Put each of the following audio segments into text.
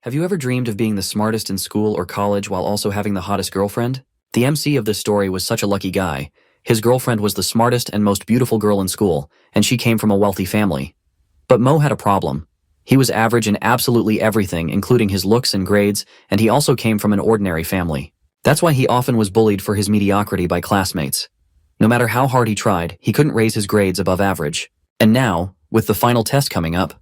Have you ever dreamed of being the smartest in school or college while also having the hottest girlfriend? The MC of this story was such a lucky guy. His girlfriend was the smartest and most beautiful girl in school, and she came from a wealthy family. But Mo had a problem. He was average in absolutely everything, including his looks and grades, and he also came from an ordinary family. That's why he often was bullied for his mediocrity by classmates. No matter how hard he tried, he couldn't raise his grades above average. And now, with the final test coming up,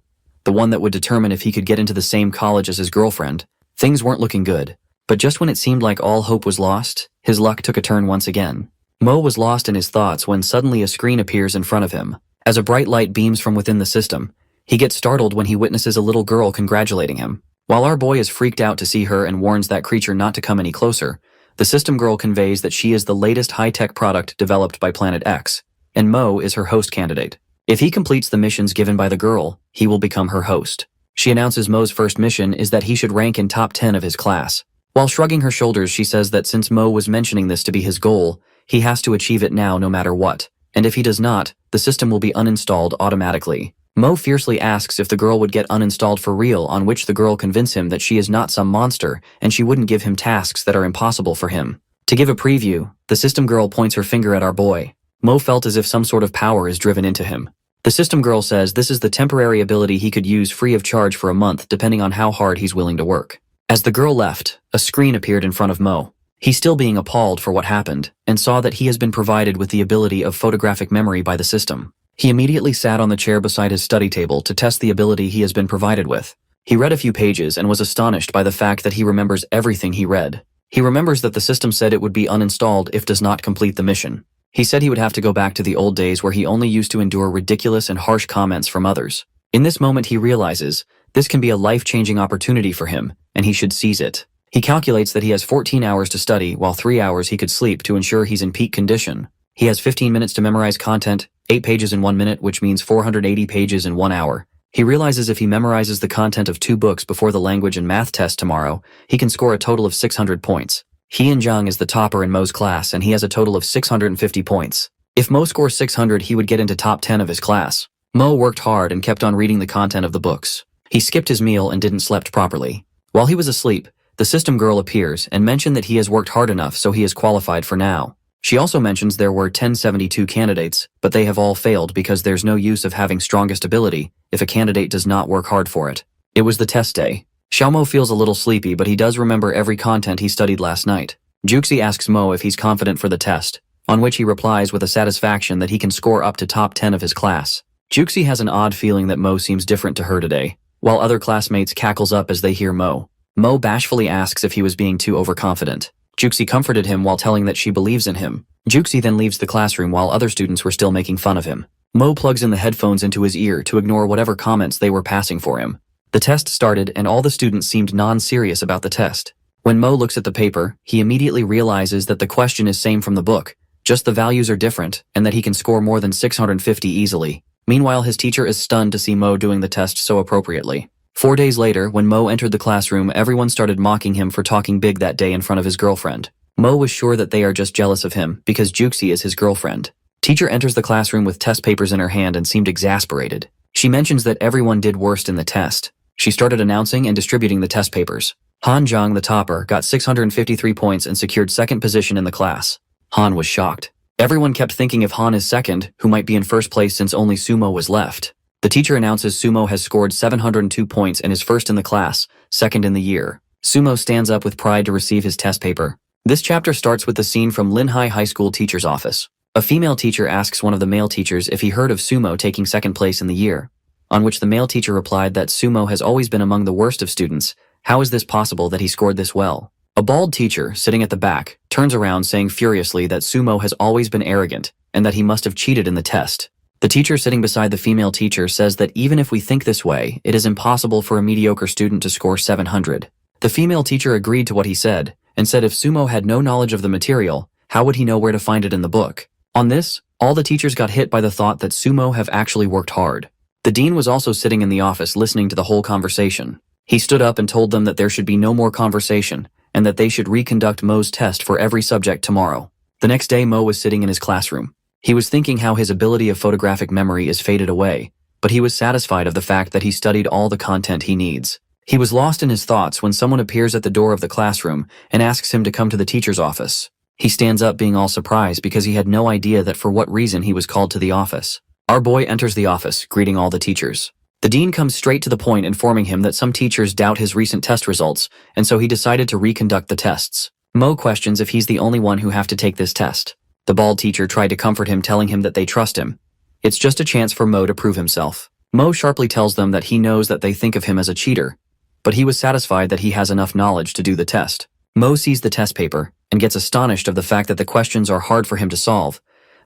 the one that would determine if he could get into the same college as his girlfriend, things weren't looking good. But just when it seemed like all hope was lost, his luck took a turn once again. Mo was lost in his thoughts when suddenly a screen appears in front of him. As a bright light beams from within the system, he gets startled when he witnesses a little girl congratulating him. While our boy is freaked out to see her and warns that creature not to come any closer, the system girl conveys that she is the latest high-tech product developed by Planet X, and Mo is her host candidate. If he completes the missions given by the girl, he will become her host. She announces Mo's first mission is that he should rank in top 10 of his class. While shrugging her shoulders, she says that since Mo was mentioning this to be his goal, he has to achieve it now no matter what, and if he does not, the system will be uninstalled automatically. Mo fiercely asks if the girl would get uninstalled for real, on which the girl convinces him that she is not some monster and she wouldn't give him tasks that are impossible for him. To give a preview, the system girl points her finger at our boy. Mo felt as if some sort of power is driven into him. The system girl says this is the temporary ability he could use free of charge for a month depending on how hard he's willing to work. As the girl left, a screen appeared in front of Mo. He's still being appalled for what happened, and saw that he has been provided with the ability of photographic memory by the system. He immediately sat on the chair beside his study table to test the ability he has been provided with. He read a few pages and was astonished by the fact that he remembers everything he read. He remembers that the system said it would be uninstalled if does not complete the mission. He said he would have to go back to the old days where he only used to endure ridiculous and harsh comments from others. In this moment he realizes this can be a life-changing opportunity for him, and he should seize it. He calculates that he has 14 hours to study while 3 hours he could sleep to ensure he's in peak condition. He has 15 minutes to memorize content, 8 pages in 1 minute, which means 480 pages in 1 hour. He realizes if he memorizes the content of 2 books before the language and math test tomorrow, he can score a total of 600 points. He and Jung is the topper in Mo's class, and he has a total of 650 points. If Mo scores 600, he would get into top 10 of his class. Mo worked hard and kept on reading the content of the books. He skipped his meal and didn't slept properly. While he was asleep, the system girl appears and mentioned that he has worked hard enough so he is qualified for now. She also mentions there were 1072 candidates, but they have all failed because there's no use of having strongest ability if a candidate does not work hard for it. It was the test day. Xiaomo feels a little sleepy, but he does remember every content he studied last night. Juxi asks Mo if he's confident for the test, on which he replies with a satisfaction that he can score up to top 10 of his class. Juxi has an odd feeling that Mo seems different to her today, while other classmates cackles up as they hear Mo. Mo bashfully asks if he was being too overconfident. Juxi comforted him while telling that she believes in him. Juxi then leaves the classroom while other students were still making fun of him. Mo plugs in the headphones into his ear to ignore whatever comments they were passing for him. The test started and all the students seemed non-serious about the test. When Mo looks at the paper, he immediately realizes that the question is same from the book, just the values are different, and that he can score more than 650 easily. Meanwhile, his teacher is stunned to see Mo doing the test so appropriately. 4 days later, when Mo entered the classroom, everyone started mocking him for talking big that day in front of his girlfriend. Mo was sure that they are just jealous of him because Juxi is his girlfriend. Teacher enters the classroom with test papers in her hand and seemed exasperated. She mentions that everyone did worst in the test. She started announcing and distributing the test papers. Han Zhang, the topper, got 653 points and secured second position in the class. Han was shocked. Everyone kept thinking if Han is second, who might be in first place since only Sumo was left. The teacher announces Sumo has scored 702 points and is first in the class, second in the year. Sumo stands up with pride to receive his test paper. This chapter starts with the scene from Linhai High School teacher's office. A female teacher asks one of the male teachers if he heard of Sumo taking second place in the year, on which the male teacher replied that Sumo has always been among the worst of students. How is this possible that he scored this well? A bald teacher, sitting at the back, turns around saying furiously that Sumo has always been arrogant and that he must have cheated in the test. The teacher sitting beside the female teacher says that even if we think this way, it is impossible for a mediocre student to score 700. The female teacher agreed to what he said, and said if Sumo had no knowledge of the material, how would he know where to find it in the book? On this, all the teachers got hit by the thought that Sumo have actually worked hard. The dean was also sitting in the office listening to the whole conversation. He stood up and told them that there should be no more conversation, and that they should reconduct Mo's test for every subject tomorrow. The next day Mo was sitting in his classroom. He was thinking how his ability of photographic memory is faded away, but he was satisfied of the fact that he studied all the content he needs. He was lost in his thoughts when someone appears at the door of the classroom and asks him to come to the teacher's office. He stands up being all surprised because he had no idea that for what reason he was called to the office. Our boy enters the office, greeting all the teachers. The dean comes straight to the point, informing him that some teachers doubt his recent test results, and so he decided to reconduct the tests. Mo questions if he's the only one who have to take this test. The bald teacher tried to comfort him, telling him that they trust him. It's just a chance for Mo to prove himself. Mo sharply tells them that he knows that they think of him as a cheater, but he was satisfied that he has enough knowledge to do the test. Mo sees the test paper and gets astonished of the fact that the questions are hard for him to solve,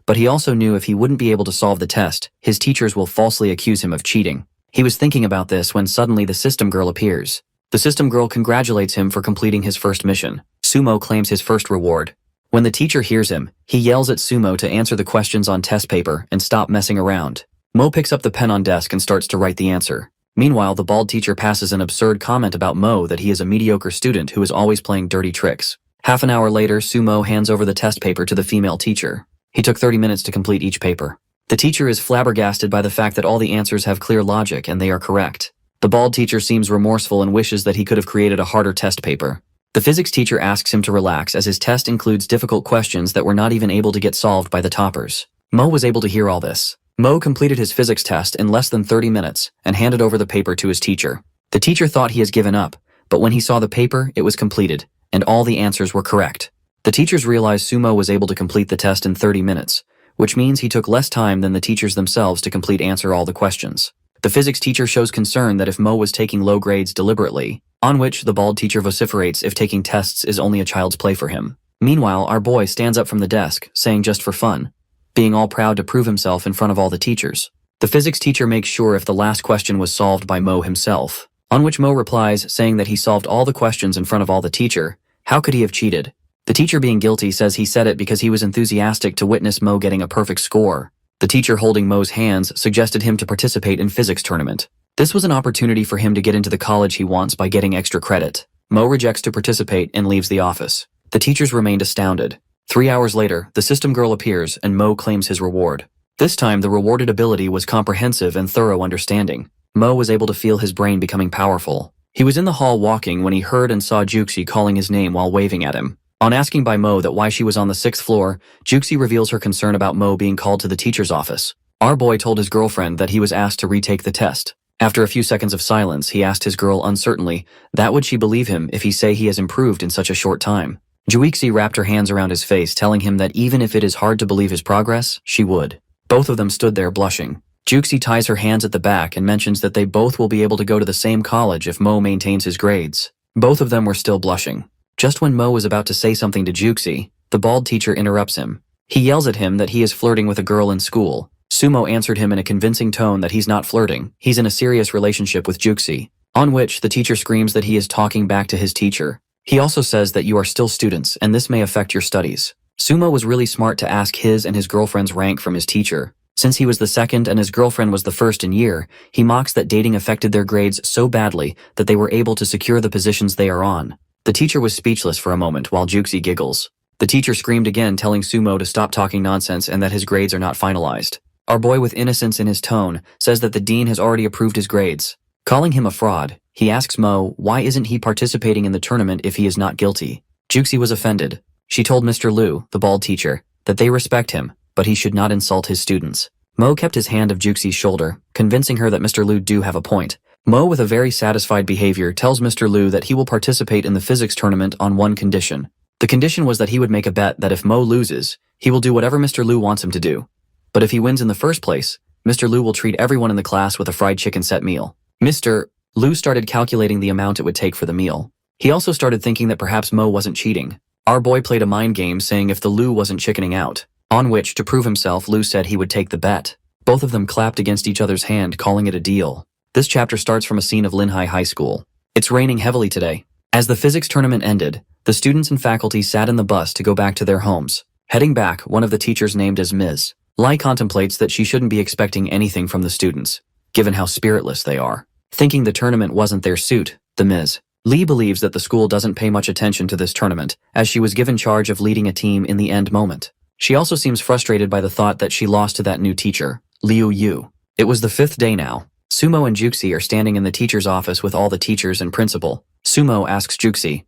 but he also knew if he wouldn't be able to solve the test, his teachers will falsely accuse him of cheating. He was thinking about this when suddenly the system girl appears. The system girl congratulates him for completing his first mission. Sumo claims his first reward. When the teacher hears him, he yells at Sumo to answer the questions on test paper and stop messing around. Mo picks up the pen on desk and starts to write the answer. Meanwhile, the bald teacher passes an absurd comment about Mo that he is a mediocre student who is always playing dirty tricks. Half an hour later, Sumo hands over the test paper to the female teacher. He took 30 minutes to complete each paper. The teacher is flabbergasted by the fact that all the answers have clear logic and they are correct. The bald teacher seems remorseful and wishes that he could have created a harder test paper. The physics teacher asks him to relax as his test includes difficult questions that were not even able to get solved by the toppers. Mo was able to hear all this. Mo completed his physics test in less than 30 minutes and handed over the paper to his teacher. The teacher thought he has given up, but when he saw the paper, it was completed, and all the answers were correct. The teachers realized Sumo was able to complete the test in 30 minutes, which means he took less time than the teachers themselves to answer all the questions. The physics teacher shows concern that if Mo was taking low grades deliberately, on which the bald teacher vociferates if taking tests is only a child's play for him. Meanwhile, our boy stands up from the desk, saying just for fun, being all proud to prove himself in front of all the teachers. The physics teacher makes sure if the last question was solved by Mo himself, on which Mo replies saying that he solved all the questions in front of all the teacher. How could he have cheated? The teacher, being guilty, says he said it because he was enthusiastic to witness Mo getting a perfect score. The teacher, holding Mo's hands, suggested him to participate in physics tournament. This was an opportunity for him to get into the college he wants by getting extra credit. Mo rejects to participate and leaves the office. The teachers remained astounded. 3 hours later, the system girl appears and Mo claims his reward. This time, the rewarded ability was comprehensive and thorough understanding. Mo was able to feel his brain becoming powerful. He was in the hall walking when he heard and saw Juxi calling his name while waving at him. On asking by Mo that why she was on the 6th floor, Juxi reveals her concern about Mo being called to the teacher's office. Our boy told his girlfriend that he was asked to retake the test. After a few seconds of silence, he asked his girl uncertainly that would she believe him if he say he has improved in such a short time. Juxi wrapped her hands around his face, telling him that even if it is hard to believe his progress, she would. Both of them stood there blushing. Juxi ties her hands at the back and mentions that they both will be able to go to the same college if Mo maintains his grades. Both of them were still blushing. Just when Mo was about to say something to Juxi, the bald teacher interrupts him. He yells at him that he is flirting with a girl in school. Sumo answered him in a convincing tone that he's not flirting, he's in a serious relationship with Juxi, on which the teacher screams that he is talking back to his teacher. He also says that you are still students and this may affect your studies. Sumo was really smart to ask his and his girlfriend's rank from his teacher. Since he was the second and his girlfriend was the first in year, he mocks that dating affected their grades so badly that they were able to secure the positions they are on. The teacher was speechless for a moment while Juxi giggles. The teacher screamed again, telling Sumo to stop talking nonsense and that his grades are not finalized. Our boy, with innocence in his tone, says that the dean has already approved his grades. Calling him a fraud, he asks Mo why isn't he participating in the tournament if he is not guilty. Juxi was offended. She told Mr. Liu, the bald teacher, that they respect him, but he should not insult his students. Mo kept his hand of Juxi's shoulder, convincing her that Mr. Liu do have a point. Mo, with a very satisfied behavior, tells Mr. Liu that he will participate in the physics tournament on one condition. The condition was that he would make a bet that if Mo loses, he will do whatever Mr. Liu wants him to do. But if he wins in the first place, Mr. Liu will treat everyone in the class with a fried chicken set meal. Mr. Liu started calculating the amount it would take for the meal. He also started thinking that perhaps Mo wasn't cheating. Our boy played a mind game saying if the Liu wasn't chickening out, on which, to prove himself, Liu said he would take the bet. Both of them clapped against each other's hand, calling it a deal. This chapter starts from a scene of Linhai High School. It's raining heavily today. As the physics tournament ended, the students and faculty sat in the bus to go back to their homes. Heading back, one of the teachers named as Ms. Lai contemplates that she shouldn't be expecting anything from the students, given how spiritless they are. Thinking the tournament wasn't their suit, the Ms. Lee believes that the school doesn't pay much attention to this tournament, as she was given charge of leading a team in the end moment. She also seems frustrated by the thought that she lost to that new teacher, Liu Yu. It was the 5th day now. Sumo and Juxi are standing in the teacher's office with all the teachers and principal. Sumo asks Juxi,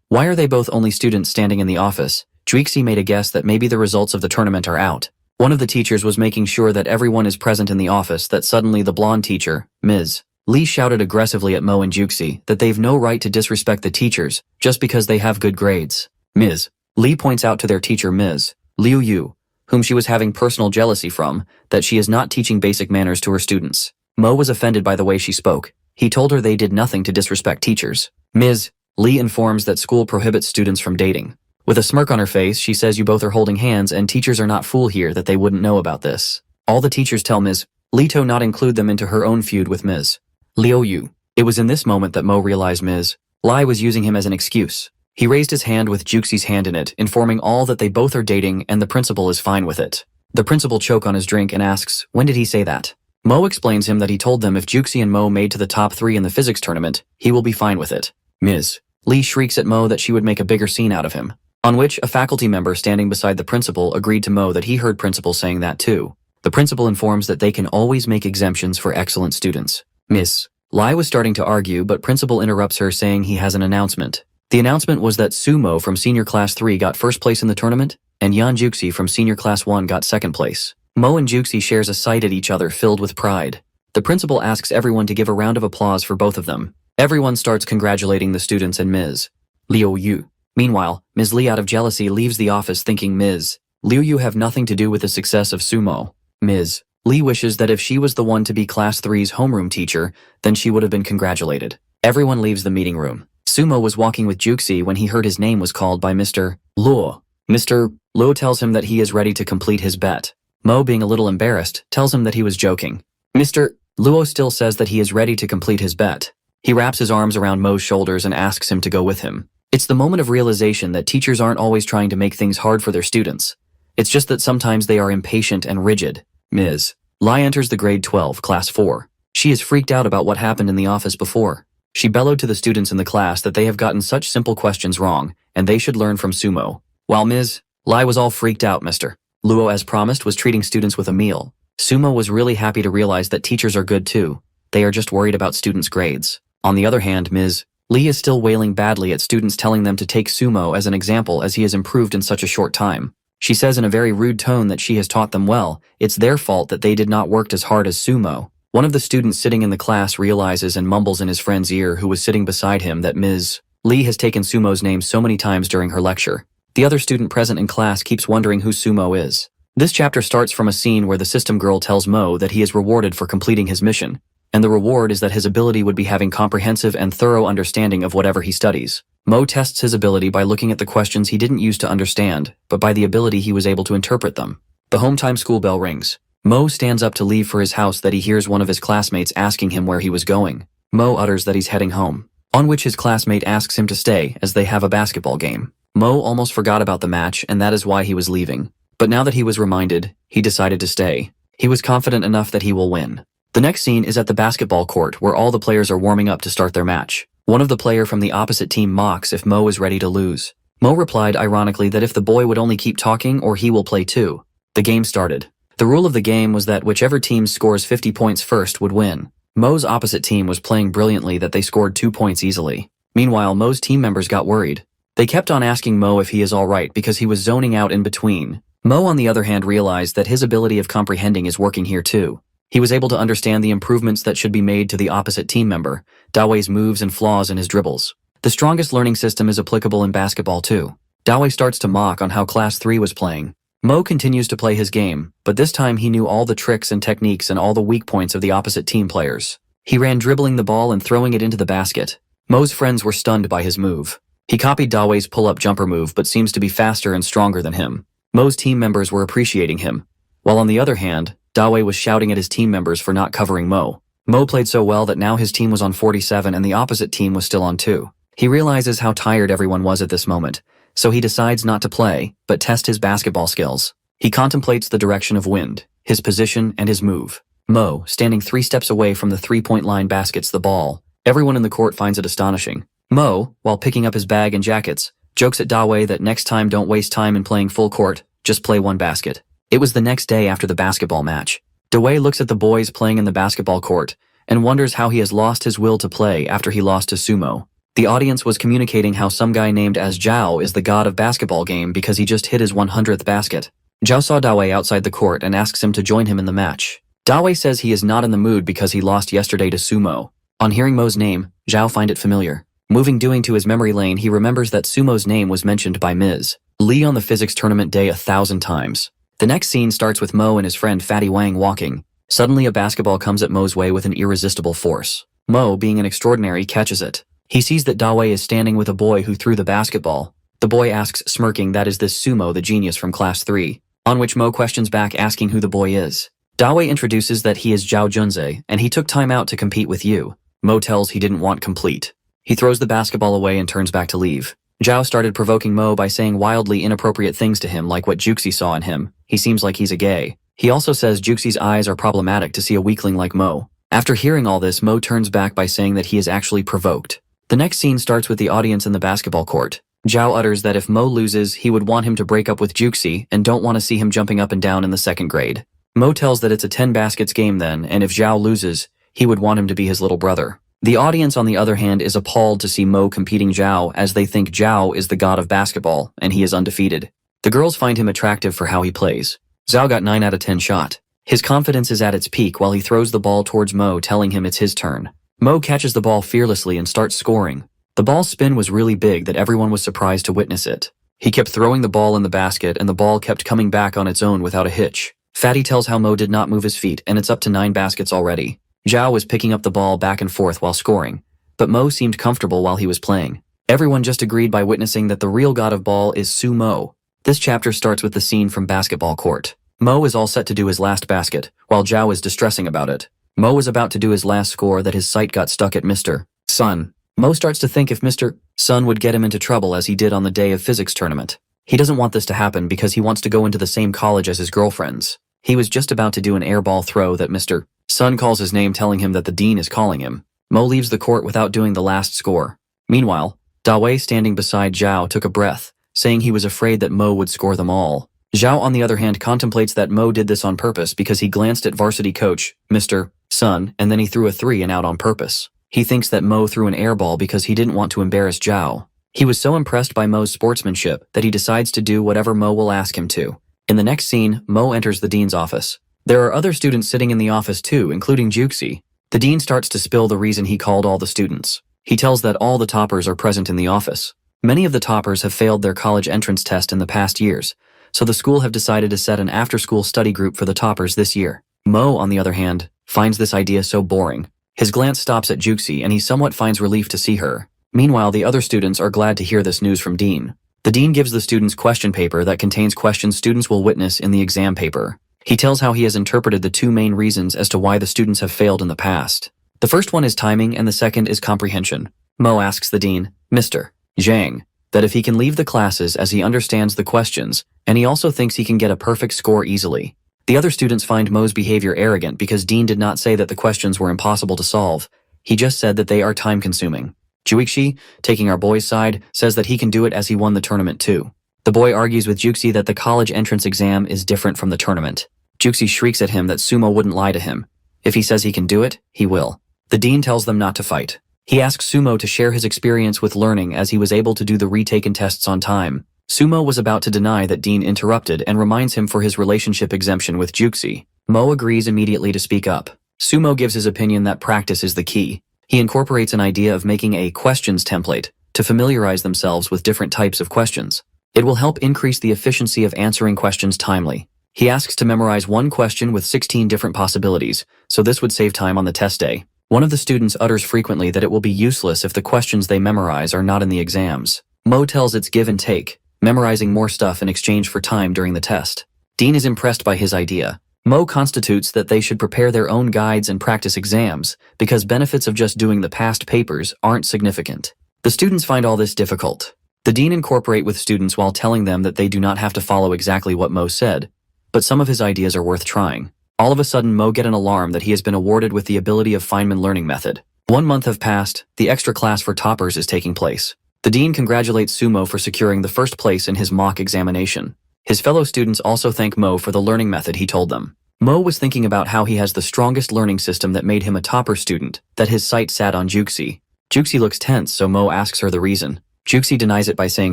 "Why are they both only students standing in the office?" Juxi made a guess that maybe the results of the tournament are out. One of the teachers was making sure that everyone is present in the office that suddenly the blonde teacher, Ms. Lee, shouted aggressively at Mo and Juxi that they've no right to disrespect the teachers just because they have good grades. Ms. Lee points out to their teacher Ms. Liu Yu, whom she was having personal jealousy from, that she is not teaching basic manners to her students. Mo was offended by the way she spoke. He told her they did nothing to disrespect teachers. Ms. Lee informs that school prohibits students from dating. With a smirk on her face, she says you both are holding hands and teachers are not fool here that they wouldn't know about this. All the teachers tell Ms. Lee to not include them into her own feud with Ms. Liu Yu. It was in this moment that Mo realized Ms. Lai was using him as an excuse. He raised his hand with Juxi's hand in it, informing all that they both are dating and the principal is fine with it. The principal choke on his drink and asks, when did he say that? Mo explains him that he told them if Juxi and Mo made to the top 3 in the physics tournament, he will be fine with it. Ms. Lee shrieks at Mo that she would make a bigger scene out of him. On which a faculty member standing beside the principal agreed to Mo that he heard principal saying that too. The principal informs that they can always make exemptions for excellent students. Miss Lai was starting to argue, but principal interrupts her saying he has an announcement. The announcement was that Sumo from senior class 3 got first place in the tournament, and Yan Juxi from senior class 1 got second place. Mo and Juxi shares a sight at each other filled with pride. The principal asks everyone to give a round of applause for both of them. Everyone starts congratulating the students and Ms. Liu Yu. Meanwhile, Ms. Lee out of jealousy leaves the office thinking Ms. Liu Yu have nothing to do with the success of Sumo. Ms. Lee wishes that if she was the one to be class 3's homeroom teacher, then she would have been congratulated. Everyone leaves the meeting room. Sumo was walking with Juxi when he heard his name was called by Mr. Luo. Mr. Luo tells him that he is ready to complete his bet. Mo, being a little embarrassed, tells him that he was joking. Mr. Luo still says that he is ready to complete his bet. He wraps his arms around Mo's shoulders and asks him to go with him. It's the moment of realization that teachers aren't always trying to make things hard for their students. It's just that sometimes they are impatient and rigid. Ms. Lai enters the grade 12, class 4. She is freaked out about what happened in the office before. She bellowed to the students in the class that they have gotten such simple questions wrong, and they should learn from Sumo. While Ms. Lai was all freaked out, Mr. Luo, as promised, was treating students with a meal. Sumo was really happy to realize that teachers are good too. They are just worried about students' grades. On the other hand, Ms. Lee is still wailing badly at students telling them to take Sumo as an example as he has improved in such a short time. She says in a very rude tone that she has taught them well, it's their fault that they did not work as hard as Sumo. One of the students sitting in the class realizes and mumbles in his friend's ear who was sitting beside him that Ms. Lee has taken Sumo's name so many times during her lecture. The other student present in class keeps wondering who Sumo is. This chapter starts from a scene where the system girl tells Mo that he is rewarded for completing his mission, and the reward is that his ability would be having comprehensive and thorough understanding of whatever he studies. Mo tests his ability by looking at the questions he didn't use to understand, but by the ability he was able to interpret them. The home time school bell rings. Mo stands up to leave for his house that he hears one of his classmates asking him where he was going. Mo utters that he's heading home, on which his classmate asks him to stay as they have a basketball game. Mo almost forgot about the match and that is why he was leaving. But now that he was reminded, he decided to stay. He was confident enough that he will win. The next scene is at the basketball court where all the players are warming up to start their match. One of the player from the opposite team mocks if Mo is ready to lose. Mo replied ironically that if the boy would only keep talking or he will play too. The game started. The rule of the game was that whichever team scores 50 points first would win. Mo's opposite team was playing brilliantly that they scored 2 points easily. Meanwhile, Mo's team members got worried. They kept on asking Mo if he is alright because he was zoning out in between. Mo on the other hand realized that his ability of comprehending is working here too. He was able to understand the improvements that should be made to the opposite team member, Dawei's moves and flaws in his dribbles. The strongest learning system is applicable in basketball too. Dawei starts to mock on how class 3 was playing. Mo continues to play his game, but this time he knew all the tricks and techniques and all the weak points of the opposite team players. He ran dribbling the ball and throwing it into the basket. Mo's friends were stunned by his move. He copied Dawei's pull-up jumper move but seems to be faster and stronger than him. Mo's team members were appreciating him, while on the other hand, Dawei was shouting at his team members for not covering Mo. Mo played so well that now his team was on 47 and the opposite team was still on 2. He realizes how tired everyone was at this moment, so he decides not to play, but test his basketball skills. He contemplates the direction of wind, his position, and his move. Mo, standing 3 steps away from the 3-point line, baskets the ball. Everyone in the court finds it astonishing. Mo, while picking up his bag and jackets, jokes at Dawei that next time don't waste time in playing full court, just play one basket. It was the next day after the basketball match. Dawei looks at the boys playing in the basketball court and wonders how he has lost his will to play after he lost to Sumo. The audience was communicating how some guy named as Zhao is the god of basketball game because he just hit his 100th basket. Zhao saw Dawei outside the court and asks him to join him in the match. Dawei says he is not in the mood because he lost yesterday to Sumo. On hearing Mo's name, Zhao finds it familiar. Doing to his memory lane, he remembers that Sumo's name was mentioned by Ms. Lee on the physics tournament day 1,000 times. The next scene starts with Mo and his friend Fatty Wang walking. Suddenly a basketball comes at Mo's way with an irresistible force. Mo, being an extraordinary, catches it. He sees that Dawei is standing with a boy who threw the basketball. The boy asks, smirking, that is this Sumo, the genius from class 3. On which Mo questions back, asking who the boy is. Dawei introduces that he is Zhao Junze, and he took time out to compete with you. Mo tells he didn't want complete. He throws the basketball away and turns back to leave. Zhao started provoking Mo by saying wildly inappropriate things to him, like what Juxi saw in him. He seems like he's a gay. He also says Juxi's eyes are problematic to see a weakling like Mo. After hearing all this, Mo turns back by saying that he is actually provoked. The next scene starts with the audience in the basketball court. Zhao utters that if Mo loses, he would want him to break up with Juxi and don't want to see him jumping up and down in the 2nd grade. Mo tells that it's a 10 baskets game then, and if Zhao loses, he would want him to be his little brother. The audience, on the other hand, is appalled to see Mo competing Zhao, as they think Zhao is the god of basketball, and he is undefeated. The girls find him attractive for how he plays. Zhao got 9 out of 10 shot. His confidence is at its peak while he throws the ball towards Mo, telling him it's his turn. Mo catches the ball fearlessly and starts scoring. The ball's spin was really big that everyone was surprised to witness it. He kept throwing the ball in the basket, and the ball kept coming back on its own without a hitch. Fatty tells how Mo did not move his feet, and it's up to 9 baskets already. Zhao was picking up the ball back and forth while scoring, but Mo seemed comfortable while he was playing. Everyone just agreed by witnessing that the real god of ball is Sumo. This chapter starts with the scene from basketball court. Mo is all set to do his last basket, while Zhao is distressing about it. Mo is about to do his last score that his sight got stuck at Mr. Sun. Mo starts to think if Mr. Sun would get him into trouble as he did on the day of physics tournament. He doesn't want this to happen because he wants to go into the same college as his girlfriends. He was just about to do an airball throw that Mr. Sun calls his name, telling him that the dean is calling him. Mo leaves the court without doing the last score. Meanwhile, Dawei, standing beside Zhao, took a breath, saying he was afraid that Mo would score them all. Zhao, on the other hand, contemplates that Mo did this on purpose because he glanced at varsity coach, Mr. Sun, and then he threw a 3 and out on purpose. He thinks that Mo threw an airball because he didn't want to embarrass Zhao. He was so impressed by Mo's sportsmanship that he decides to do whatever Mo will ask him to. In the next scene, Mo enters the dean's office. There are other students sitting in the office too, including Juxi. The dean starts to spill the reason he called all the students. He tells that all the toppers are present in the office. Many of the toppers have failed their college entrance test in the past years, so the school have decided to set an after-school study group for the toppers this year. Mo, on the other hand, finds this idea so boring. His glance stops at Juxi and he somewhat finds relief to see her. Meanwhile, the other students are glad to hear this news from Dean. The dean gives the students question paper that contains questions students will witness in the exam paper. He tells how he has interpreted the 2 main reasons as to why the students have failed in the past. The first one is timing and the second is comprehension. Mo asks the dean, Mr. Zhang, that if he can leave the classes as he understands the questions, and he also thinks he can get a perfect score easily. The other students find Mo's behavior arrogant because Dean did not say that the questions were impossible to solve. He just said that they are time-consuming. Juixi, taking our boy's side, says that he can do it as he won the tournament too. The boy argues with Juxi that the college entrance exam is different from the tournament. Juxi shrieks at him that Sumo wouldn't lie to him. If he says he can do it, he will. The dean tells them not to fight. He asks Sumo to share his experience with learning as he was able to do the retaken tests on time. Sumo was about to deny that Dean interrupted and reminds him for his relationship exemption with Juxi. Mo agrees immediately to speak up. Sumo gives his opinion that practice is the key. He incorporates an idea of making a questions template to familiarize themselves with different types of questions. It will help increase the efficiency of answering questions timely. He asks to memorize 1 question with 16 different possibilities, so this would save time on the test day. One of the students utters frequently that it will be useless if the questions they memorize are not in the exams. Mo tells it's give and take, memorizing more stuff in exchange for time during the test. Dean is impressed by his idea. Mo constitutes that they should prepare their own guides and practice exams, because benefits of just doing the past papers aren't significant. The students find all this difficult. The dean incorporate with students while telling them that they do not have to follow exactly what Mo said, but some of his ideas are worth trying. All of a sudden, Mo get an alarm that he has been awarded with the ability of Feynman learning method. 1 month have passed, the extra class for toppers is taking place. The dean congratulates Sumo for securing the first place in his mock examination. His fellow students also thank Mo for the learning method he told them. Mo was thinking about how he has the strongest learning system that made him a topper student, that his sight sat on Juxi. Juxi looks tense, so Mo asks her the reason. Juxi denies it by saying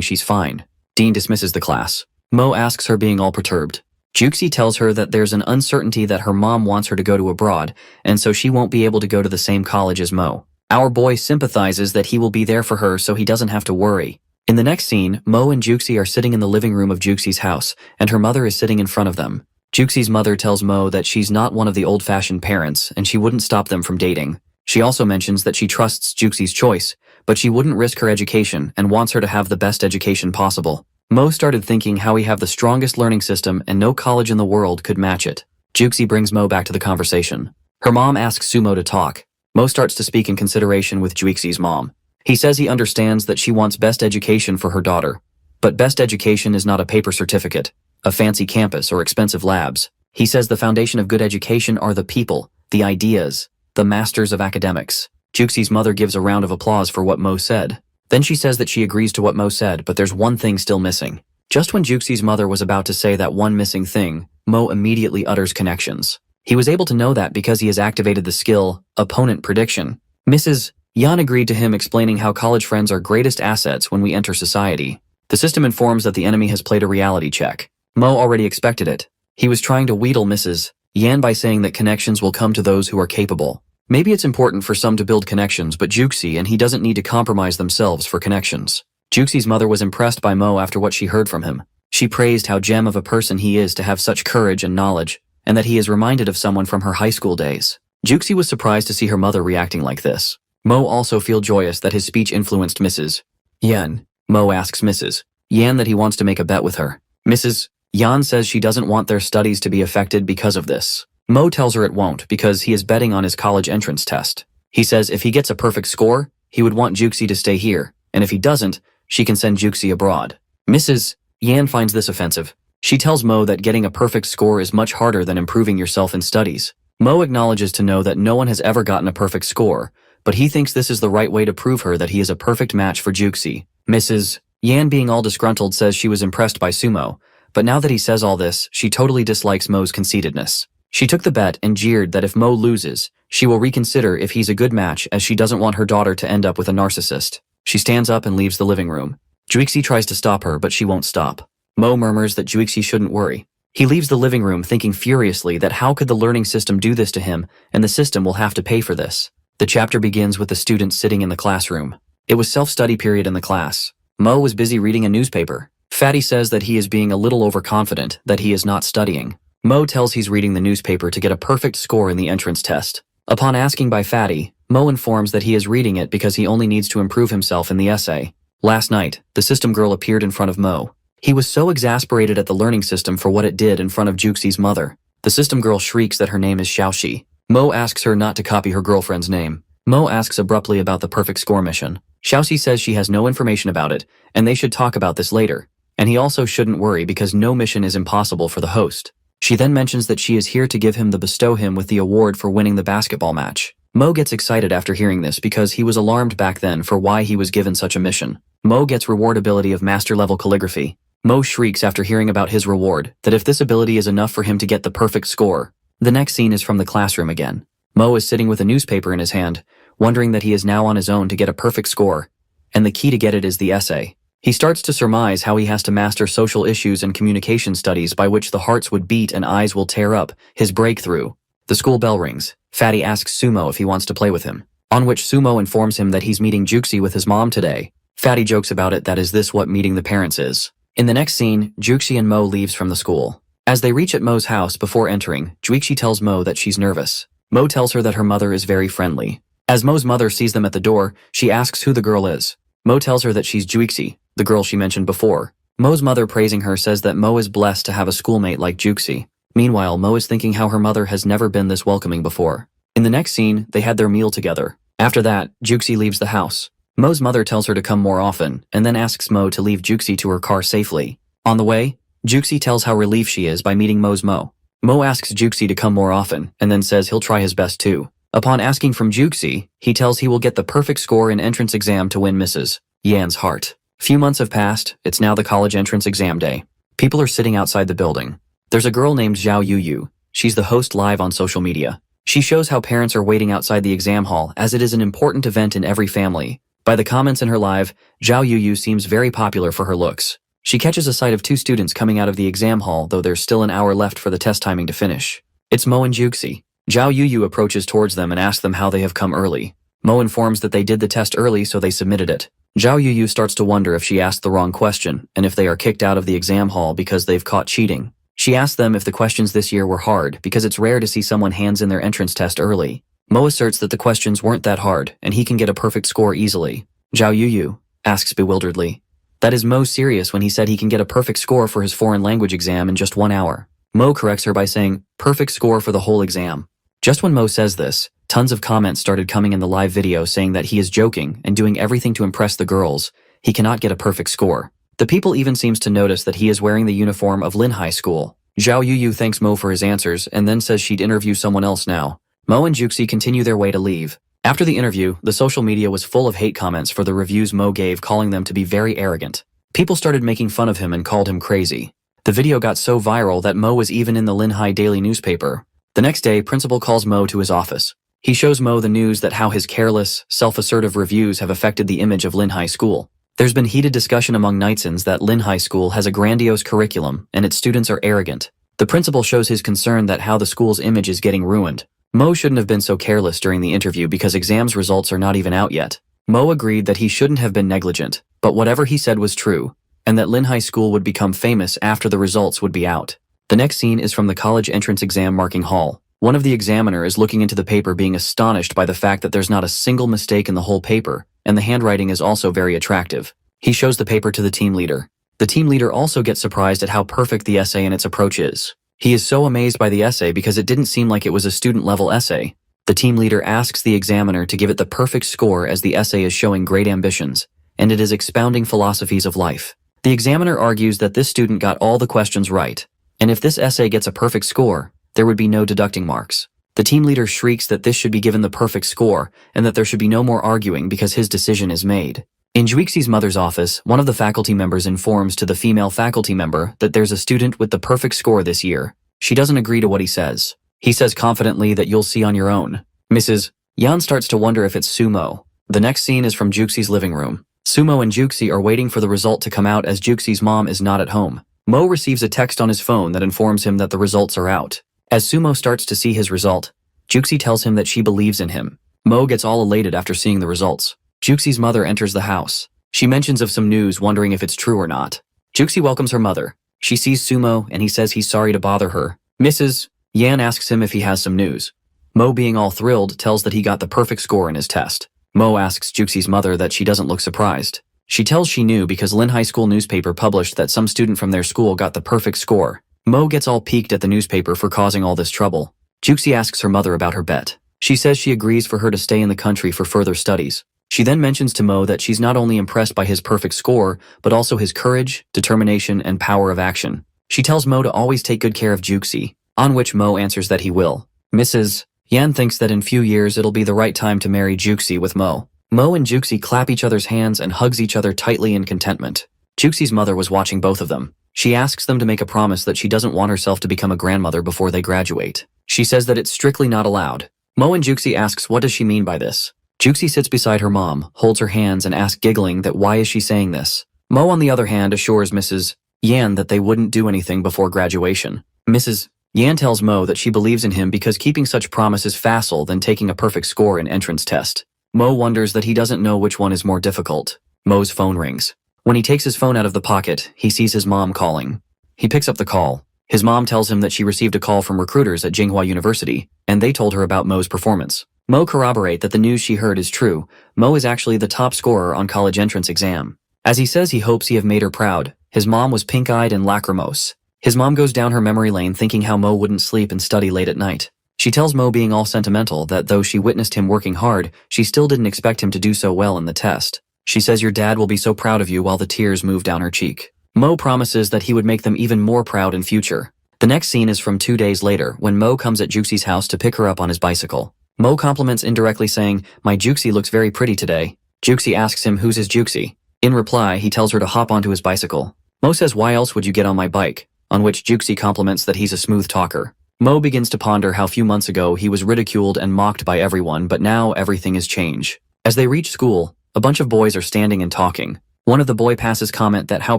she's fine. Dean dismisses the class. Mo asks her, being all perturbed. Juxi tells her that there's an uncertainty that her mom wants her to go to abroad, and so she won't be able to go to the same college as Mo. Our boy sympathizes that he will be there for her so he doesn't have to worry. In the next scene, Mo and Juxi are sitting in the living room of Juxi's house, and her mother is sitting in front of them. Juxi's mother tells Mo that she's not one of the old-fashioned parents, and she wouldn't stop them from dating. She also mentions that she trusts Juxi's choice, but she wouldn't risk her education and wants her to have the best education possible. Mo started thinking how we have the strongest learning system and no college in the world could match it. Juxi brings Mo back to the conversation. Her mom asks Sumo to talk. Mo starts to speak in consideration with Juxi's mom. He says he understands that she wants best education for her daughter. But best education is not a paper certificate, a fancy campus, or expensive labs. He says the foundation of good education are the people, the ideas, the masters of academics. Juxi's mother gives a round of applause for what Mo said. Then she says that she agrees to what Mo said, but there's one thing still missing. Just when Juxi's mother was about to say that one missing thing, Mo immediately utters connections. He was able to know that because he has activated the skill, opponent prediction. Mrs. Yan agreed to him, explaining how college friends are greatest assets when we enter society. The system informs that the enemy has played a reality check. Mo already expected it. He was trying to wheedle Mrs. Yan by saying that connections will come to those who are capable. Maybe it's important for some to build connections, but Juxi and he doesn't need to compromise themselves for connections. Juxi's mother was impressed by Mo after what she heard from him. She praised how gem of a person he is to have such courage and knowledge, and that he is reminded of someone from her high school days. Juxi was surprised to see her mother reacting like this. Mo also feels joyous that his speech influenced Mrs. Yan. Mo asks Mrs. Yan that he wants to make a bet with her. Mrs. Yan says she doesn't want their studies to be affected because of this. Mo tells her it won't because he is betting on his college entrance test. He says if he gets a perfect score, he would want Juxi to stay here, and if he doesn't, she can send Juxi abroad. Mrs. Yan finds this offensive. She tells Mo that getting a perfect score is much harder than improving yourself in studies. Mo acknowledges to know that no one has ever gotten a perfect score, but he thinks this is the right way to prove her that he is a perfect match for Juxi. Mrs. Yan, being all disgruntled, says she was impressed by Sumo, but now that he says all this, she totally dislikes Mo's conceitedness. She took the bet and jeered that if Mo loses, she will reconsider if he's a good match, as she doesn't want her daughter to end up with a narcissist. She stands up and leaves the living room. Juxi tries to stop her, but she won't stop. Mo murmurs that Juxi shouldn't worry. He leaves the living room thinking furiously that how could the learning system do this to him, and the system will have to pay for this. The chapter begins with the students sitting in the classroom. It was self-study period in the class. Mo was busy reading a newspaper. Fatty says that he is being a little overconfident, that he is not studying. Mo tells he's reading the newspaper to get a perfect score in the entrance test. Upon asking by Fatty, Mo informs that he is reading it because he only needs to improve himself in the essay. Last night, the system girl appeared in front of Mo. He was so exasperated at the learning system for what it did in front of Juxi's mother. The system girl shrieks that her name is Xiaoxi. Mo asks her not to copy her girlfriend's name. Mo asks abruptly about the perfect score mission. Xiaoxi says she has no information about it, and they should talk about this later. And he also shouldn't worry because no mission is impossible for the host. She then mentions that she is here to give him the bestow him with the award for winning the basketball match. Mo gets excited after hearing this because he was alarmed back then for why he was given such a mission. Mo gets reward ability of master level calligraphy. Mo shrieks after hearing about his reward, that if this ability is enough for him to get the perfect score. The next scene is from the classroom again. Mo is sitting with a newspaper in his hand, wondering that he is now on his own to get a perfect score, and the key to get it is the essay. He starts to surmise how he has to master social issues and communication studies by which the hearts would beat and eyes will tear up, his breakthrough. The school bell rings. Fatty asks Sumo if he wants to play with him, on which Sumo informs him that he's meeting Juxi with his mom today. Fatty jokes about it, that is this what meeting the parents is. In the next scene, Juxi and Mo leaves from the school. As they reach at Mo's house before entering, Juxi tells Mo that she's nervous. Mo tells her that her mother is very friendly. As Mo's mother sees them at the door, she asks who the girl is. Mo tells her that she's Juxi, the girl she mentioned before. Mo's mother, praising her, says that Mo is blessed to have a schoolmate like Juxi. Meanwhile, Mo is thinking how her mother has never been this welcoming before. In the next scene, they had their meal together. After that, Juxi leaves the house. Mo's mother tells her to come more often, and then asks Mo to leave Juxi to her car safely. On the way, Juxi tells how relieved she is by meeting Mo's Mo. Mo asks Juxi to come more often, and then says he'll try his best too. Upon asking from Juxi, he tells he will get the perfect score in entrance exam to win Mrs. Yan's heart. Few months have passed, it's now the college entrance exam day. People are sitting outside the building. There's a girl named Zhao Yuyu. She's the host live on social media. She shows how parents are waiting outside the exam hall as it is an important event in every family. By the comments in her live, Zhao Yuyu seems very popular for her looks. She catches a sight of two students coming out of the exam hall, though there's still an hour left for the test timing to finish. It's Mo and Juxi. Zhao Yuyu approaches towards them and asks them how they have come early. Mo informs that they did the test early, so they submitted it. Zhao Yuyu starts to wonder if she asked the wrong question and if they are kicked out of the exam hall because they've caught cheating. She asks them if the questions this year were hard because it's rare to see someone hands in their entrance test early. Mo asserts that the questions weren't that hard and he can get a perfect score easily. Zhao Yuyu asks bewilderedly. That is Mo serious when he said he can get a perfect score for his foreign language exam in just 1 hour. Mo corrects her by saying, perfect score for the whole exam. Just when Mo says this, tons of comments started coming in the live video saying that he is joking and doing everything to impress the girls. He cannot get a perfect score. The people even seems to notice that he is wearing the uniform of Lin High School. Zhao Yuyu thanks Mo for his answers and then says she'd interview someone else now. Mo and Juxi continue their way to leave. After the interview, the social media was full of hate comments for the reviews Mo gave, calling them to be very arrogant. People started making fun of him and called him crazy. The video got so viral that Mo was even in the Lin High daily newspaper. The next day, principal calls Mo to his office. He shows Mo the news that how his careless, self-assertive reviews have affected the image of Lin High School. There's been heated discussion among netizens that Lin High School has a grandiose curriculum and its students are arrogant. The principal shows his concern that how the school's image is getting ruined. Mo shouldn't have been so careless during the interview because exams results are not even out yet. Mo agreed that he shouldn't have been negligent, but whatever he said was true, and that Lin High School would become famous after the results would be out. The next scene is from the college entrance exam marking hall. One of the examiner is looking into the paper, being astonished by the fact that there's not a single mistake in the whole paper, and the handwriting is also very attractive. He shows the paper to the team leader. The team leader also gets surprised at how perfect the essay and its approach is. He is so amazed by the essay because it didn't seem like it was a student-level essay. The team leader asks the examiner to give it the perfect score as the essay is showing great ambitions, and it is expounding philosophies of life. The examiner argues that this student got all the questions right, and if this essay gets a perfect score, there would be no deducting marks. The team leader shrieks that this should be given the perfect score and that there should be no more arguing because his decision is made. In Juixi's mother's office, one of the faculty members informs to the female faculty member that there's a student with the perfect score this year. She doesn't agree to what he says. He says confidently that you'll see on your own. Mrs. Yan starts to wonder if it's Sumo. The next scene is from Juxi's living room. Sumo and Juxi are waiting for the result to come out as Juxi's mom is not at home. Mo receives a text on his phone that informs him that the results are out. As Sumo starts to see his result, Juxi tells him that she believes in him. Mo gets all elated after seeing the results. Juxi's mother enters the house. She mentions of some news, wondering if it's true or not. Juxi welcomes her mother. She sees Sumo and he says he's sorry to bother her. Mrs. Yan asks him if he has some news. Mo, being all thrilled, tells that he got the perfect score in his test. Mo asks Juxi's mother that she doesn't look surprised. She tells she knew because Lin High School newspaper published that some student from their school got the perfect score. Mo gets all piqued at the newspaper for causing all this trouble. Juxi asks her mother about her bet. She says she agrees for her to stay in the country for further studies. She then mentions to Mo that she's not only impressed by his perfect score, but also his courage, determination, and power of action. She tells Mo to always take good care of Juxi, on which Mo answers that he will. Mrs. Yan thinks that in few years it'll be the right time to marry Juxi with Mo. Mo and Juxi clap each other's hands and hugs each other tightly in contentment. Juxi's mother was watching both of them. She asks them to make a promise that she doesn't want herself to become a grandmother before they graduate. She says that it's strictly not allowed. Mo and Juxi asks what does she mean by this. Juxi sits beside her mom, holds her hands, and asks giggling that why is she saying this. Mo, on the other hand, assures Mrs. Yan that they wouldn't do anything before graduation. Mrs. Yan tells Mo that she believes in him because keeping such promise is facile than taking a perfect score in entrance test. Mo wonders that he doesn't know which one is more difficult. Mo's phone rings. When he takes his phone out of the pocket, he sees his mom calling. He picks up the call. His mom tells him that she received a call from recruiters at Jinghua University, and they told her about Mo's performance. Mo corroborate that the news she heard is true. Mo is actually the top scorer on college entrance exam. As he says he hopes he have made her proud, his mom was pink-eyed and lachrymose. His mom goes down her memory lane thinking how Mo wouldn't sleep and study late at night. She tells Mo, being all sentimental, that though she witnessed him working hard, she still didn't expect him to do so well in the test. She says your dad will be so proud of you while the tears move down her cheek. Mo promises that he would make them even more proud in future. The next scene is from 2 days later when Mo comes at Juxi's house to pick her up on his bicycle. Mo compliments indirectly saying, "My Juxi looks very pretty today." Juxi asks him who's his Juxi. In reply, he tells her to hop onto his bicycle. Mo says why else would you get on my bike, on which Juxi compliments that he's a smooth talker. Mo begins to ponder how few months ago he was ridiculed and mocked by everyone, but now everything is changed. As they reach school, a bunch of boys are standing and talking. One of the boy passes comment that how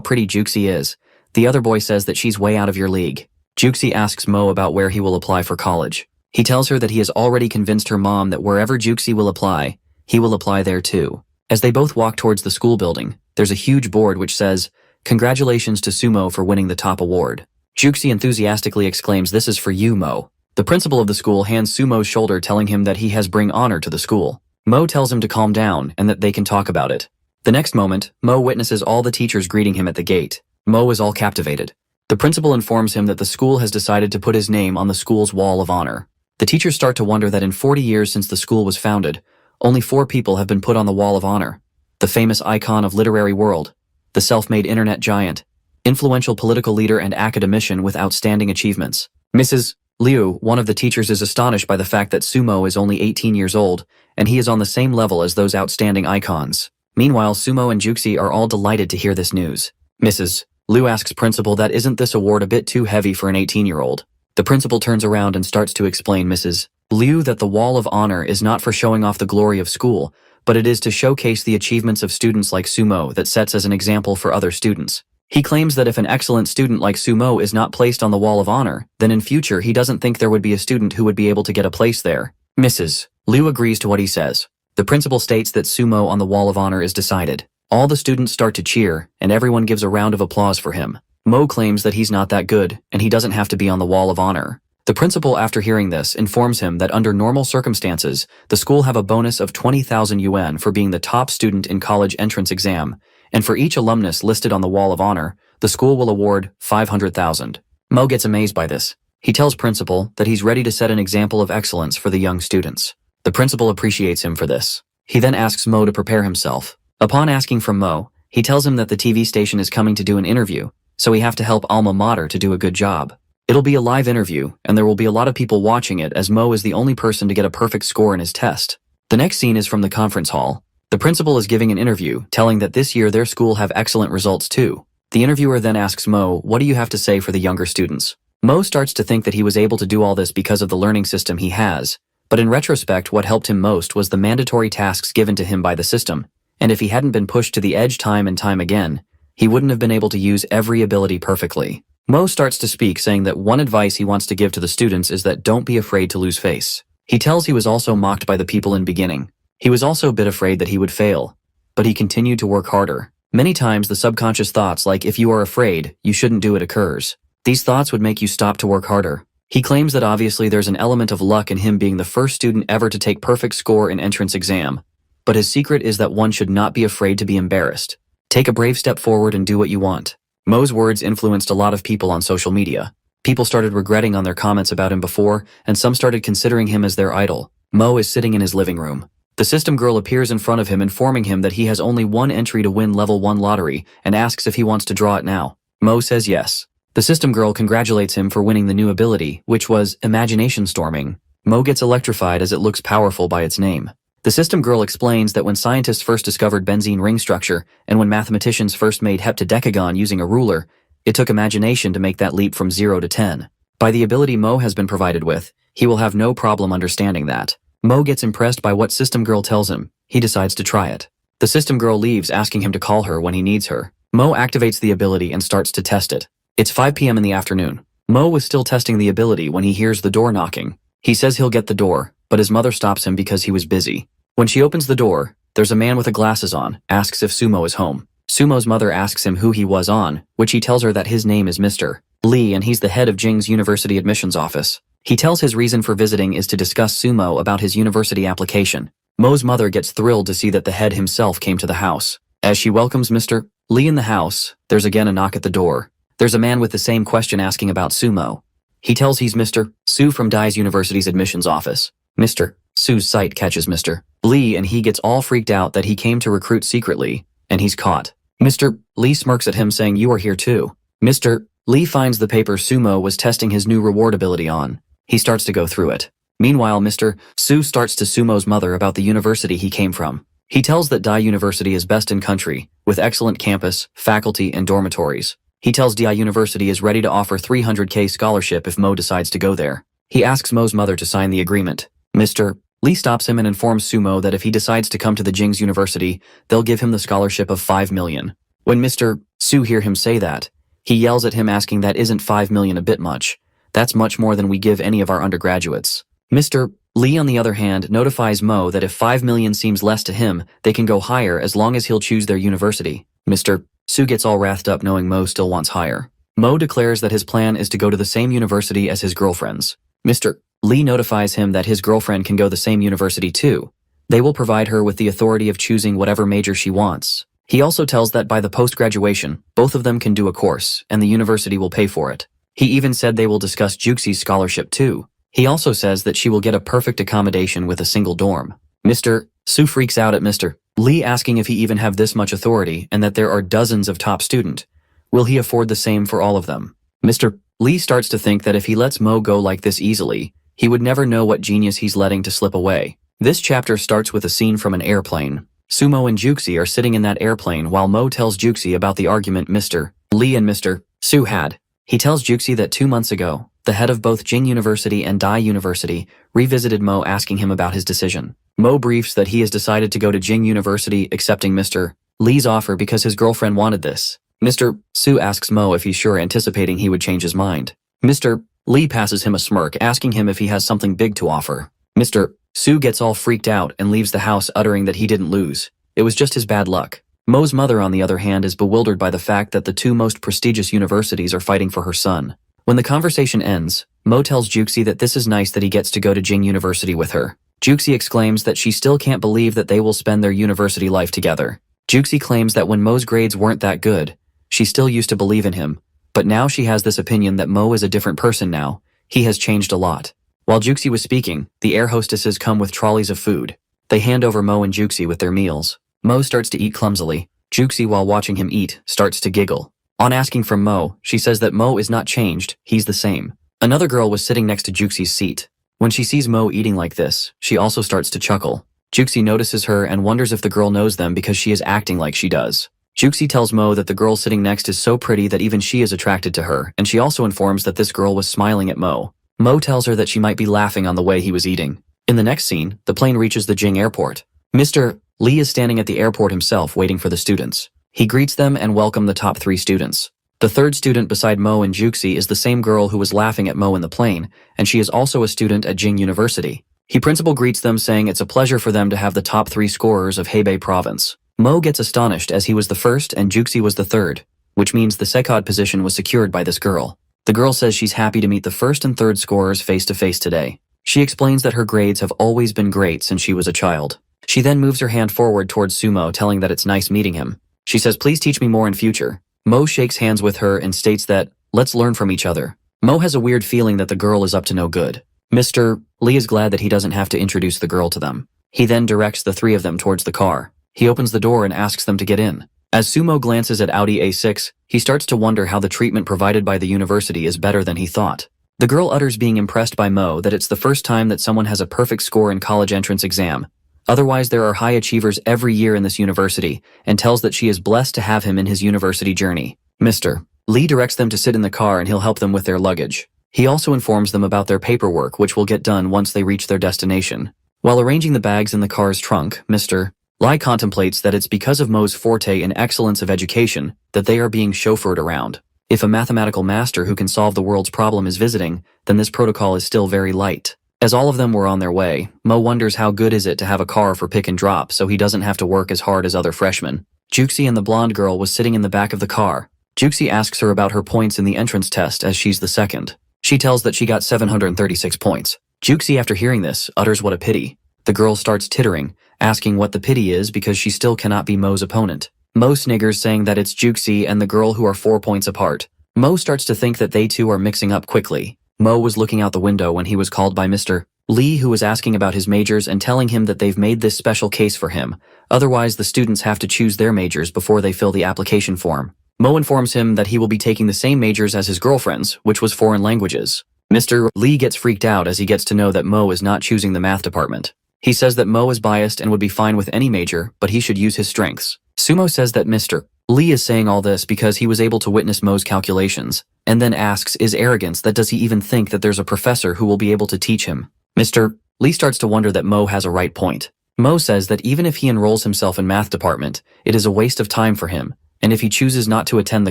pretty Juxi is. The other boy says that she's way out of your league. Juxi asks Mo about where he will apply for college. He tells her that he has already convinced her mom that wherever Juxi will apply, he will apply there too. As they both walk towards the school building, there's a huge board which says, "Congratulations to Sumo for winning the top award." Juxi enthusiastically exclaims, "This is for you, Mo." The principal of the school hands Sumo's shoulder, telling him that he has bring honor to the school. Mo tells him to calm down and that they can talk about it. The next moment, Mo witnesses all the teachers greeting him at the gate. Mo is all captivated. The principal informs him that the school has decided to put his name on the school's wall of honor. The teachers start to wonder that in 40 years since the school was founded, only 4 people have been put on the wall of honor. The famous icon of literary world, the self-made internet giant, influential political leader and academician with outstanding achievements. Mrs. Liu, one of the teachers, is astonished by the fact that Sumo is only 18 years old, and he is on the same level as those outstanding icons. Meanwhile, Sumo and Juxi are all delighted to hear this news. Mrs. Liu asks principal that isn't this award a bit too heavy for an 18-year-old. The principal turns around and starts to explain Mrs. Liu that the wall of honor is not for showing off the glory of school, but it is to showcase the achievements of students like Sumo that sets as an example for other students. He claims that if an excellent student like Sumo is not placed on the wall of honor, then in future he doesn't think there would be a student who would be able to get a place there. Mrs. Liu agrees to what he says. The principal states that Sumo on the wall of honor is decided. All the students start to cheer, and everyone gives a round of applause for him. Mo claims that he's not that good, and he doesn't have to be on the wall of honor. The principal, after hearing this, informs him that under normal circumstances, the school have a bonus of 20,000 yuan for being the top student in college entrance exam, and for each alumnus listed on the wall of honor, the school will award 500,000. Mo gets amazed by this. He tells principal that he's ready to set an example of excellence for the young students. The principal appreciates him for this. He then asks Mo to prepare himself. Upon asking from Mo, he tells him that the TV station is coming to do an interview, so we have to help alma mater to do a good job. It'll be a live interview, and there will be a lot of people watching it as Mo is the only person to get a perfect score in his test. The next scene is from the conference hall. The principal is giving an interview, telling that this year their school have excellent results too. The interviewer then asks Mo, "What do you have to say for the younger students?" Mo starts to think that he was able to do all this because of the learning system he has, but in retrospect what helped him most was the mandatory tasks given to him by the system, and if he hadn't been pushed to the edge time and time again, he wouldn't have been able to use every ability perfectly. Mo starts to speak, saying that one advice he wants to give to the students is that don't be afraid to lose face. He tells he was also mocked by the people in beginning. He was also a bit afraid that he would fail, but he continued to work harder. Many times the subconscious thoughts like if you are afraid, you shouldn't do it occurs. These thoughts would make you stop to work harder. He claims that obviously there's an element of luck in him being the first student ever to take perfect score in entrance exam, but his secret is that one should not be afraid to be embarrassed. Take a brave step forward and do what you want. Mo's words influenced a lot of people on social media. People started regretting on their comments about him before, and some started considering him as their idol. Mo is sitting in his living room. The system girl appears in front of him, informing him that he has only one entry to win level 1 lottery and asks if he wants to draw it now. Mo says yes. The system girl congratulates him for winning the new ability, which was imagination storming. Mo gets electrified as it looks powerful by its name. The system girl explains that when scientists first discovered benzene ring structure and when mathematicians first made heptadecagon using a ruler, it took imagination to make that leap from 0 to 10. By the ability Mo has been provided with, he will have no problem understanding that. Mo gets impressed by what system girl tells him. He decides to try it. The system girl leaves, asking him to call her when he needs her. Mo activates the ability and starts to test it. It's 5 p.m. in the afternoon. Mo was still testing the ability when he hears the door knocking. He says he'll get the door, but his mother stops him because he was busy. When she opens the door, there's a man with glasses on, asks if Sumo is home. Sumo's mother asks him who he was on, which he tells her that his name is Mr. Lee and he's the head of Jing's university admissions office. He tells his reason for visiting is to discuss Sumo about his university application. Mo's mother gets thrilled to see that the head himself came to the house. As she welcomes Mr. Lee in the house, there's again a knock at the door. There's a man with the same question asking about Sumo. He tells he's Mr. Su from Dai's University's admissions office. Mr. Su's sight catches Mr. Lee and he gets all freaked out that he came to recruit secretly, and he's caught. Mr. Lee smirks at him saying you are here too. Mr. Lee finds the paper Sumo was testing his new reward ability on. He starts to go through it. Meanwhile, Mr. Su starts to Sumo's mother about the university he came from. He tells that Dai University is best in country, with excellent campus, faculty, and dormitories. He tells Dai University is ready to offer 300k scholarship if Mo decides to go there. He asks Mo's mother to sign the agreement. Mr. Lee stops him and informs Sumo that if he decides to come to the Jing's University, they'll give him the scholarship of 5 million. When Mr. Su hear him say that, he yells at him asking that isn't 5 million a bit much. That's much more than we give any of our undergraduates. Mr. Lee, on the other hand, notifies Mo that if 5 million seems less to him, they can go higher as long as he'll choose their university. Mr. Su gets all wrathed up knowing Mo still wants higher. Mo declares that his plan is to go to the same university as his girlfriend's. Mr. Lee notifies him that his girlfriend can go the same university too. They will provide her with the authority of choosing whatever major she wants. He also tells that by the post-graduation, both of them can do a course, and the university will pay for it. He even said they will discuss Juxi's scholarship too. He also says that she will get a perfect accommodation with a single dorm. Mr. Su freaks out at Mr. Lee asking if he even have this much authority and that there are dozens of top students. Will he afford the same for all of them? Mr. Lee starts to think that if he lets Mo go like this easily, he would never know what genius he's letting to slip away. This chapter starts with a scene from an airplane. Sumo and Juxi are sitting in that airplane while Mo tells Juxi about the argument Mr. Lee and Mr. Su had. He tells Juxi that 2 months ago, the head of both Jing University and Dai University revisited Mo asking him about his decision. Mo briefs that he has decided to go to Jing University accepting Mr. Lee's offer because his girlfriend wanted this. Mr. Su asks Mo if he's sure, anticipating he would change his mind. Mr. Lee passes him a smirk, asking him if he has something big to offer. Mr. Su gets all freaked out and leaves the house, uttering that he didn't lose. It was just his bad luck. Mo's mother, on the other hand, is bewildered by the fact that the 2 most prestigious universities are fighting for her son. When the conversation ends, Mo tells Juxi that this is nice that he gets to go to Jing University with her. Juxi exclaims that she still can't believe that they will spend their university life together. Juxi claims that when Mo's grades weren't that good, she still used to believe in him, but now she has this opinion that Mo is a different person now. He has changed a lot. While Juxi was speaking, the air hostesses come with trolleys of food. They hand over Mo and Juxi with their meals. Mo starts to eat clumsily. Juxi, while watching him eat, starts to giggle. On asking from Mo, she says that Mo is not changed, he's the same. Another girl was sitting next to Juxi's seat. When she sees Mo eating like this, she also starts to chuckle. Juxi notices her and wonders if the girl knows them because she is acting like she does. Juxi tells Mo that the girl sitting next is so pretty that even she is attracted to her, and she also informs that this girl was smiling at Mo. Mo tells her that she might be laughing on the way he was eating. In the next scene, the plane reaches the Jing airport. Mr. Lee is standing at the airport himself waiting for the students. He greets them and welcomes the top 3 students. The third student beside Mo and Juxi is the same girl who was laughing at Mo in the plane, and she is also a student at Jing University. He principal greets them, saying it's a pleasure for them to have the top 3 scorers of Hebei province. Mo gets astonished as he was the first and Juxi was the third, which means the second position was secured by this girl. The girl says she's happy to meet the first and third scorers face to face today. She explains that her grades have always been great since she was a child. She then moves her hand forward towards Sumo, telling that it's nice meeting him. She says, please teach me more in future. Mo shakes hands with her and states that, let's learn from each other. Mo has a weird feeling that the girl is up to no good. Mr. Lee is glad that he doesn't have to introduce the girl to them. He then directs the 3 of them towards the car. He opens the door and asks them to get in. As Sumo glances at Audi A6, he starts to wonder how the treatment provided by the university is better than he thought. The girl utters, being impressed by Mo, that it's the first time that someone has a perfect score in college entrance exam. Otherwise, there are high achievers every year in this university, and tells that she is blessed to have him in his university journey. Mr. Lee directs them to sit in the car and he'll help them with their luggage. He also informs them about their paperwork, which will get done once they reach their destination. While arranging the bags in the car's trunk, Mr. Lee contemplates that it's because of Mo's forte in excellence of education that they are being chauffeured around. If a mathematical master who can solve the world's problem is visiting, then this protocol is still very light. As all of them were on their way, Mo wonders how good is it to have a car for pick and drop so he doesn't have to work as hard as other freshmen. Juxi and the blonde girl was sitting in the back of the car. Juxi asks her about her points in the entrance test as she's the second. She tells that she got 736 points. Juxi, after hearing this, utters what a pity. The girl starts tittering, asking what the pity is because she still cannot be Mo's opponent. Mo sniggers, saying that it's Juxi and the girl who are 4 points apart. Mo starts to think that they two are mixing up quickly. Mo was looking out the window when he was called by Mr. Lee, who was asking about his majors and telling him that they've made this special case for him. Otherwise, the students have to choose their majors before they fill the application form. Mo informs him that he will be taking the same majors as his girlfriend's, which was foreign languages. Mr. Lee gets freaked out as he gets to know that Mo is not choosing the math department. He says that Mo is biased and would be fine with any major, but he should use his strengths. Sumo says that Mr. Lee is saying all this because he was able to witness Mo's calculations, and then asks is arrogance that does he even think that there's a professor who will be able to teach him. Mr. Lee starts to wonder that Mo has a right point. Mo says that even if he enrolls himself in math department, it is a waste of time for him, and if he chooses not to attend the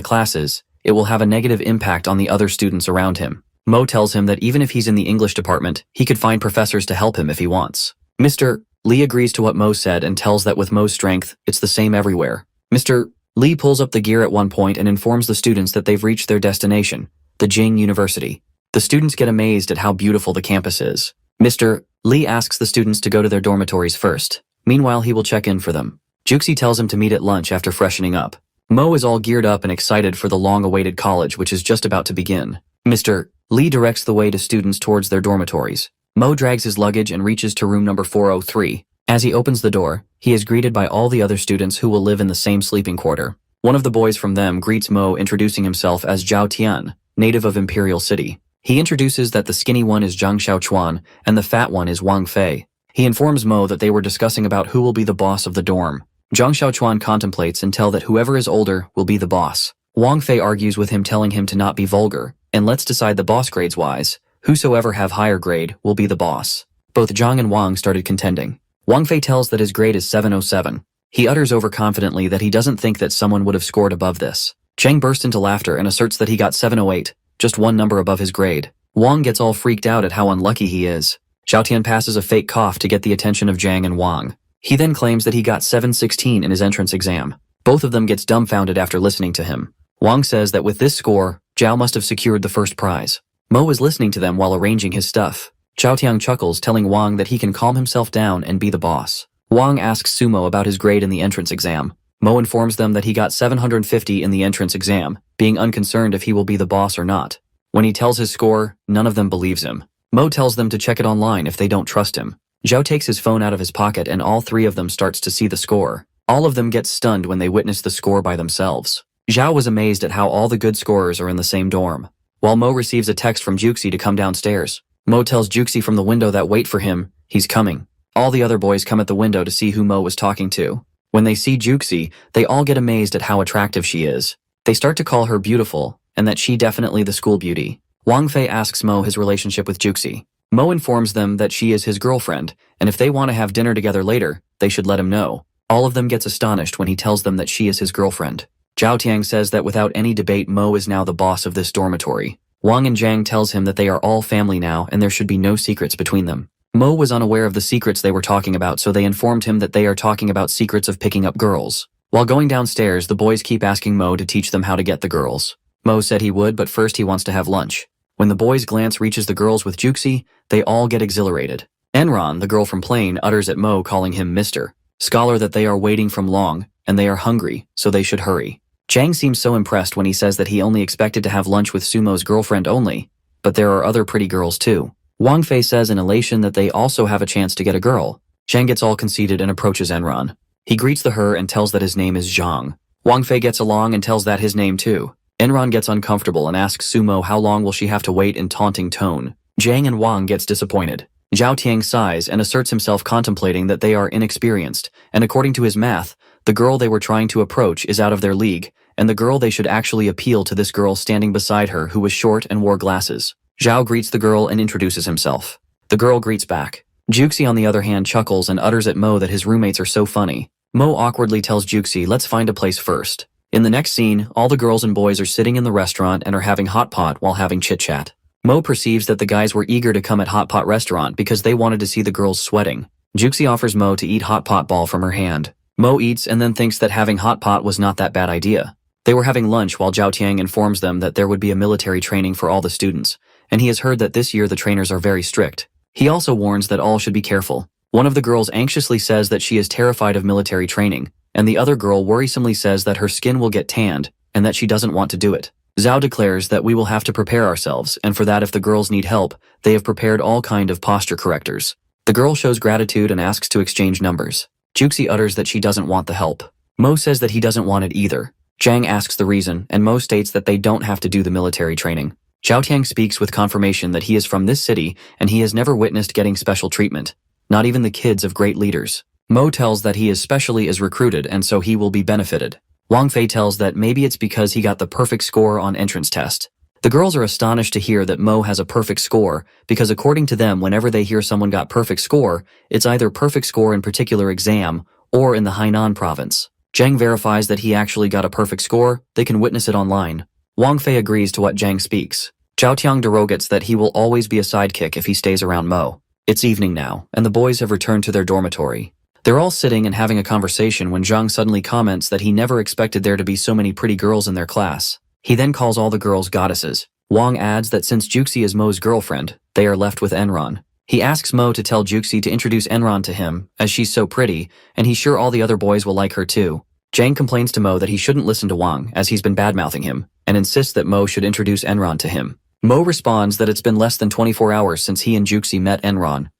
classes, it will have a negative impact on the other students around him. Mo tells him that even if he's in the English department, he could find professors to help him if he wants. Mr. Lee agrees to what Mo said and tells that with Mo's strength, it's the same everywhere. Mr. Lee pulls up the gear at one point and informs the students that they've reached their destination, the Jing University. The students get amazed at how beautiful the campus is. Mr. Lee asks the students to go to their dormitories first. Meanwhile, he will check in for them. Juxi tells him to meet at lunch after freshening up. Mo is all geared up and excited for the long-awaited college which is just about to begin. Mr. Lee directs the way to students towards their dormitories. Mo drags his luggage and reaches to room number 403. As he opens the door, he is greeted by all the other students who will live in the same sleeping quarter. One of the boys from them greets Mo, introducing himself as Zhao Tian, native of Imperial City. He introduces that the skinny one is Zhang Xiaochuan and the fat one is Wang Fei. He informs Mo that they were discussing about who will be the boss of the dorm. Zhang Xiaochuan contemplates and tells that whoever is older will be the boss. Wang Fei argues with him, telling him to not be vulgar, and let's decide the boss grades wise. Whosoever have higher grade will be the boss. Both Zhang and Wang started contending. Wang Fei tells that his grade is 707. He utters overconfidently that he doesn't think that someone would have scored above this. Cheng bursts into laughter and asserts that he got 708, just one number above his grade. Wang gets all freaked out at how unlucky he is. Xiaotian passes a fake cough to get the attention of Zhang and Wang. He then claims that he got 716 in his entrance exam. Both of them gets dumbfounded after listening to him. Wang says that with this score, Zhao must have secured the first prize. Mo is listening to them while arranging his stuff. Xiaotiang chuckles, telling Wang that he can calm himself down and be the boss. Wang asks Sumo about his grade in the entrance exam. Mo informs them that he got 750 in the entrance exam, being unconcerned if he will be the boss or not. When he tells his score, none of them believes him. Mo tells them to check it online if they don't trust him. Zhao takes his phone out of his pocket and all three of them starts to see the score. All of them get stunned when they witness the score by themselves. Zhao was amazed at how all the good scorers are in the same dorm. While Mo receives a text from Juxi to come downstairs. Mo tells Juxi from the window that wait for him, he's coming. All the other boys come at the window to see who Mo was talking to. When they see Juxi, they all get amazed at how attractive she is. They start to call her beautiful, and that she definitely the school beauty. Wang Fei asks Mo his relationship with Juxi. Mo informs them that she is his girlfriend, and if they want to have dinner together later, they should let him know. All of them gets astonished when he tells them that she is his girlfriend. Zhao Tiang says that without any debate, Mo is now the boss of this dormitory. Wang and Zhang tells him that they are all family now and there should be no secrets between them. Mo was unaware of the secrets they were talking about, so they informed him that they are talking about secrets of picking up girls. While going downstairs, the boys keep asking Mo to teach them how to get the girls. Mo said he would, but first he wants to have lunch. When the boys' glance reaches the girls with Juxi, they all get exhilarated. Enron, the girl from Plain, utters at Mo, calling him Mr. Scholar, that they are waiting from long, and they are hungry, so they should hurry. Chang seems so impressed when he says that he only expected to have lunch with Sumo's girlfriend only, but there are other pretty girls too. Wang Fei says in elation that they also have a chance to get a girl. Chang gets all conceited and approaches Enron. He greets the her and tells that his name is Zhang. Wang Fei gets along and tells that his name too. Enron gets uncomfortable and asks Sumo how long will she have to wait in taunting tone. Zhang and Wang gets disappointed. Zhao Tiang sighs and asserts himself, contemplating that they are inexperienced, and according to his math, the girl they were trying to approach is out of their league, and the girl they should actually appeal to this girl standing beside her who was short and wore glasses. Zhao greets the girl and introduces himself. The girl greets back. Juxi on the other hand chuckles and utters at Mo that his roommates are so funny. Mo awkwardly tells Juxi, let's find a place first. In the next scene, all the girls and boys are sitting in the restaurant and are having hot pot while having chit-chat. Mo perceives that the guys were eager to come at hot pot restaurant because they wanted to see the girls sweating. Juxi offers Mo to eat hot pot ball from her hand. Mo eats and then thinks that having hot pot was not that bad idea. They were having lunch while Zhao Tiang informs them that there would be a military training for all the students, and he has heard that this year the trainers are very strict. He also warns that all should be careful. One of the girls anxiously says that she is terrified of military training, and the other girl worrisomely says that her skin will get tanned, and that she doesn't want to do it. Zhao declares that we will have to prepare ourselves, and for that if the girls need help, they have prepared all kind of posture correctors. The girl shows gratitude and asks to exchange numbers. Juxi utters that she doesn't want the help. Mo says that he doesn't want it either. Zhang asks the reason, and Mo states that they don't have to do the military training. Zhao Tiang speaks with confirmation that he is from this city and he has never witnessed getting special treatment, not even the kids of great leaders. Mo tells that he especially is recruited and so he will be benefited. Wang Fei tells that maybe it's because he got the perfect score on entrance test. The girls are astonished to hear that Mo has a perfect score because according to them, whenever they hear someone got perfect score, it's either perfect score in particular exam or in the Hainan province. Zhang verifies that he actually got a perfect score. They can witness it online. Wang Fei agrees to what Zhang speaks. Zhao Tiang derogates that he will always be a sidekick if he stays around Mo. It's evening now, and the boys have returned to their dormitory. They're all sitting and having a conversation when Zhang suddenly comments that he never expected there to be so many pretty girls in their class. He then calls all the girls goddesses. Wang adds that since Juxi is Mo's girlfriend, they are left with Enron. He asks Mo to tell Juxi to introduce Enron to him, as she's so pretty, and he's sure all the other boys will like her too. Zhang complains to Mo that he shouldn't listen to Wang, as he's been badmouthing him, and insists that Mo should introduce Enron to him. Mo responds that it's been less than 24 hours since he and Juxi met Enron.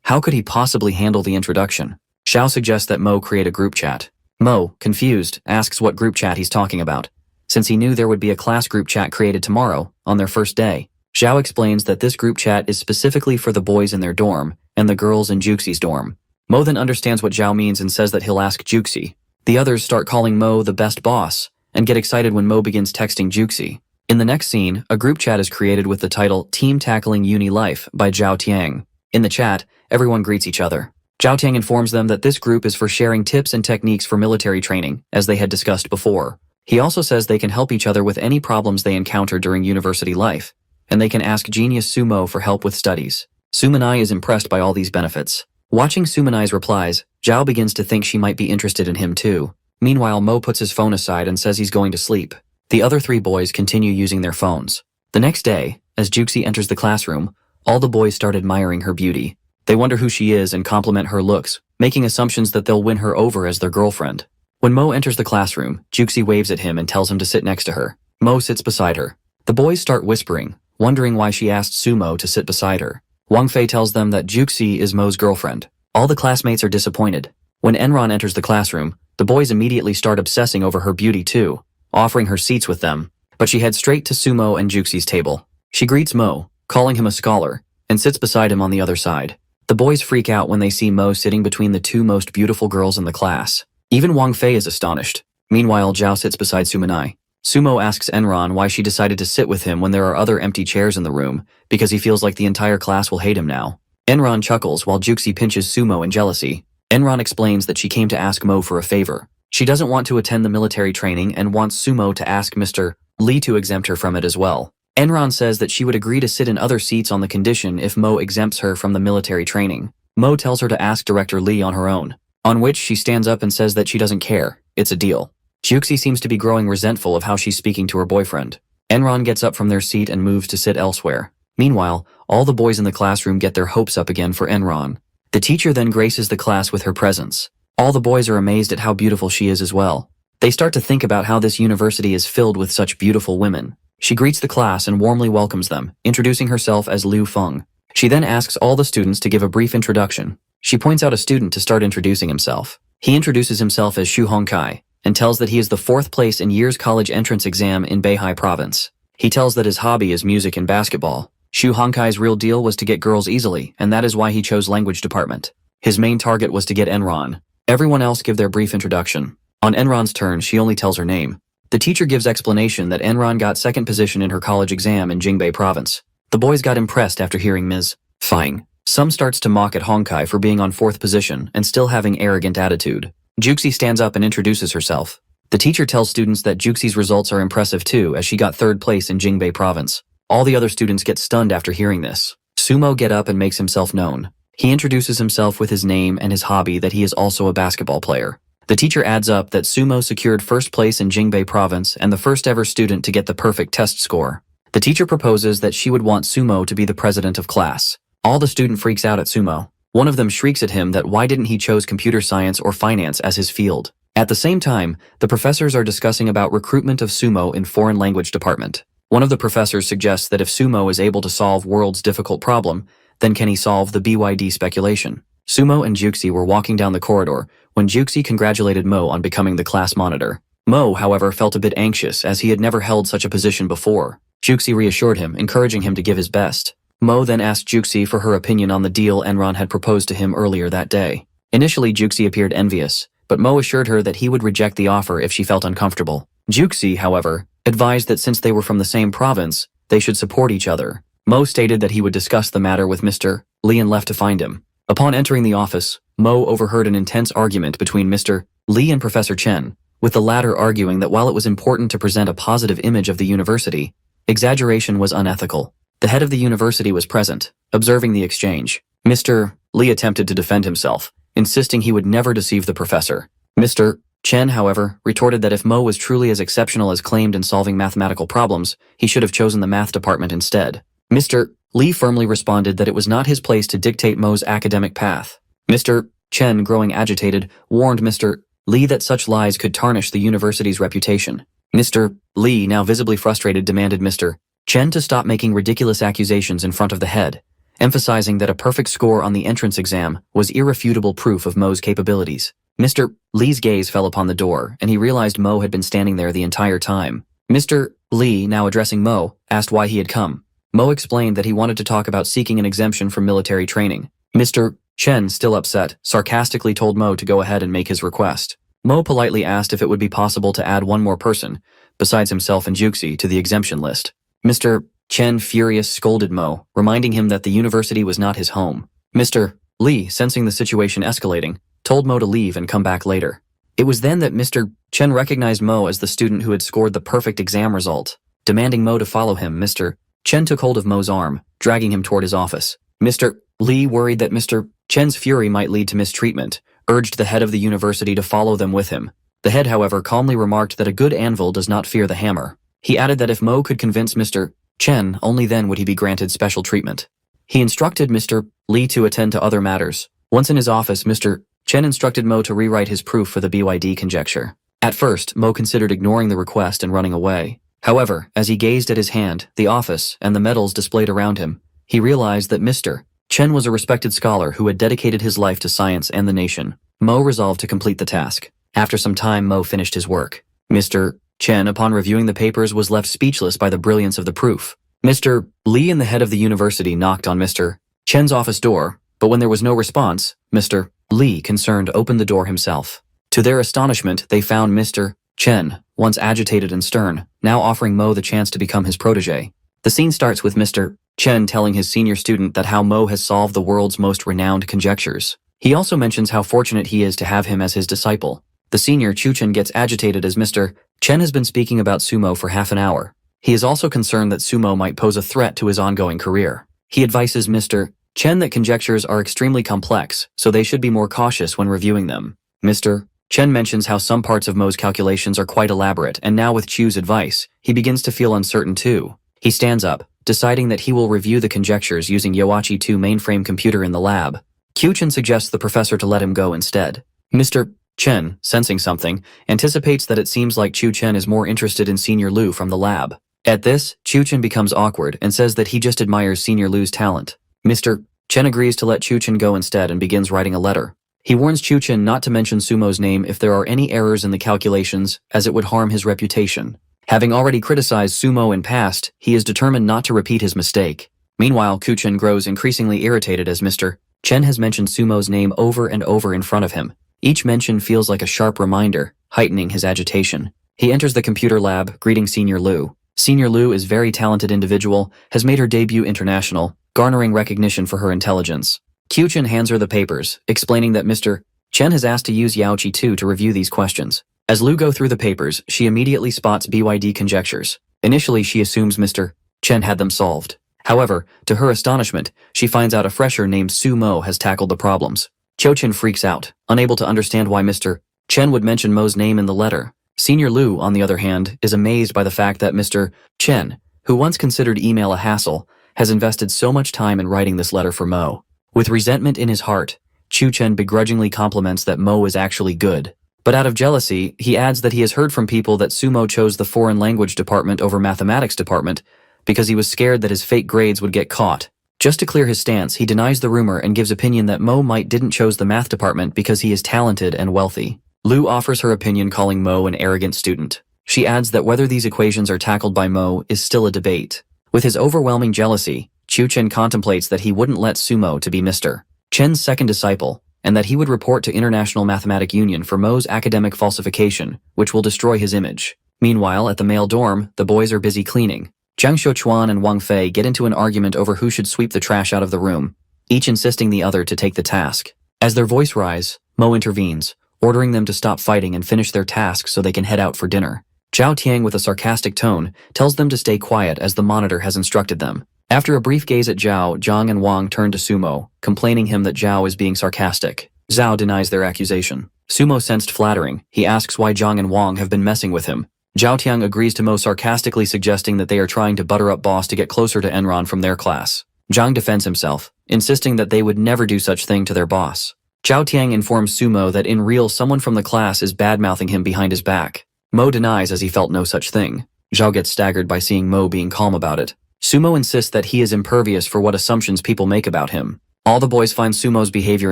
How could he possibly handle the introduction? Xiao suggests that Mo create a group chat. Mo, confused, asks what group chat he's talking about, since he knew there would be a class group chat created tomorrow, on their first day. Xiao explains that this group chat is specifically for the boys in their dorm, and the girls in Juxi's dorm. Mo then understands what Xiao means and says that he'll ask Juxi. The others start calling Mo the best boss, and get excited when Mo begins texting Juxi. In the next scene, a group chat is created with the title Team Tackling Uni Life by Zhao Tiang. In the chat, everyone greets each other. Zhao Tiang informs them that this group is for sharing tips and techniques for military training, as they had discussed before. He also says they can help each other with any problems they encounter during university life, and they can ask genius Sumo for help with studies. Sumanai is impressed by all these benefits. Watching Sumanai's replies, Zhao begins to think she might be interested in him too. Meanwhile, Mo puts his phone aside and says he's going to sleep. The other three boys continue using their phones. The next day, as Juxi enters the classroom, all the boys start admiring her beauty. They wonder who she is and compliment her looks, making assumptions that they'll win her over as their girlfriend. When Mo enters the classroom, Juxi waves at him and tells him to sit next to her. Mo sits beside her. The boys start whispering, wondering why she asked Sumo to sit beside her. Wang Fei tells them that Juxi is Mo's girlfriend. All the classmates are disappointed. When Enron enters the classroom, the boys immediately start obsessing over her beauty too, offering her seats with them. But she heads straight to Sumo and Juxi's table. She greets Mo, calling him a scholar, and sits beside him on the other side. The boys freak out when they see Mo sitting between the two most beautiful girls in the class. Even Wang Fei is astonished. Meanwhile, Zhao sits beside Sumanai. Sumo asks Enron why she decided to sit with him when there are other empty chairs in the room, because he feels like the entire class will hate him now. Enron chuckles while Juxi pinches Sumo in jealousy. Enron explains that she came to ask Mo for a favor. She doesn't want to attend the military training and wants Sumo to ask Mr. Lee to exempt her from it as well. Enron says that she would agree to sit in other seats on the condition if Mo exempts her from the military training. Mo tells her to ask Director Lee on her own, on which she stands up and says that she doesn't care. It's a deal. Juxi seems to be growing resentful of how she's speaking to her boyfriend. Enron gets up from their seat and moves to sit elsewhere. Meanwhile, all the boys in the classroom get their hopes up again for Enron. The teacher then graces the class with her presence. All the boys are amazed at how beautiful she is as well. They start to think about how this university is filled with such beautiful women. She greets the class and warmly welcomes them, introducing herself as Liu Feng. She then asks all the students to give a brief introduction. She points out a student to start introducing himself. He introduces himself as Xu Hongkai and tells that he is the 4th place in year's college entrance exam in Beihai province. He tells that his hobby is music and basketball. Xu Hongkai's real deal was to get girls easily, and that is why he chose language department. His main target was to get Enron. Everyone else give their brief introduction. On Enron's turn, she only tells her name. The teacher gives explanation that Enron got 2nd position in her college exam in Jingbei province. The boys got impressed after hearing Ms. Feng. Some starts to mock at Hongkai for being on 4th position and still having arrogant attitude. Juxi stands up and introduces herself. The teacher tells students that Juxi's results are impressive too, as she got 3rd place in Jingbei province. All the other students get stunned after hearing this. Sumo get up and makes himself known. He introduces himself with his name and his hobby that he is also a basketball player. The teacher adds up that Sumo secured 1st place in Jingbei province and the first ever student to get the perfect test score. The teacher proposes that she would want Sumo to be the president of class. All the student freaks out at Sumo. One of them shrieks at him that why didn't he chose computer science or finance as his field. At the same time, the professors are discussing about recruitment of Sumo in foreign language department. One of the professors suggests that if Sumo is able to solve world's difficult problem, then can he solve the BYD speculation? Sumo and Juxi were walking down the corridor when Juxi congratulated Mo on becoming the class monitor. Mo, however, felt a bit anxious as he had never held such a position before. Juxi reassured him, encouraging him to give his best. Mo then asked Juxi for her opinion on the deal Enron had proposed to him earlier that day. Initially, Juxi appeared envious, but Mo assured her that he would reject the offer if she felt uncomfortable. Juxi, however, advised that since they were from the same province, they should support each other. Mo stated that he would discuss the matter with Mr. Lee and left to find him. Upon entering the office, Mo overheard an intense argument between Mr. Lee and Professor Chen, with the latter arguing that while it was important to present a positive image of the university, exaggeration was unethical. The head of the university was present, observing the exchange. Mr. Lee attempted to defend himself, insisting he would never deceive the professor. Mr. Chen, however, retorted that if Mo was truly as exceptional as claimed in solving mathematical problems, he should have chosen the math department instead. Mr. Lee firmly responded that it was not his place to dictate Mo's academic path. Mr. Chen, growing agitated, warned Mr. Lee that such lies could tarnish the university's reputation. Mr. Lee, now visibly frustrated, demanded Mr. Chen to stop making ridiculous accusations in front of the head, emphasizing that a perfect score on the entrance exam was irrefutable proof of Mo's capabilities. Mr. Lee's gaze fell upon the door, and he realized Mo had been standing there the entire time. Mr. Lee, now addressing Mo, asked why he had come. Mo explained that he wanted to talk about seeking an exemption from military training. Mr. Chen, still upset, sarcastically told Mo to go ahead and make his request. Mo politely asked if it would be possible to add one more person, besides himself and Juxi, to the exemption list. Mr. Chen, furious, scolded Mo, reminding him that the university was not his home. Mr. Lee, sensing the situation escalating, told Mo to leave and come back later. It was then that Mr. Chen recognized Mo as the student who had scored the perfect exam result. Demanding Mo to follow him, Mr. Chen took hold of Mo's arm, dragging him toward his office. Mr. Lee, worried that Mr. Chen's fury might lead to mistreatment, urged the head of the university to follow them with him. The head, however, calmly remarked that a good anvil does not fear the hammer. He added that if Mo could convince Mr. Chen, only then would he be granted special treatment. He instructed Mr. Lee to attend to other matters. Once in his office, Mr. Chen instructed Mo to rewrite his proof for the BYD conjecture. At first, Mo considered ignoring the request and running away. However, as he gazed at his hand, the office, and the medals displayed around him, he realized that Mr. Chen was a respected scholar who had dedicated his life to science and the nation. Mo resolved to complete the task. After some time, Mo finished his work. Mr. Chen, upon reviewing the papers, was left speechless by the brilliance of the proof. Mr. Lee and the head of the university knocked on Mr. Chen's office door, but when there was no response, Mr. Lee, concerned, opened the door himself. To their astonishment, they found Mr. Chen, once agitated and stern, now offering Mo the chance to become his protege. The scene starts with Mr. Chen telling his senior student that how Mo has solved the world's most renowned conjectures. He also mentions how fortunate he is to have him as his disciple. The senior, Chu-Chen, gets agitated as Mr. Chen has been speaking about sumo for half an hour. He is also concerned that sumo might pose a threat to his ongoing career. He advises Mr. Chen that conjectures are extremely complex, so they should be more cautious when reviewing them. Mr. Chen mentions how some parts of Mo's calculations are quite elaborate, and now with Chu's advice, he begins to feel uncertain too. He stands up, deciding that he will review the conjectures using Yoachi 2 mainframe computer in the lab. Q-Chen suggests the professor to let him go instead. Mr. Chen, sensing something, anticipates that it seems like Chu-Chen is more interested in Senior Lu from the lab. At this, Chu-Chen becomes awkward and says that he just admires Senior Lu's talent. Mr. Chen agrees to let Chu-Chen go instead and begins writing a letter. He warns Chu-Chen not to mention Sumo's name if there are any errors in the calculations, as it would harm his reputation. Having already criticized Sumo in past, he is determined not to repeat his mistake. Meanwhile, Chu-Chen grows increasingly irritated as Mr. Chen has mentioned Sumo's name over and over in front of him. Each mention feels like a sharp reminder, heightening his agitation. He enters the computer lab, greeting Senior Lu. Senior Lu is a very talented individual, has made her debut international, garnering recognition for her intelligence. Q-Chen hands her the papers, explaining that Mr. Chen has asked to use Yaoqi 2 to review these questions. As Lu goes through the papers, she immediately spots BYD conjectures. Initially, she assumes Mr. Chen had them solved. However, to her astonishment, she finds out a fresher named Su Mo has tackled the problems. Cho-Chen freaks out, unable to understand why Mr. Chen would mention Mo's name in the letter. Senior Lu, on the other hand, is amazed by the fact that Mr. Chen, who once considered email a hassle, has invested so much time in writing this letter for Mo. With resentment in his heart, Chu-Chen begrudgingly compliments that Mo is actually good. But out of jealousy, he adds that he has heard from people that Sumo chose the foreign language department over mathematics department because he was scared that his fake grades would get caught. Just to clear his stance, he denies the rumor and gives opinion that Mo might didn't chose the math department because he is talented and wealthy. Lu offers her opinion, calling Mo an arrogant student. She adds that whether these equations are tackled by Mo is still a debate. With his overwhelming jealousy, Chu-Chen contemplates that he wouldn't let Sumo to be Mr. Chen's second disciple, and that he would report to International Mathematic Union for Mo's academic falsification, which will destroy his image. Meanwhile, at the male dorm, the boys are busy cleaning. Jiang Xiuquan and Wang Fei get into an argument over who should sweep the trash out of the room, each insisting the other to take the task. As their voice rise, Mo intervenes, ordering them to stop fighting and finish their tasks so they can head out for dinner. Zhao Tiang, with a sarcastic tone, tells them to stay quiet as the monitor has instructed them. After a brief gaze at Zhao, Zhang and Wang turn to Sumo, complaining him that Zhao is being sarcastic. Zhao denies their accusation. Sumo sensed flattering. He asks why Zhang and Wang have been messing with him. Zhao Tiang agrees to Mo, sarcastically suggesting that they are trying to butter up boss to get closer to Enron from their class. Zhang defends himself, insisting that they would never do such thing to their boss. Zhao Tiang informs Sumo that in real someone from the class is bad-mouthing him behind his back. Mo denies as he felt no such thing. Zhao gets staggered by seeing Mo being calm about it. Sumo insists that he is impervious for what assumptions people make about him. All the boys find Sumo's behavior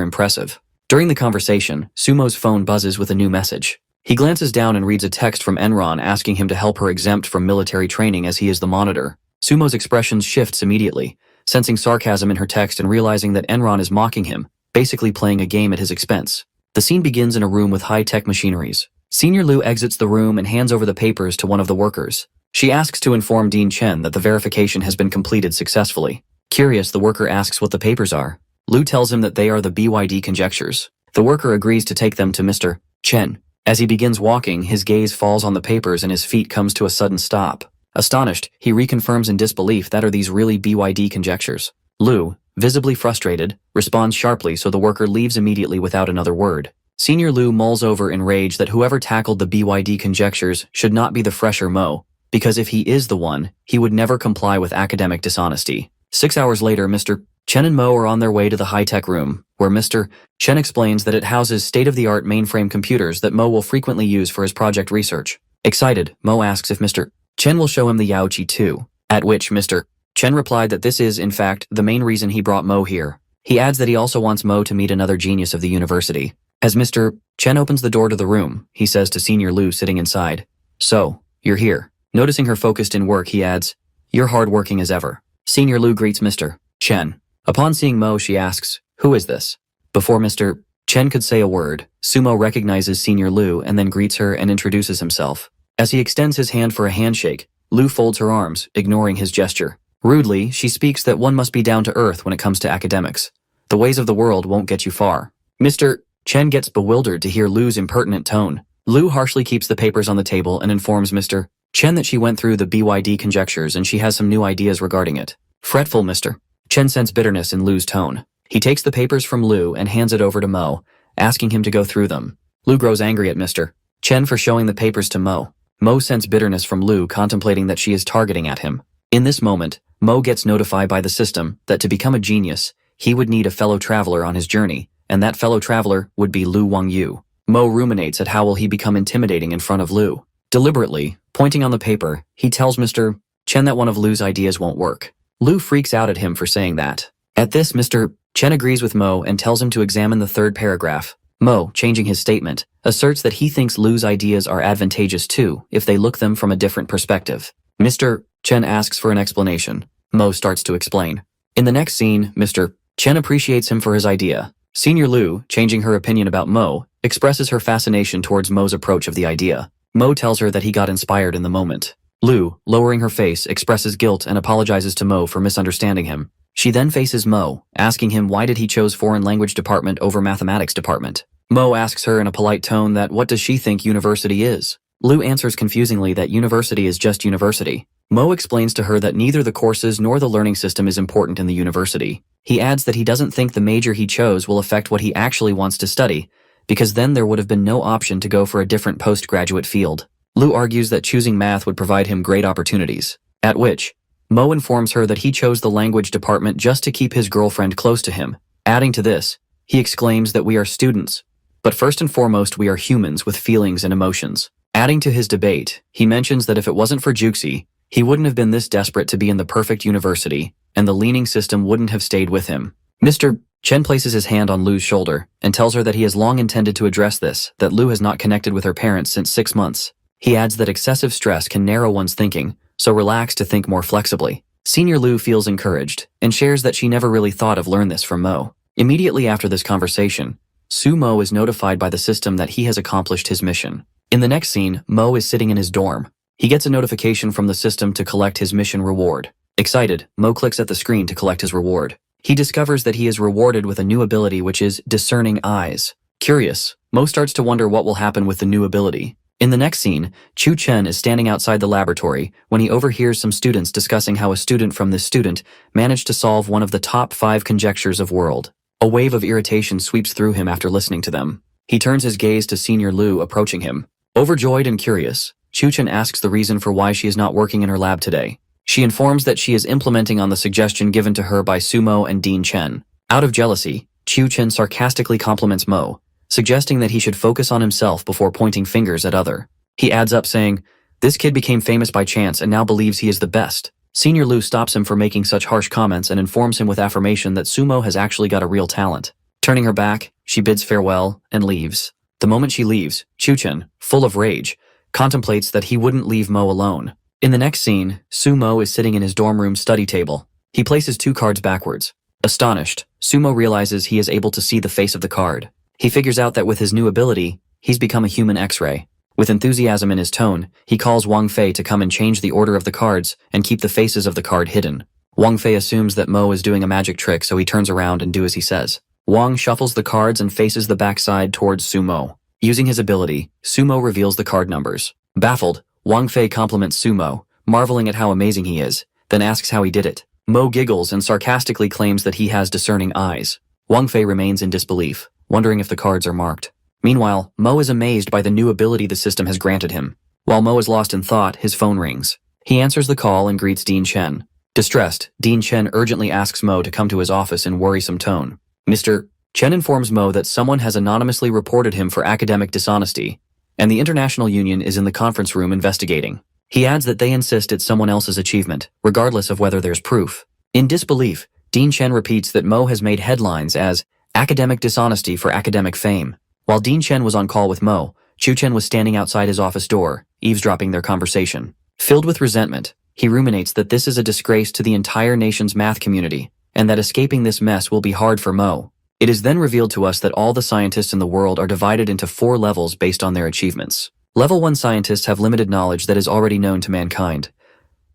impressive. During the conversation, Sumo's phone buzzes with a new message. He glances down and reads a text from Enron asking him to help her exempt from military training as he is the monitor. Sumo's expression shifts immediately, sensing sarcasm in her text and realizing that Enron is mocking him, basically playing a game at his expense. The scene begins in a room with high-tech machineries. Senior Lu exits the room and hands over the papers to one of the workers. She asks to inform Dean Chen that the verification has been completed successfully. Curious, the worker asks what the papers are. Lu tells him that they are the BYD conjectures. The worker agrees to take them to Mr. Chen. As he begins walking, his gaze falls on the papers and his feet comes to a sudden stop. Astonished, he reconfirms in disbelief that are these really BYD conjectures. Lu, visibly frustrated, responds sharply so the worker leaves immediately without another word. Senior Lu mulls over in rage that whoever tackled the BYD conjectures should not be the fresher Mo, because if he is the one, he would never comply with academic dishonesty. 6 hours later, Mr. Chen and Mo are on their way to the high-tech room, where Mr. Chen explains that it houses state-of-the-art mainframe computers that Mo will frequently use for his project research. Excited, Mo asks if Mr. Chen will show him the Yaoqi too, at which Mr. Chen replied that this is, in fact, the main reason he brought Mo here. He adds that he also wants Mo to meet another genius of the university. As Mr. Chen opens the door to the room, he says to Senior Lu sitting inside, "So, you're here." Noticing her focused in work, he adds, "You're hard-working as ever." Senior Lu greets Mr. Chen. Upon seeing Mo, she asks, "Who is this?" Before Mr. Chen could say a word, Sumo recognizes Senior Lu and then greets her and introduces himself. As he extends his hand for a handshake, Lu folds her arms, ignoring his gesture. Rudely, she speaks that one must be down to earth when it comes to academics. The ways of the world won't get you far. Mr. Chen gets bewildered to hear Lu's impertinent tone. Lu harshly keeps the papers on the table and informs Mr. Chen that she went through the BYD conjectures and she has some new ideas regarding it. Fretful Mr. Chen sensed bitterness in Lu's tone. He takes the papers from Lu and hands it over to Mo, asking him to go through them. Lu grows angry at Mr. Chen for showing the papers to Mo. Mo sensed bitterness from Lu, contemplating that she is targeting at him. In this moment, Mo gets notified by the system that to become a genius, he would need a fellow traveler on his journey, and that fellow traveler would be Lu Wangyu. Mo ruminates at how will he become intimidating in front of Lu. Deliberately, pointing on the paper, he tells Mr. Chen that one of Lu's ideas won't work. Lu freaks out at him for saying that. At this, Mr. Chen agrees with Mo and tells him to examine the third paragraph. Mo, changing his statement, asserts that he thinks Lu's ideas are advantageous too if they look them from a different perspective. Mr. Chen asks for an explanation. Mo starts to explain. In the next scene, Mr. Chen appreciates him for his idea. Senior Lu, changing her opinion about Mo, expresses her fascination towards Mo's approach of the idea. Mo tells her that he got inspired in the moment. Lu, lowering her face, expresses guilt and apologizes to Mo for misunderstanding him. She then faces Mo, asking him why did he chose foreign language department over mathematics department. Mo asks her in a polite tone that what does she think university is. Lu answers confusingly that university is just university. Mo explains to her that neither the courses nor the learning system is important in the university. He adds that he doesn't think the major he chose will affect what he actually wants to study, because then there would have been no option to go for a different postgraduate field. Lu argues that choosing math would provide him great opportunities, at which Mo informs her that he chose the language department just to keep his girlfriend close to him. Adding to this, he exclaims that we are students, but first and foremost we are humans with feelings and emotions. Adding to his debate, he mentions that if it wasn't for Juxi, he wouldn't have been this desperate to be in the perfect university, and the leaning system wouldn't have stayed with him. Mr. Chen places his hand on Lu's shoulder and tells her that he has long intended to address this, that Lu has not connected with her parents since 6 months. He adds that excessive stress can narrow one's thinking, so relax to think more flexibly. Senior Lu feels encouraged and shares that she never really thought of learn this from Mo. Immediately after this conversation, Sumo is notified by the system that he has accomplished his mission. In the next scene, Mo is sitting in his dorm. He gets a notification from the system to collect his mission reward. Excited, Mo clicks at the screen to collect his reward. He discovers that he is rewarded with a new ability, which is discerning eyes. Curious, Mo starts to wonder what will happen with the new ability. In the next scene, Chu Chen is standing outside the laboratory when he overhears some students discussing how a student from this student managed to solve one of the top 5 conjectures of world. A wave of irritation sweeps through him after listening to them. He turns his gaze to Senior Lu approaching him. Overjoyed and curious, Chu Chen asks the reason for why she is not working in her lab today. She informs that she is implementing on the suggestion given to her by Sumo and Dean Chen. Out of jealousy, Chu Chen sarcastically compliments Mo, suggesting that he should focus on himself before pointing fingers at other. He adds up saying, "This kid became famous by chance and now believes he is the best." Senior Lu stops him from making such harsh comments and informs him with affirmation that Sumo has actually got a real talent. Turning her back, she bids farewell and leaves. The moment she leaves, Chu Chen, full of rage, contemplates that he wouldn't leave Mo alone. In the next scene, Sumo is sitting in his dorm room study table. He places 2 cards backwards. Astonished, Sumo realizes he is able to see the face of the card. He figures out that with his new ability, he's become a human X-ray. With enthusiasm in his tone, he calls Wang Fei to come and change the order of the cards and keep the faces of the card hidden. Wang Fei assumes that Mo is doing a magic trick, so he turns around and do as he says. Wang shuffles the cards and faces the backside towards Sumo. Using his ability, Sumo reveals the card numbers. Baffled, Wang Fei compliments Sumo, marveling at how amazing he is, then asks how he did it. Mo giggles and sarcastically claims that he has discerning eyes. Wang Fei remains in disbelief, wondering if the cards are marked. Meanwhile, Mo is amazed by the new ability the system has granted him. While Mo is lost in thought, his phone rings. He answers the call and greets Dean Chen. Distressed, Dean Chen urgently asks Mo to come to his office in worrisome tone. Mr. Chen informs Mo that someone has anonymously reported him for academic dishonesty, and the International Union is in the conference room investigating. He adds that they insist it's someone else's achievement, regardless of whether there's proof. In disbelief, Dean Chen repeats that Mo has made headlines as academic dishonesty for academic fame. While Dean Chen was on call with Mo, Chu Chen was standing outside his office door, eavesdropping their conversation. Filled with resentment, he ruminates that this is a disgrace to the entire nation's math community, and that escaping this mess will be hard for Mo. It is then revealed to us that all the scientists in the world are divided into 4 levels based on their achievements. Level 1 scientists have limited knowledge that is already known to mankind.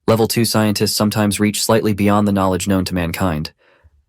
Level 2 scientists sometimes reach slightly beyond the knowledge known to mankind.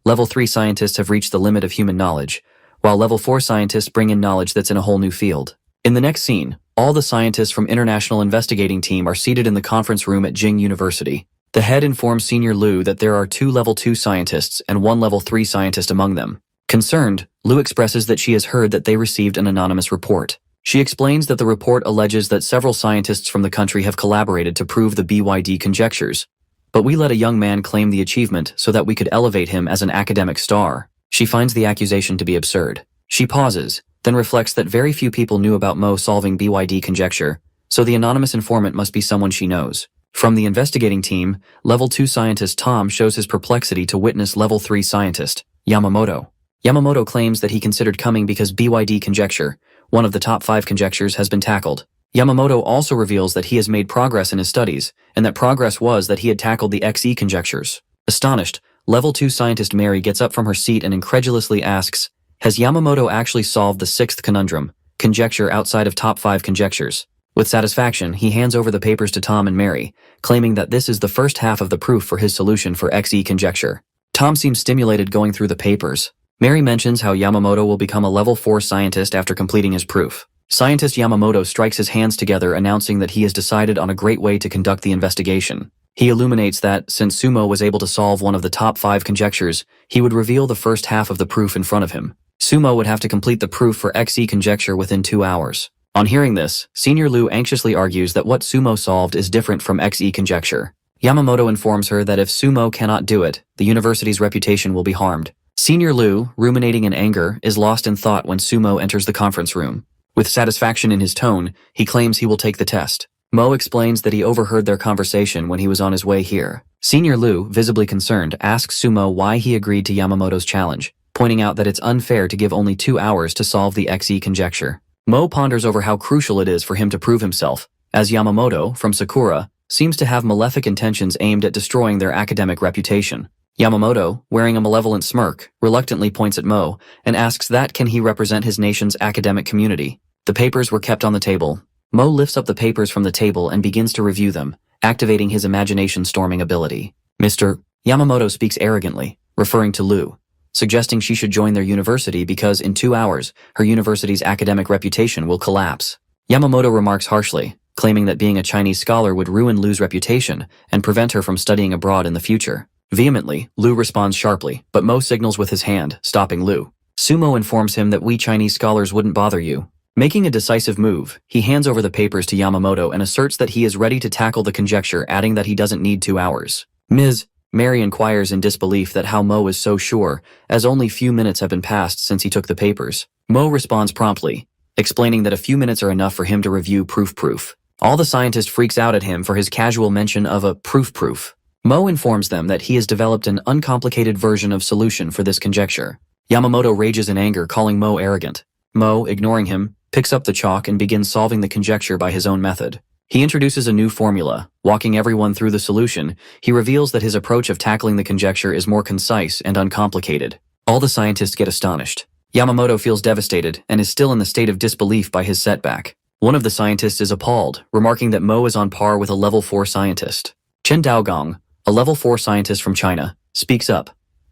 Level 3 scientists have reached the limit of human knowledge, while Level 4 scientists bring in knowledge that's in a whole new field. In the next scene, all the scientists from International Investigating Team are seated in the conference room at Jing University. The head informs Senior Lu that there are 2 Level 2 scientists and 1 Level 3 scientist among them. Concerned, Lu expresses that she has heard that they received an anonymous report. She explains that the report alleges that several scientists from the country have collaborated to prove the BYD conjectures. But we let a young man claim the achievement so that we could elevate him as an academic star. She finds the accusation to be absurd. She pauses, then reflects that very few people knew about Mo solving BYD conjecture, so the anonymous informant must be someone she knows. From the investigating team, Level 2 scientist Tom shows his perplexity to witness Level 3 scientist, Yamamoto. Yamamoto claims that he considered coming because BYD conjecture, one of the top 5 conjectures, has been tackled. Yamamoto also reveals that he has made progress in his studies, and that progress was that he had tackled the XE conjectures. Astonished, Level 2 scientist Mary gets up from her seat and incredulously asks, has Yamamoto actually solved the 6th conundrum, conjecture outside of top 5 conjectures? With satisfaction, he hands over the papers to Tom and Mary, claiming that this is the first half of the proof for his solution for XE conjecture. Tom seems stimulated going through the papers. Mary mentions how Yamamoto will become a Level 4 scientist after completing his proof. Scientist Yamamoto strikes his hands together, announcing that he has decided on a great way to conduct the investigation. He illuminates that, since Sumo was able to solve one of the top 5 conjectures, he would reveal the first half of the proof in front of him. Sumo would have to complete the proof for XE conjecture within 2 hours. On hearing this, Senior Lu anxiously argues that what Sumo solved is different from XE conjecture. Yamamoto informs her that if Sumo cannot do it, the university's reputation will be harmed. Senior Lu, ruminating in anger, is lost in thought when Sumo enters the conference room. With satisfaction in his tone, he claims he will take the test. Mo explains that he overheard their conversation when he was on his way here. Senior Lu, visibly concerned, asks Sumo why he agreed to Yamamoto's challenge, pointing out that it's unfair to give only 2 hours to solve the XE conjecture. Mo ponders over how crucial it is for him to prove himself, as Yamamoto, from Sakura, seems to have malefic intentions aimed at destroying their academic reputation. Yamamoto, wearing a malevolent smirk, reluctantly points at Mo and asks that can he represent his nation's academic community. The papers were kept on the table. Mo lifts up the papers from the table and begins to review them, activating his imagination-storming ability. Mr. Yamamoto speaks arrogantly, referring to Lu, suggesting she should join their university because in 2 hours, her university's academic reputation will collapse. Yamamoto remarks harshly, claiming that being a Chinese scholar would ruin Lu's reputation and prevent her from studying abroad in the future. Vehemently, Lu responds sharply, but Mo signals with his hand, stopping Lu. Sumo informs him that we Chinese scholars wouldn't bother you. Making a decisive move, he hands over the papers to Yamamoto and asserts that he is ready to tackle the conjecture, adding that he doesn't need 2 hours. Ms. Mary inquires in disbelief that how Mo is so sure, as only few minutes have been passed since he took the papers. Mo responds promptly, explaining that a few minutes are enough for him to review proof. All the scientist freaks out at him for his casual mention of a proof. Mo informs them that he has developed an uncomplicated version of solution for this conjecture. Yamamoto rages in anger, calling Mo arrogant. Mo, ignoring him, picks up the chalk and begins solving the conjecture by his own method. He introduces a new formula. Walking everyone through the solution, he reveals that his approach of tackling the conjecture is more concise and uncomplicated. All the scientists get astonished. Yamamoto feels devastated and is still in the state of disbelief by his setback. One of the scientists is appalled, remarking that Mo is on par with a level 4 scientist. Chen Daogong, a level 4 scientist from China, speaks up,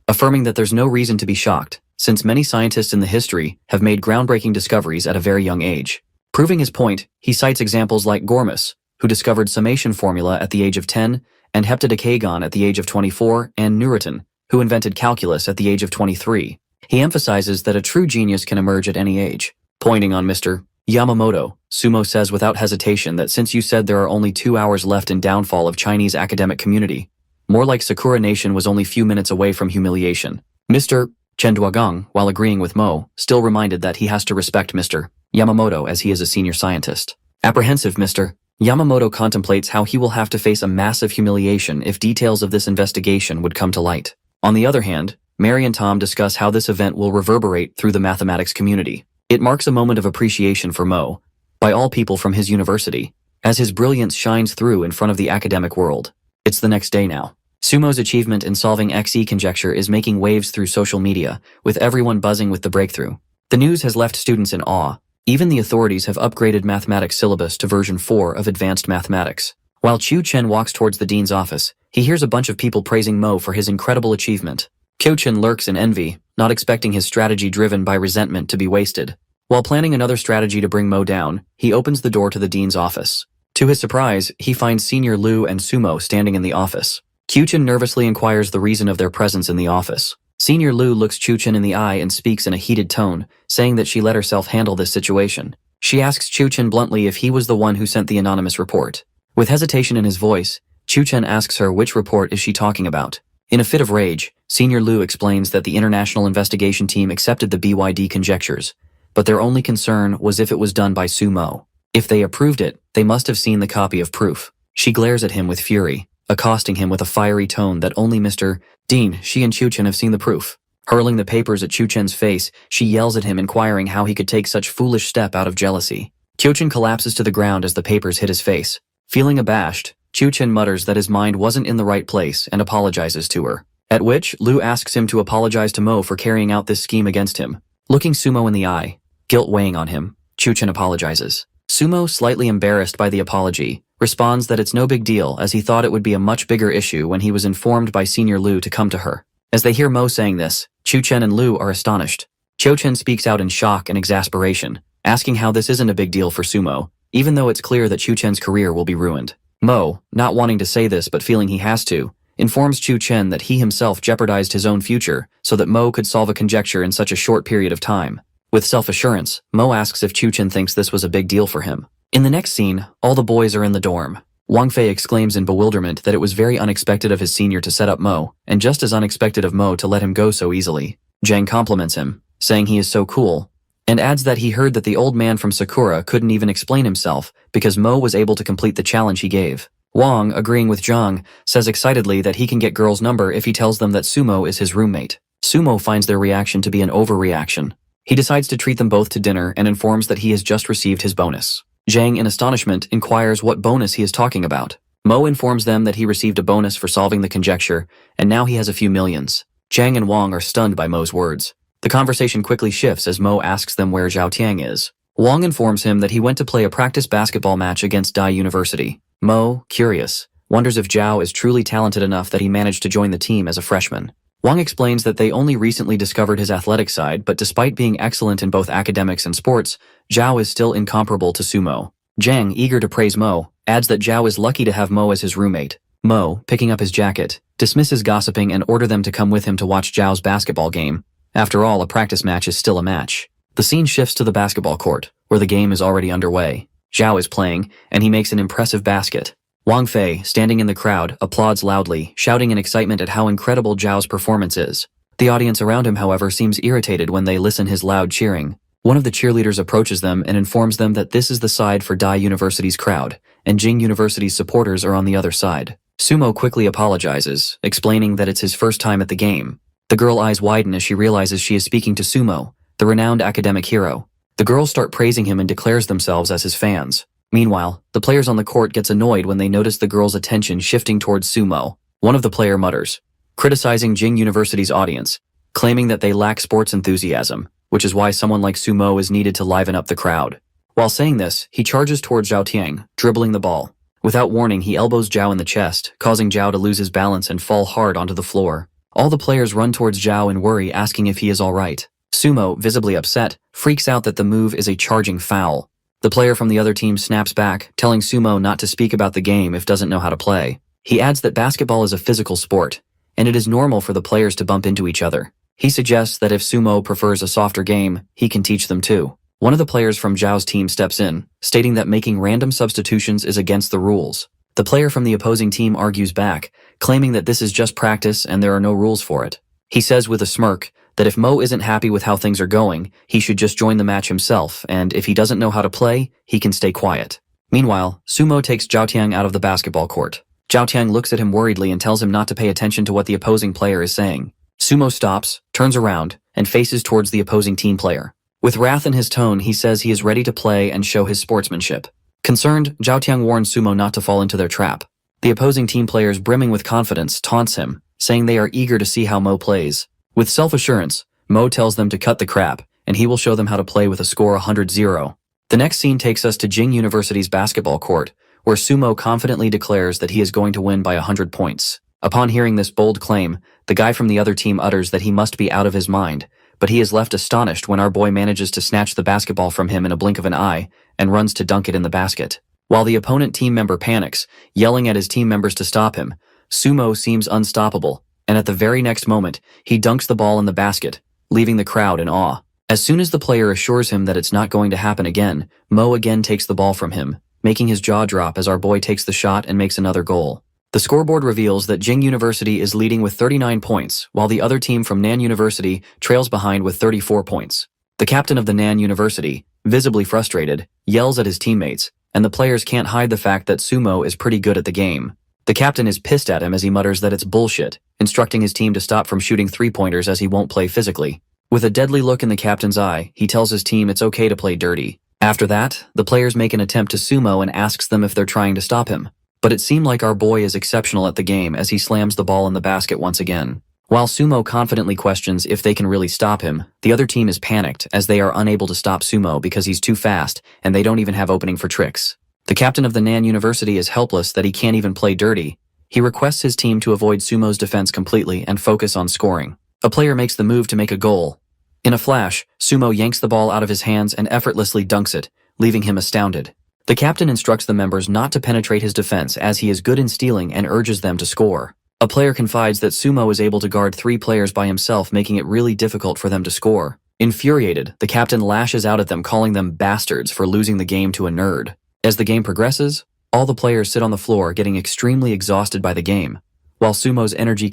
affirming that there's no reason to be shocked, since many scientists in the history have made groundbreaking discoveries at a very young age. Proving his point, he cites examples like Gormus, who discovered summation formula at the age of 10, and heptadecagon at the age of 24, and Newton, who invented calculus at the age of 23. He emphasizes that a true genius can emerge at any age. Pointing on Mr. Yamamoto, Sumo says without hesitation that since you said there are only 2 hours left in downfall of Chinese academic community, more like Sakura Nation was only few minutes away from humiliation. Mr. Chen Duogang, while agreeing with Mo, still reminded that he has to respect Mr. Yamamoto as he is a senior scientist. Apprehensive, Mr. Yamamoto contemplates how he will have to face a massive humiliation if details of this investigation would come to light. On the other hand, Mary and Tom discuss how this event will reverberate through the mathematics community. It marks a moment of appreciation for Mo, by all people from his university, as his brilliance shines through in front of the academic world. It's the next day now. Sumo's achievement in solving XE conjecture is making waves through social media, with everyone buzzing with the breakthrough. The news has left students in awe. Even the authorities have upgraded mathematics syllabus to version 4 of advanced mathematics. While Chu Chen walks towards the dean's office, he hears a bunch of people praising Mo for his incredible achievement. Kyo Chen lurks in envy, not expecting his strategy driven by resentment to be wasted. While planning another strategy to bring Mo down, he opens the door to the dean's office. To his surprise, he finds Senior Lu and Sumo standing in the office. Kyo-chan nervously inquires the reason of their presence in the office. Senior Lu looks Chu-chan in the eye and speaks in a heated tone, saying that she let herself handle this situation. She asks Chu-chan bluntly if he was the one who sent the anonymous report. With hesitation in his voice, Chu-chan asks her which report is she talking about. In a fit of rage, Senior Lu explains that the international investigation team accepted the BYD conjectures, but their only concern was if it was done by Sumo. If they approved it, they must have seen the copy of proof. She glares at him with fury, accosting him with a fiery tone that only Mr. Dean, she and Chu-chan have seen the proof. Hurling the papers at Chu-chan's face, she yells at him inquiring how he could take such foolish step out of jealousy. Chu-chan collapses to the ground as the papers hit his face. Feeling abashed, Chu-chan mutters that his mind wasn't in the right place and apologizes to her. At which, Lu asks him to apologize to Mo for carrying out this scheme against him. Looking Sumo in the eye, guilt weighing on him, Chu-chan apologizes. Sumo, slightly embarrassed by the apology, responds that it's no big deal as he thought it would be a much bigger issue when he was informed by Senior Lu to come to her. As they hear Mo saying this, Chu-chen and Lu are astonished. Cho-chen speaks out in shock and exasperation, asking how this isn't a big deal for Sumo, even though it's clear that Chu-chen's career will be ruined. Mo, not wanting to say this but feeling he has to, informs Chu-chen that he himself jeopardized his own future so that Mo could solve a conjecture in such a short period of time. With self-assurance, Mo asks if Chu-chen thinks this was a big deal for him. In the next scene, all the boys are in the dorm. Wang Fei exclaims in bewilderment that it was very unexpected of his senior to set up Mo, and just as unexpected of Mo to let him go so easily. Zhang compliments him, saying he is so cool, and adds that he heard that the old man from Sakura couldn't even explain himself because Mo was able to complete the challenge he gave. Wang, agreeing with Zhang, says excitedly that he can get girls' number if he tells them that Sumo is his roommate. Sumo finds their reaction to be an overreaction. He decides to treat them both to dinner and informs that he has just received his bonus. Zhang, in astonishment, inquires what bonus he is talking about. Mo informs them that he received a bonus for solving the conjecture, and now he has a few millions. Zhang and Wang are stunned by Mo's words. The conversation quickly shifts as Mo asks them where Zhao Tiang is. Wang informs him that he went to play a practice basketball match against Dai University. Mo, curious, wonders if Zhao is truly talented enough that he managed to join the team as a freshman. Wang explains that they only recently discovered his athletic side, but despite being excellent in both academics and sports, Zhao is still incomparable to Sumo. Zhang, eager to praise Mo, adds that Zhao is lucky to have Mo as his roommate. Mo, picking up his jacket, dismisses gossiping and order them to come with him to watch Zhao's basketball game. After all, a practice match is still a match. The scene shifts to the basketball court, where the game is already underway. Zhao is playing, and he makes an impressive basket. Wang Fei, standing in the crowd, applauds loudly, shouting in excitement at how incredible Zhao's performance is. The audience around him, however, seems irritated when they listen his loud cheering. One of the cheerleaders approaches them and informs them that this is the side for Dai University's crowd, and Jing University's supporters are on the other side. Sumo quickly apologizes, explaining that it's his first time at the game. The girl eyes widen as she realizes she is speaking to Sumo, the renowned academic hero. The girls start praising him and declares themselves as his fans. Meanwhile, the players on the court gets annoyed when they notice the girls' attention shifting towards Sumo. One of the player mutters, criticizing Jing University's audience, claiming that they lack sports enthusiasm, which is why someone like Sumo is needed to liven up the crowd. While saying this, he charges towards Zhao Tiang, dribbling the ball. Without warning, he elbows Zhao in the chest, causing Zhao to lose his balance and fall hard onto the floor. All the players run towards Zhao in worry, asking if he is alright. Sumo, visibly upset, freaks out that the move is a charging foul. The player from the other team snaps back, telling Sumo not to speak about the game if doesn't know how to play. He adds that basketball is a physical sport, and it is normal for the players to bump into each other. He suggests that if Sumo prefers a softer game, he can teach them too. One of the players from Zhao's team steps in, stating that making random substitutions is against the rules. The player from the opposing team argues back, claiming that this is just practice and there are no rules for it. He says with a smirk that if Mo isn't happy with how things are going, he should just join the match himself, and if he doesn't know how to play, he can stay quiet. Meanwhile, Sumo takes Zhao Tiang out of the basketball court. Zhao Tiang looks at him worriedly and tells him not to pay attention to what the opposing player is saying. Sumo stops, turns around, and faces towards the opposing team player. With wrath in his tone, he says he is ready to play and show his sportsmanship. Concerned, Zhao Tiang warns Sumo not to fall into their trap. The opposing team players, brimming with confidence, taunts him, saying they are eager to see how Mo plays. With self-assurance, Mo tells them to cut the crap, and he will show them how to play with a score 100-0. The next scene takes us to Jing University's basketball court, where Sumo confidently declares that he is going to win by 100 points. Upon hearing this bold claim, the guy from the other team utters that he must be out of his mind, but he is left astonished when our boy manages to snatch the basketball from him in a blink of an eye and runs to dunk it in the basket. While the opponent team member panics, yelling at his team members to stop him, Sumo seems unstoppable, and at the very next moment, he dunks the ball in the basket, leaving the crowd in awe. As soon as the player assures him that it's not going to happen again, Mo again takes the ball from him, making his jaw drop as our boy takes the shot and makes another goal. The scoreboard reveals that Jing University is leading with 39 points, while the other team from Nan University trails behind with 34 points. The captain of the Nan University, visibly frustrated, yells at his teammates, and the players can't hide the fact that Sumo is pretty good at the game. The captain is pissed at him as he mutters that it's bullshit, instructing his team to stop from shooting three-pointers as he won't play physically. With a deadly look in the captain's eye, he tells his team it's okay to play dirty. After that, the players make an attempt to Sumo and asks them if they're trying to stop him. But it seemed like our boy is exceptional at the game as he slams the ball in the basket once again. While Sumo confidently questions if they can really stop him, the other team is panicked as they are unable to stop Sumo because he's too fast and they don't even have opening for tricks. The captain of the Nan University is helpless that he can't even play dirty. He requests his team to avoid Sumo's defense completely and focus on scoring. A player makes the move to make a goal. In a flash, Sumo yanks the ball out of his hands and effortlessly dunks it, leaving him astounded. The captain instructs the members not to penetrate his defense as he is good in stealing and urges them to score. A player confides that Sumo is able to guard 3 players by himself, making it really difficult for them to score. Infuriated, the captain lashes out at them, calling them bastards for losing the game to a nerd. As the game progresses, all the players sit on the floor getting extremely exhausted by the game, while Sumo's energy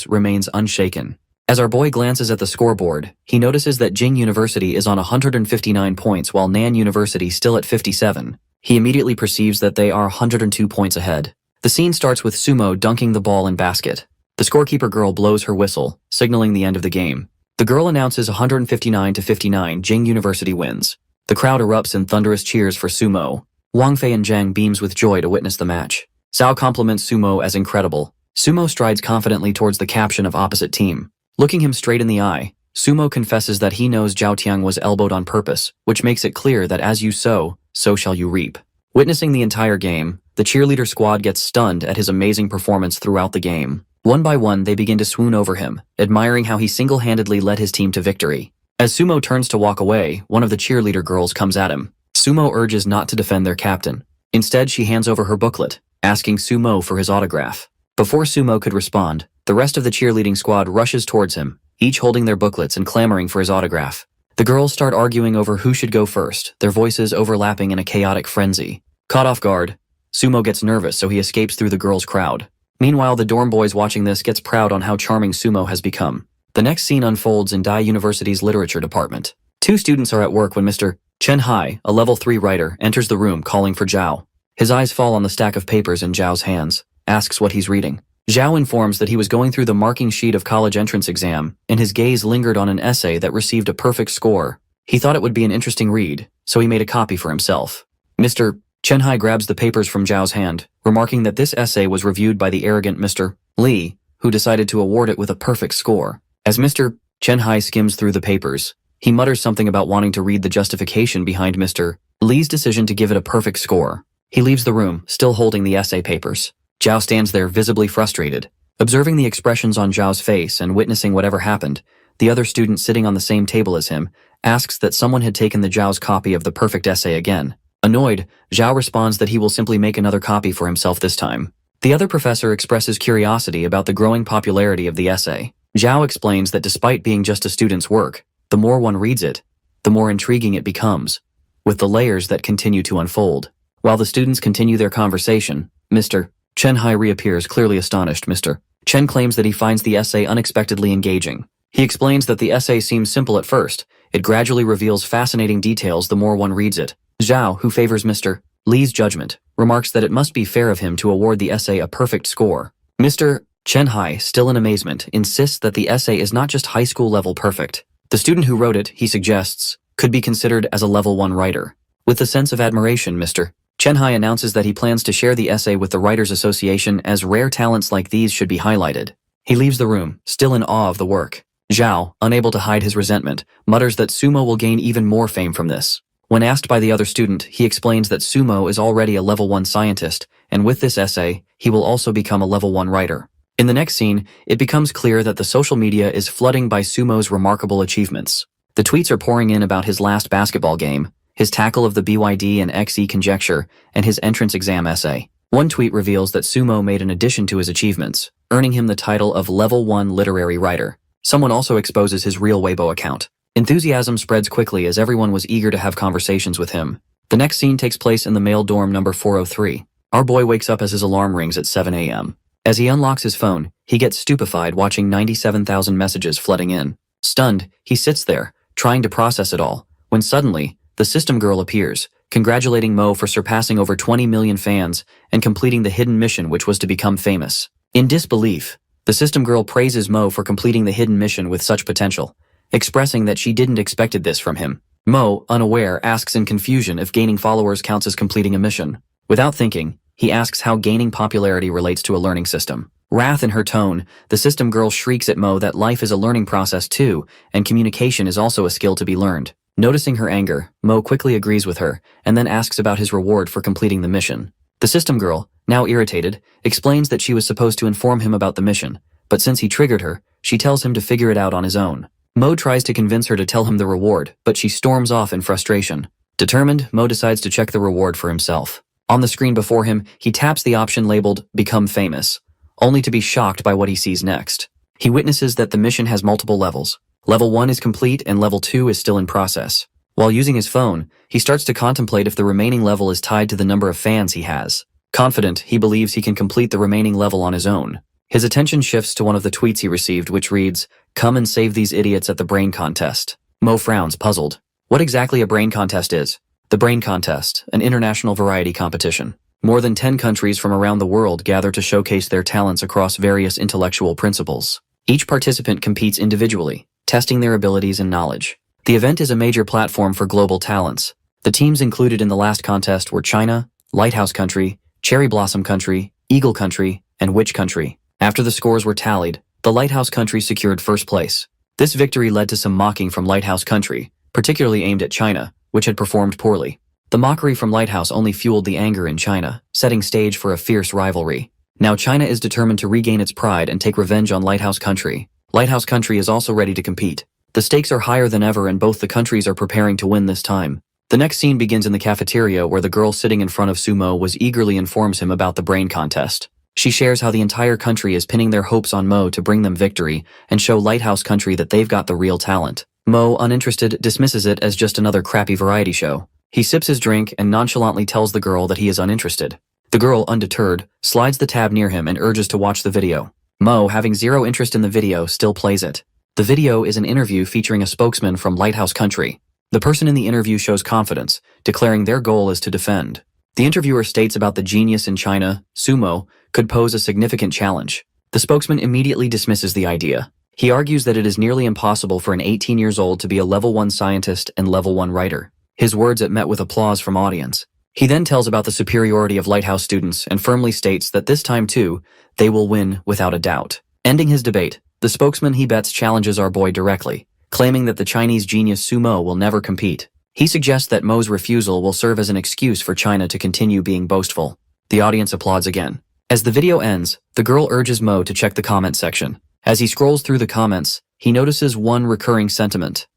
remains unshaken. As our boy glances at the scoreboard, he notices that Jing University is on 159 points while Nan University still at 57. He immediately perceives that they are 102 points ahead. The scene starts with Sumo dunking the ball in basket. The scorekeeper girl blows her whistle, signaling the end of the game. The girl announces 159-59 Jing University wins. The crowd erupts in thunderous cheers for Sumo. Wang Fei and Zhang beams with joy to witness the match. Zhao compliments Sumo as incredible. Sumo strides confidently towards the caption of opposite team. Looking him straight in the eye, Sumo confesses that he knows Zhao Tiang was elbowed on purpose, which makes it clear that as you sow, so shall you reap. Witnessing the entire game, the cheerleader squad gets stunned at his amazing performance throughout the game. One by one, they begin to swoon over him, admiring how he single-handedly led his team to victory. As Sumo turns to walk away, one of the cheerleader girls comes at him. Sumo urges not to defend their captain. Instead, she hands over her booklet, asking Sumo for his autograph. Before Sumo could respond, the rest of the cheerleading squad rushes towards him, each holding their booklets and clamoring for his autograph. The girls start arguing over who should go first, their voices overlapping in a chaotic frenzy. Caught off guard, Sumo gets nervous, so he escapes through the girls' crowd. Meanwhile, the dorm boys watching this gets proud on how charming Sumo has become. The next scene unfolds in Dai University's literature department. Two students are at work when Mr. Chen Hai, a level 3 writer, enters the room calling for Zhao. His eyes fall on the stack of papers in Zhao's hands, asks what he's reading. Zhao informs that he was going through the marking sheet of college entrance exam, and his gaze lingered on an essay that received a perfect score. He thought it would be an interesting read, so he made a copy for himself. Mr. Chen Hai grabs the papers from Zhao's hand, remarking that this essay was reviewed by the arrogant Mr. Li, who decided to award it with a perfect score. As Mr. Chen Hai skims through the papers, he mutters something about wanting to read the justification behind Mr. Li's decision to give it a perfect score. He leaves the room, still holding the essay papers. Zhao stands there visibly frustrated. Observing the expressions on Zhao's face and witnessing whatever happened, the other student sitting on the same table as him asks that someone had taken the Zhao's copy of the perfect essay again. Annoyed, Zhao responds that he will simply make another copy for himself this time. The other professor expresses curiosity about the growing popularity of the essay. Zhao explains that despite being just a student's work, the more one reads it, the more intriguing it becomes, with the layers that continue to unfold. While the students continue their conversation, Mr. Chen Hai reappears, clearly astonished. Mr. Chen claims that he finds the essay unexpectedly engaging. He explains that the essay seems simple at first. It gradually reveals fascinating details the more one reads it. Zhao, who favors Mr. Li's judgment, remarks that it must be fair of him to award the essay a perfect score. Mr. Chen Hai, still in amazement, insists that the essay is not just high school level perfect. The student who wrote it, he suggests, could be considered as a level 1 writer. With a sense of admiration, Mr. Chen Hai announces that he plans to share the essay with the Writers Association, as rare talents like these should be highlighted. He leaves the room, still in awe of the work. Zhao, unable to hide his resentment, mutters that Sumo will gain even more fame from this. When asked by the other student, he explains that Sumo is already a level 1 scientist, and with this essay, he will also become a level 1 writer. In the next scene, it becomes clear that the social media is flooding by Sumo's remarkable achievements. The tweets are pouring in about his last basketball game, his tackle of the BYD and XE conjecture, and his entrance exam essay. One tweet reveals that Sumo made an addition to his achievements, earning him the title of Level 1 Literary Writer. Someone also exposes his real Weibo account. Enthusiasm spreads quickly as everyone was eager to have conversations with him. The next scene takes place in the male dorm number 403. Our boy wakes up as his alarm rings at 7 a.m. As he unlocks his phone, he gets stupefied watching 97,000 messages flooding in. Stunned, he sits there, trying to process it all, when suddenly, the system girl appears, congratulating Mo for surpassing over 20 million fans and completing the hidden mission which was to become famous. In disbelief, the system girl praises Mo for completing the hidden mission with such potential, expressing that she didn't expected this from him. Mo, unaware, asks in confusion if gaining followers counts as completing a mission. Without thinking, he asks how gaining popularity relates to a learning system. Wrath in her tone, the system girl shrieks at Mo that life is a learning process too, and communication is also a skill to be learned. Noticing her anger, Mo quickly agrees with her, and then asks about his reward for completing the mission. The system girl, now irritated, explains that she was supposed to inform him about the mission, but since he triggered her, she tells him to figure it out on his own. Mo tries to convince her to tell him the reward, but she storms off in frustration. Determined, Mo decides to check the reward for himself. On the screen before him, he taps the option labeled Become Famous, only to be shocked by what he sees next. He witnesses that the mission has multiple levels. Level 1 is complete and Level 2 is still in process. While using his phone, he starts to contemplate if the remaining level is tied to the number of fans he has. Confident, he believes he can complete the remaining level on his own. His attention shifts to one of the tweets he received, which reads, "Come and save these idiots at the brain contest." Mo frowns, puzzled. What exactly a brain contest is? The Brain Contest, an international variety competition. More than 10 countries from around the world gather to showcase their talents across various intellectual principles. Each participant competes individually, testing their abilities and knowledge. The event is a major platform for global talents. The teams included in the last contest were China, Lighthouse Country, Cherry Blossom Country, Eagle Country, and Witch Country. After the scores were tallied, the Lighthouse Country secured first place. This victory led to some mocking from Lighthouse Country, particularly aimed at China, which had performed poorly. The mockery from Lighthouse only fueled the anger in China, setting stage for a fierce rivalry. Now China is determined to regain its pride and take revenge on Lighthouse Country. Lighthouse Country is also ready to compete. The stakes are higher than ever and both the countries are preparing to win this time. The next scene begins in the cafeteria where the girl sitting in front of Sumo was eagerly informs him about the brain contest. She shares how the entire country is pinning their hopes on Mo to bring them victory and show Lighthouse Country that they've got the real talent. Mo, uninterested, dismisses it as just another crappy variety show. He sips his drink and nonchalantly tells the girl that he is uninterested. The girl, undeterred, slides the tab near him and urges to watch the video. Mo, having zero interest in the video, still plays it. The video is an interview featuring a spokesman from Lighthouse Country. The person in the interview shows confidence, declaring their goal is to defend. The interviewer states about the genius in China, Sumo, could pose a significant challenge. The spokesman immediately dismisses the idea. He argues that it is nearly impossible for an 18-year-old to be a level 1 scientist and level 1 writer. His words are met with applause from audience. He then tells about the superiority of Lighthouse students and firmly states that this time too, they will win without a doubt. Ending his debate, the spokesman he bets challenges our boy directly, claiming that the Chinese genius Sumo will never compete. He suggests that Mo's refusal will serve as an excuse for China to continue being boastful. The audience applauds again. As the video ends, the girl urges Mo to check the comment section. As he scrolls through the comments, he notices one recurring sentiment.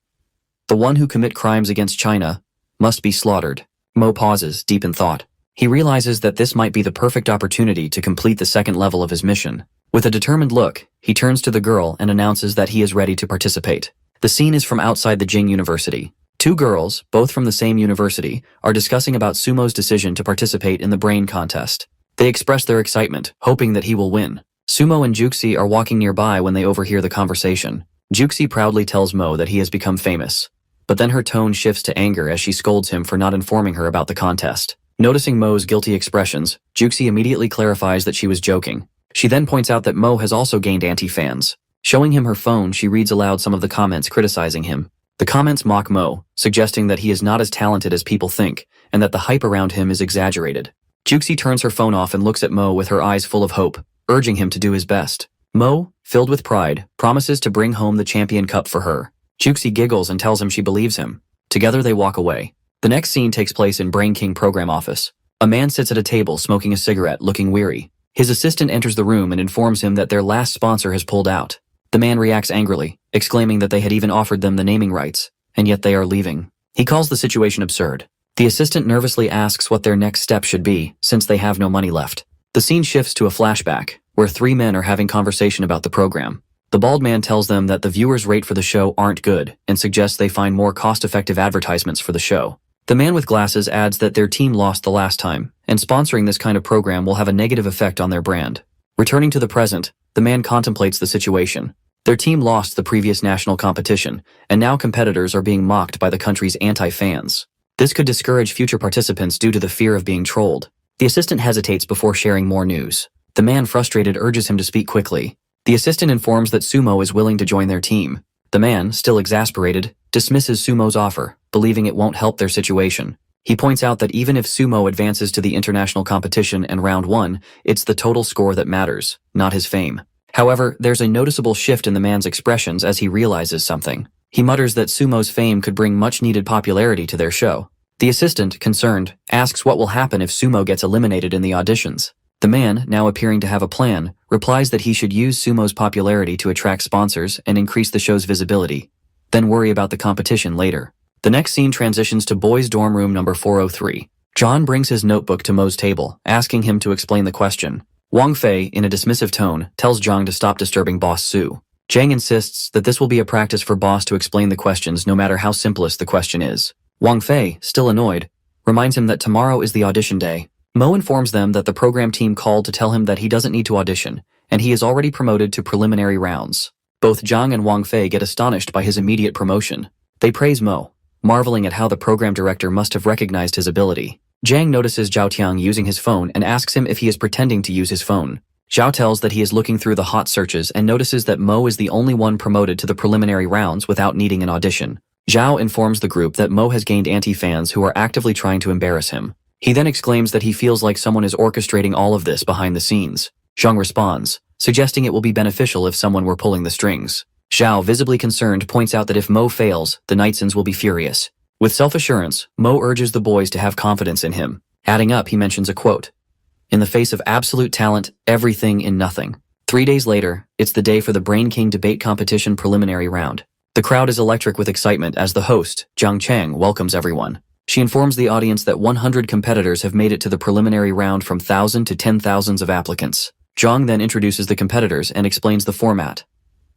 The one who commit crimes against China must be slaughtered. Mo pauses, deep in thought. He realizes that this might be the perfect opportunity to complete the second level of his mission. With a determined look, he turns to the girl and announces that he is ready to participate. The scene is from outside the Jing University. Two girls, both from the same university, are discussing about Sumo's decision to participate in the brain contest. They express their excitement, hoping that he will win. Sumo and Juxi are walking nearby when they overhear the conversation. Juxi proudly tells Mo that he has become famous. But then her tone shifts to anger as she scolds him for not informing her about the contest. Noticing Mo's guilty expressions, Juxi immediately clarifies that she was joking. She then points out that Mo has also gained anti-fans. Showing him her phone, she reads aloud some of the comments criticizing him. The comments mock Mo, suggesting that he is not as talented as people think, and that the hype around him is exaggerated. Juxi turns her phone off and looks at Mo with her eyes full of hope, urging him to do his best. Mo, filled with pride, promises to bring home the champion cup for her. Juxi giggles and tells him she believes him. Together they walk away. The next scene takes place in Brain King program office. A man sits at a table smoking a cigarette, looking weary. His assistant enters the room and informs him that their last sponsor has pulled out. The man reacts angrily, exclaiming that they had even offered them the naming rights, and yet they are leaving. He calls the situation absurd. The assistant nervously asks what their next step should be, since they have no money left. The scene shifts to a flashback, where three men are having conversation about the program. The bald man tells them that the viewers' rate for the show aren't good and suggests they find more cost-effective advertisements for the show. The man with glasses adds that their team lost the last time, and sponsoring this kind of program will have a negative effect on their brand. Returning to the present, the man contemplates the situation. Their team lost the previous national competition, and now competitors are being mocked by the country's anti-fans. This could discourage future participants due to the fear of being trolled. The assistant hesitates before sharing more news. The man, frustrated, urges him to speak quickly. The assistant informs that Sumo is willing to join their team. The man, still exasperated, dismisses Sumo's offer, believing it won't help their situation. He points out that even if Sumo advances to the international competition in round 1, it's the total score that matters, not his fame. However, there's a noticeable shift in the man's expressions as he realizes something. He mutters that Sumo's fame could bring much-needed popularity to their show. The assistant, concerned, asks what will happen if Sumo gets eliminated in the auditions. The man, now appearing to have a plan, replies that he should use Sumo's popularity to attract sponsors and increase the show's visibility, then worry about the competition later. The next scene transitions to boys' dorm room number 403. John brings his notebook to Mo's table, asking him to explain the question. Wang Fei, in a dismissive tone, tells Zhang to stop disturbing Boss Su. Zhang insists that this will be a practice for Boss to explain the questions no matter how simplest the question is. Wang Fei, still annoyed, reminds him that tomorrow is the audition day. Mo informs them that the program team called to tell him that he doesn't need to audition, and he is already promoted to preliminary rounds. Both Zhang and Wang Fei get astonished by his immediate promotion. They praise Mo, marveling at how the program director must have recognized his ability. Zhang notices Zhao Tiang using his phone and asks him if he is pretending to use his phone. Zhao tells that he is looking through the hot searches and notices that Mo is the only one promoted to the preliminary rounds without needing an audition. Zhao informs the group that Mo has gained anti-fans who are actively trying to embarrass him. He then exclaims that he feels like someone is orchestrating all of this behind the scenes. Zhang responds, suggesting it will be beneficial if someone were pulling the strings. Zhao, visibly concerned, points out that if Mo fails, the Knightsons will be furious. With self-assurance, Mo urges the boys to have confidence in him. Adding up, he mentions a quote, "In the face of absolute talent, everything in nothing." 3 days later, it's the day for the Brain King debate competition preliminary round. The crowd is electric with excitement as the host, Jiang Chang, welcomes everyone. She informs the audience that 100 competitors have made it to the preliminary round from 1,000 to 10,000s of applicants. Zhang then introduces the competitors and explains the format.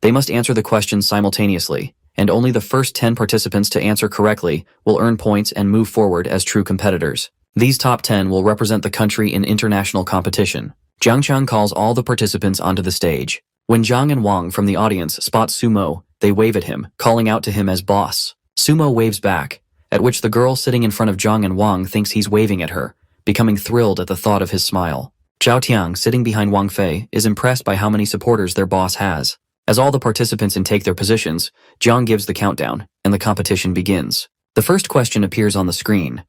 They must answer the questions simultaneously, and only the first 10 participants to answer correctly will earn points and move forward as true competitors. These top 10 will represent the country in international competition. Jiang Chang calls all the participants onto the stage. When Zhang and Wang from the audience spot Sumo, they wave at him, calling out to him as boss. Sumo waves back, at which the girl sitting in front of Zhang and Wang thinks he's waving at her, becoming thrilled at the thought of his smile. Zhao Tiang, sitting behind Wang Fei, is impressed by how many supporters their boss has. As all the participants intake their positions, Zhang gives the countdown, and the competition begins. The first question appears on the screen.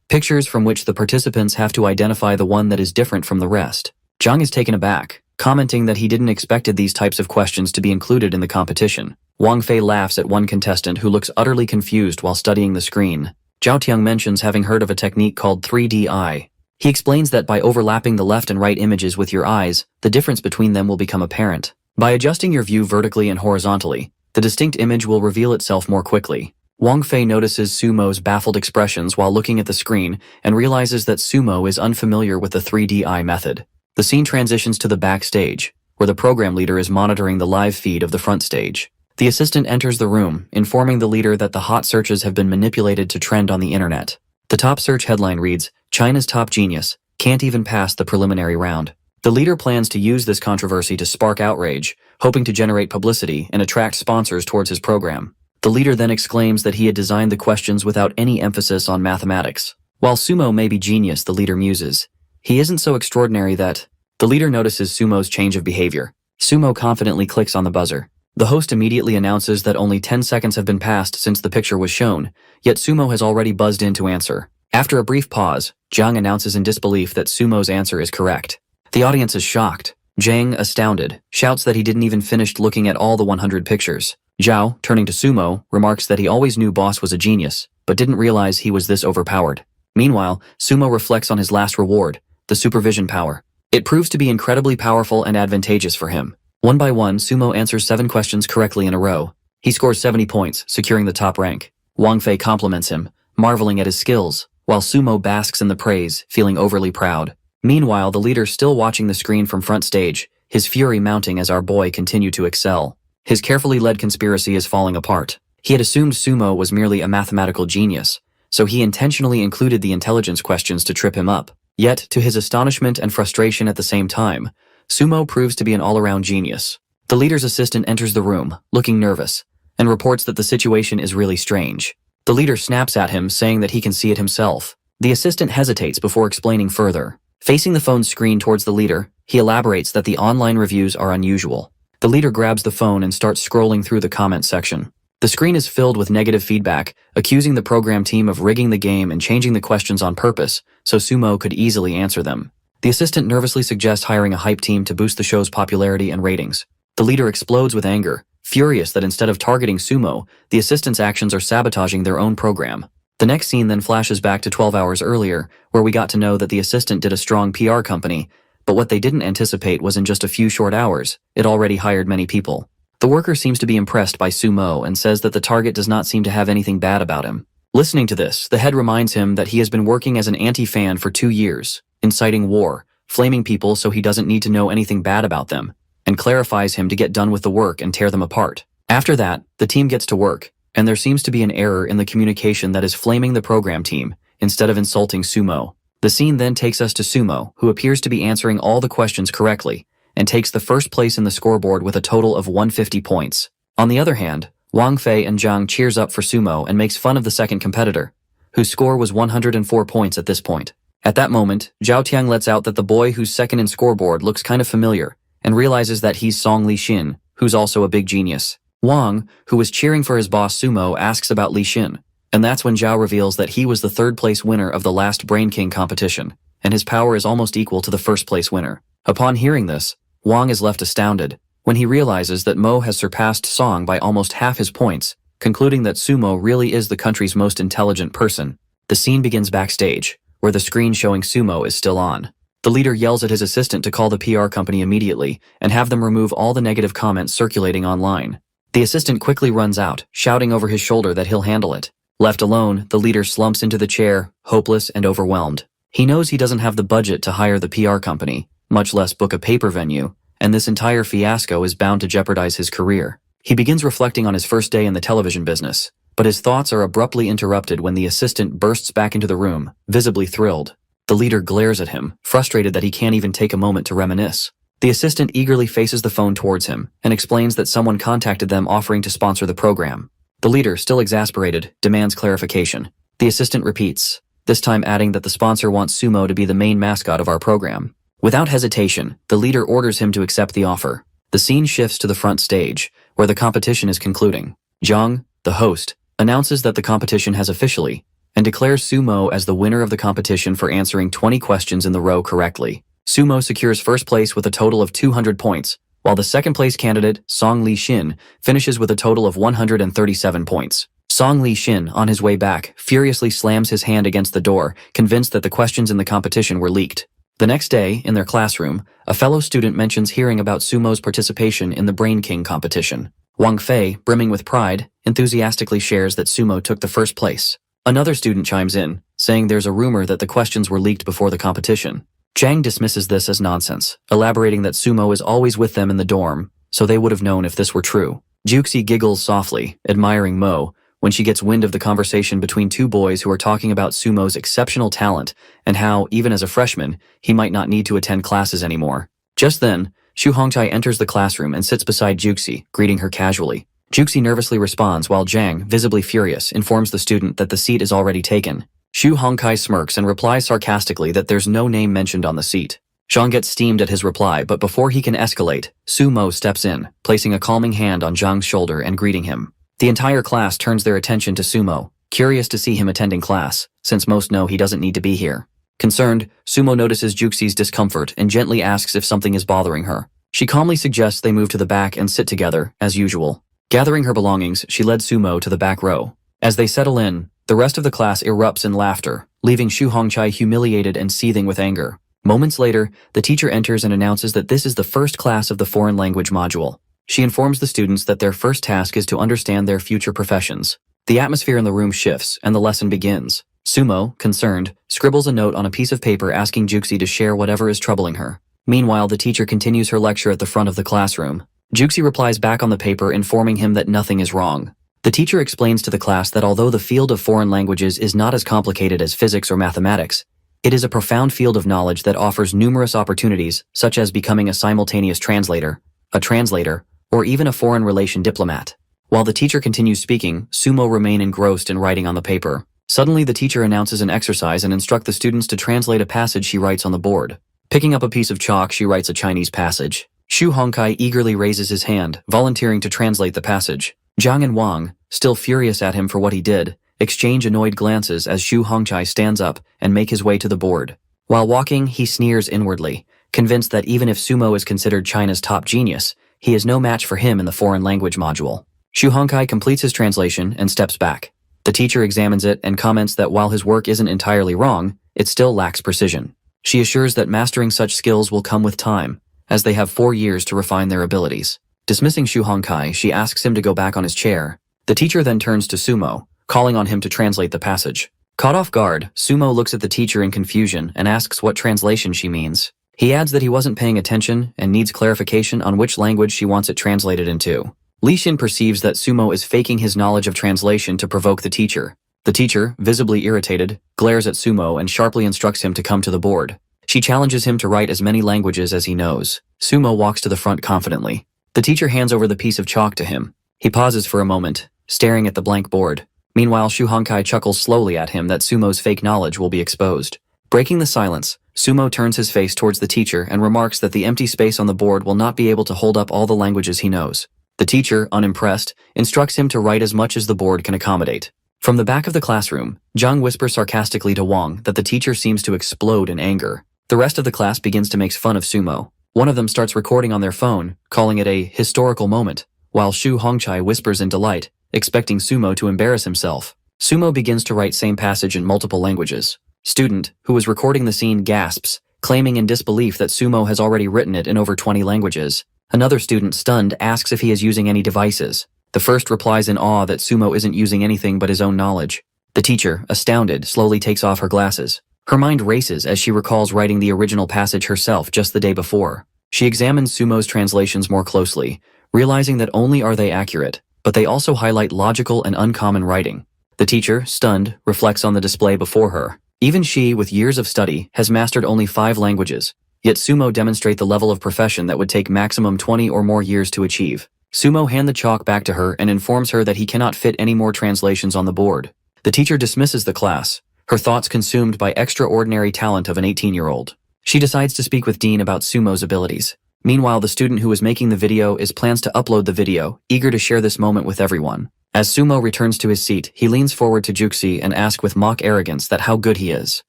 Pictures from which the participants have to identify the one that is different from the rest. Zhang is taken aback, commenting that he didn't expected these types of questions to be included in the competition. Wang Fei laughs at one contestant who looks utterly confused while studying the screen. Zhao Tiang mentions having heard of a technique called 3D eye. He explains that by overlapping the left and right images with your eyes, the difference between them will become apparent. By adjusting your view vertically and horizontally, the distinct image will reveal itself more quickly. Wang Fei notices Sumo's baffled expressions while looking at the screen and realizes that Sumo is unfamiliar with the 3D eye method. The scene transitions to the backstage, where the program leader is monitoring the live feed of the front stage. The assistant enters the room, informing the leader that the hot searches have been manipulated to trend on the internet. The top search headline reads, "China's top genius, can't even pass the preliminary round." The leader plans to use this controversy to spark outrage, hoping to generate publicity and attract sponsors towards his program. The leader then exclaims that he had designed the questions without any emphasis on mathematics. While Sumo may be genius, the leader muses, he isn't so extraordinary that... The leader notices Sumo's change of behavior. Sumo confidently clicks on the buzzer. The host immediately announces that only 10 seconds have been passed since the picture was shown, yet Sumo has already buzzed in to answer. After a brief pause, Zhang announces in disbelief that Sumo's answer is correct. The audience is shocked. Zhang, astounded, shouts that he didn't even finish looking at all the 100 pictures. Zhao, turning to Sumo, remarks that he always knew Boss was a genius, but didn't realize he was this overpowered. Meanwhile, Sumo reflects on his last reward, the supervision power. It proves to be incredibly powerful and advantageous for him. One by one, Sumo answers 7 questions correctly in a row. He scores 70 points, securing the top rank. Wang Fei compliments him, marveling at his skills, while Sumo basks in the praise, feeling overly proud. Meanwhile, the leader still watching the screen from front stage, his fury mounting as our boy continued to excel. His carefully led conspiracy is falling apart. He had assumed Sumo was merely a mathematical genius, so he intentionally included the intelligence questions to trip him up. Yet, to his astonishment and frustration at the same time, Sumo proves to be an all-around genius. The leader's assistant enters the room, looking nervous, and reports that the situation is really strange. The leader snaps at him, saying that he can see it himself. The assistant hesitates before explaining further. Facing the phone screen towards the leader, he elaborates that the online reviews are unusual. The leader grabs the phone and starts scrolling through the comment section. The screen is filled with negative feedback, accusing the program team of rigging the game and changing the questions on purpose, so Sumo could easily answer them. The assistant nervously suggests hiring a hype team to boost the show's popularity and ratings. The leader explodes with anger, furious that instead of targeting Sumo, the assistant's actions are sabotaging their own program. The next scene then flashes back to 12 hours earlier, where we got to know that the assistant did a strong PR company, but what they didn't anticipate was in just a few short hours, it already hired many people. The worker seems to be impressed by Sumo and says that the target does not seem to have anything bad about him. Listening to this, the head reminds him that he has been working as an anti-fan for 2 years, inciting war, flaming people so he doesn't need to know anything bad about them, and clarifies him to get done with the work and tear them apart. After that, the team gets to work, and there seems to be an error in the communication that is flaming the program team, instead of insulting Sumo. The scene then takes us to Sumo, who appears to be answering all the questions correctly, and takes the first place in the scoreboard with a total of 150 points. On the other hand, Wang Fei and Zhang cheers up for Sumo and makes fun of the second competitor, whose score was 104 points at this point. At that moment, Zhao Tiang lets out that the boy who's second in scoreboard looks kind of familiar, and realizes that he's Song Li Xin, who's also a big genius. Wang, who was cheering for his boss Sumo, asks about Li Xin, And that's when Zhao reveals that he was the third-place winner of the last Brain King competition, and his power is almost equal to the first-place winner. Upon hearing this, Wang is left astounded when he realizes that Mo has surpassed Song by almost half his points, concluding that Sumo really is the country's most intelligent person. The scene begins backstage, where the screen showing Sumo is still on. The leader yells at his assistant to call the PR company immediately and have them remove all the negative comments circulating online. The assistant quickly runs out, shouting over his shoulder that he'll handle it. Left alone, the leader slumps into the chair, hopeless and overwhelmed. He knows he doesn't have the budget to hire the PR company, much less book a paper venue, and this entire fiasco is bound to jeopardize his career. He begins reflecting on his first day in the television business, but his thoughts are abruptly interrupted when the assistant bursts back into the room, visibly thrilled. The leader glares at him, frustrated that he can't even take a moment to reminisce. The assistant eagerly faces the phone towards him and explains that someone contacted them offering to sponsor the program. The leader, still exasperated, demands clarification. The assistant repeats, this time adding that the sponsor wants Sumo to be the main mascot of our program. Without hesitation, the leader orders him to accept the offer. The scene shifts to the front stage, where the competition is concluding. Zhang, the host, announces that the competition has officially, and declares Sumo as the winner of the competition for answering 20 questions in the row correctly. Sumo secures first place with a total of 200 points, while the second-place candidate, Song Li Xin, finishes with a total of 137 points. Song Li Xin, on his way back, furiously slams his hand against the door, convinced that the questions in the competition were leaked. The next day, in their classroom, a fellow student mentions hearing about Sumo's participation in the Brain King competition. Wang Fei, brimming with pride, enthusiastically shares that Sumo took the first place. Another student chimes in, saying there's a rumor that the questions were leaked before the competition. Zhang dismisses this as nonsense, elaborating that Sumo is always with them in the dorm, so they would have known if this were true. Juxi giggles softly, admiring Mo, when she gets wind of the conversation between two boys who are talking about Sumo's exceptional talent and how, even as a freshman, he might not need to attend classes anymore. Just then, Xu Hongchai enters the classroom and sits beside Juxi, greeting her casually. Juxi nervously responds while Zhang, visibly furious, informs the student that the seat is already taken. Xu Hongkai smirks and replies sarcastically that there's no name mentioned on the seat. Zhang gets steamed at his reply, but before he can escalate, Su Mo steps in, placing a calming hand on Zhang's shoulder and greeting him. The entire class turns their attention to Sumo, curious to see him attending class, since most know he doesn't need to be here. Concerned, Sumo notices Juxi's discomfort and gently asks if something is bothering her. She calmly suggests they move to the back and sit together, as usual. Gathering her belongings, she led Sumo to the back row. As they settle in, the rest of the class erupts in laughter, leaving Xu Hongchai humiliated and seething with anger. Moments later, the teacher enters and announces that this is the first class of the foreign language module. She informs the students that their first task is to understand their future professions. The atmosphere in the room shifts, and the lesson begins. Sumo, concerned, scribbles a note on a piece of paper asking Juxi to share whatever is troubling her. Meanwhile, the teacher continues her lecture at the front of the classroom. Juxi replies back on the paper informing him that nothing is wrong. The teacher explains to the class that although the field of foreign languages is not as complicated as physics or mathematics, it is a profound field of knowledge that offers numerous opportunities, such as becoming a simultaneous translator, a translator, or even a foreign relation diplomat. While the teacher continues speaking, Sumo remain engrossed in writing on the paper. Suddenly, the teacher announces an exercise and instructs the students to translate a passage she writes on the board. Picking up a piece of chalk, she writes a Chinese passage. Xu Hongkai eagerly raises his hand, volunteering to translate the passage. Zhang and Wang, still furious at him for what he did, exchange annoyed glances as Xu Hongchai stands up and make his way to the board. While walking, he sneers inwardly, convinced that even if Sumo is considered China's top genius, he is no match for him in the foreign language module. Xu Hongkai completes his translation and steps back. The teacher examines it and comments that while his work isn't entirely wrong, it still lacks precision. She assures that mastering such skills will come with time, as they have 4 years to refine their abilities. Dismissing Xu Hongkai, she asks him to go back on his chair. The teacher then turns to Sumo, calling on him to translate the passage. Caught off guard, Sumo looks at the teacher in confusion and asks what translation she means. He adds that he wasn't paying attention and needs clarification on which language she wants it translated into. Li Xin perceives that Sumo is faking his knowledge of translation to provoke the teacher. The teacher, visibly irritated, glares at Sumo and sharply instructs him to come to the board. She challenges him to write as many languages as he knows. Sumo walks to the front confidently. The teacher hands over the piece of chalk to him. He pauses for a moment, staring at the blank board. Meanwhile, Xu Hongkai chuckles slowly at him that Sumo's fake knowledge will be exposed. Breaking the silence, Sumo turns his face towards the teacher and remarks that the empty space on the board will not be able to hold up all the languages he knows. The teacher, unimpressed, instructs him to write as much as the board can accommodate. From the back of the classroom, Zhang whispers sarcastically to Wang that the teacher seems to explode in anger. The rest of the class begins to make fun of Sumo. One of them starts recording on their phone, calling it a historical moment, while Shu Hongchai whispers in delight, expecting Sumo to embarrass himself. Sumo begins to write same passage in multiple languages. Student, who was recording the scene, gasps, claiming in disbelief that Sumo has already written it in over 20 languages. Another student, stunned, asks if he is using any devices. The first replies in awe that Sumo isn't using anything but his own knowledge. The teacher, astounded, slowly takes off her glasses. Her mind races as she recalls writing the original passage herself just the day before. She examines Sumo's translations more closely, realizing that only are they accurate, but they also highlight logical and uncommon writing. The teacher, stunned, reflects on the display before her. Even she, with years of study, has mastered only 5 languages, yet Sumo demonstrate the level of profession that would take maximum 20 or more years to achieve. Sumo hands the chalk back to her and informs her that he cannot fit any more translations on the board. The teacher dismisses the class, her thoughts consumed by extraordinary talent of an 18-year-old. She decides to speak with Dean about Sumo's abilities. Meanwhile, the student who is making the video plans to upload the video, eager to share this moment with everyone. As Sumo returns to his seat, he leans forward to Juxi and asks with mock arrogance that how good he is.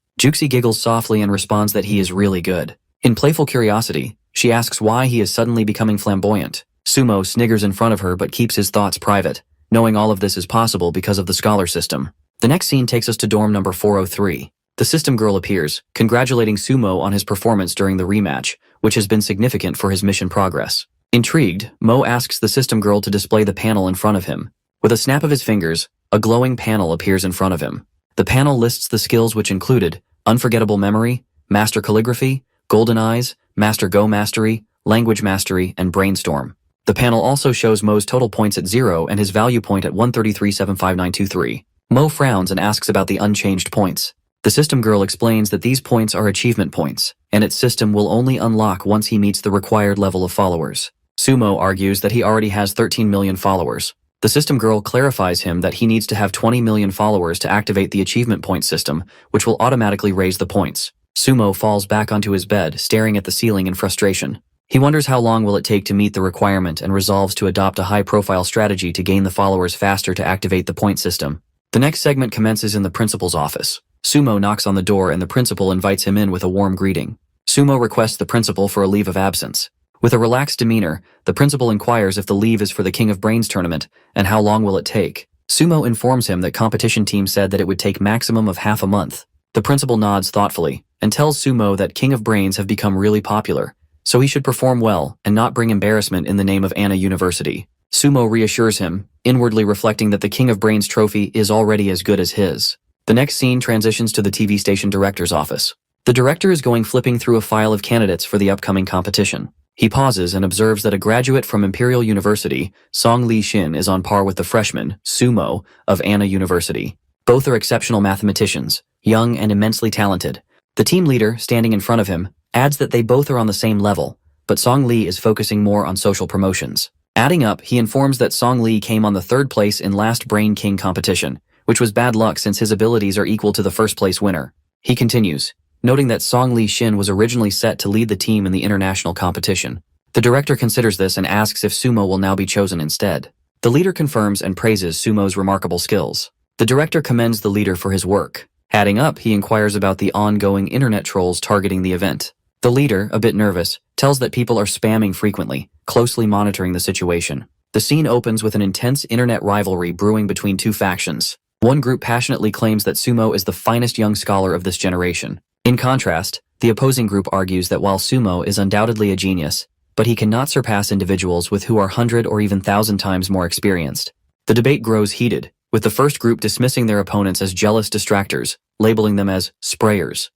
Juxi giggles softly and responds that he is really good. In playful curiosity, she asks why he is suddenly becoming flamboyant. Sumo sniggers in front of her but keeps his thoughts private, knowing all of this is possible because of the scholar system. The next scene takes us to dorm number 403. The system girl appears, congratulating Sumo on his performance during the rematch, which has been significant for his mission progress. Intrigued, Mo asks the system girl to display the panel in front of him. With a snap of his fingers, a glowing panel appears in front of him. The panel lists the skills which included unforgettable memory, master calligraphy, golden eyes, master go mastery, language mastery, and brainstorm. The panel also shows Mo's total points at 0 and his value point at 133.75923. Mo frowns and asks about the unchanged points. The system girl explains that these points are achievement points, and its system will only unlock once he meets the required level of followers. Sumo argues that he already has 13 million followers. The system girl clarifies him that he needs to have 20 million followers to activate the achievement point system, which will automatically raise the points. Sumo falls back onto his bed, staring at the ceiling in frustration. He wonders how long will it take to meet the requirement and resolves to adopt a high-profile strategy to gain the followers faster to activate the point system. The next segment commences in the principal's office. Sumo knocks on the door and the principal invites him in with a warm greeting. Sumo requests the principal for a leave of absence. With a relaxed demeanor, the principal inquires if the leave is for the King of Brains tournament and how long will it take. Sumo informs him that competition team said that it would take maximum of half a month. The principal nods thoughtfully and tells Sumo that King of Brains have become really popular, so he should perform well and not bring embarrassment in the name of Anna University. Sumo reassures him, inwardly reflecting that the King of Brains trophy is already as good as his. The next scene transitions to the TV station director's office. The director is flipping through a file of candidates for the upcoming competition. He pauses and observes that a graduate from Imperial University, Song Li Xin, is on par with the freshman, Sumo, of Anna University. Both are exceptional mathematicians, young and immensely talented. The team leader, standing in front of him, adds that they both are on the same level, but Song Li is focusing more on social promotions. Adding up, he informs that Song Li came on the 3rd place in last Brain King competition, which was bad luck since his abilities are equal to the 1st place winner. He continues, noting that Song Li Xin was originally set to lead the team in the international competition. The director considers this and asks if Sumo will now be chosen instead. The leader confirms and praises Sumo's remarkable skills. The director commends the leader for his work. Adding up, he inquires about the ongoing internet trolls targeting the event. The leader, a bit nervous, tells that people are spamming frequently, closely monitoring the situation. The scene opens with an intense internet rivalry brewing between two factions. One group passionately claims that Sumo is the finest young scholar of this generation. In contrast, the opposing group argues that while Sumo is undoubtedly a genius, but he cannot surpass individuals with who are 100 or even 1,000 times more experienced. The debate grows heated, with the first group dismissing their opponents as jealous distractors, labeling them as sprayers.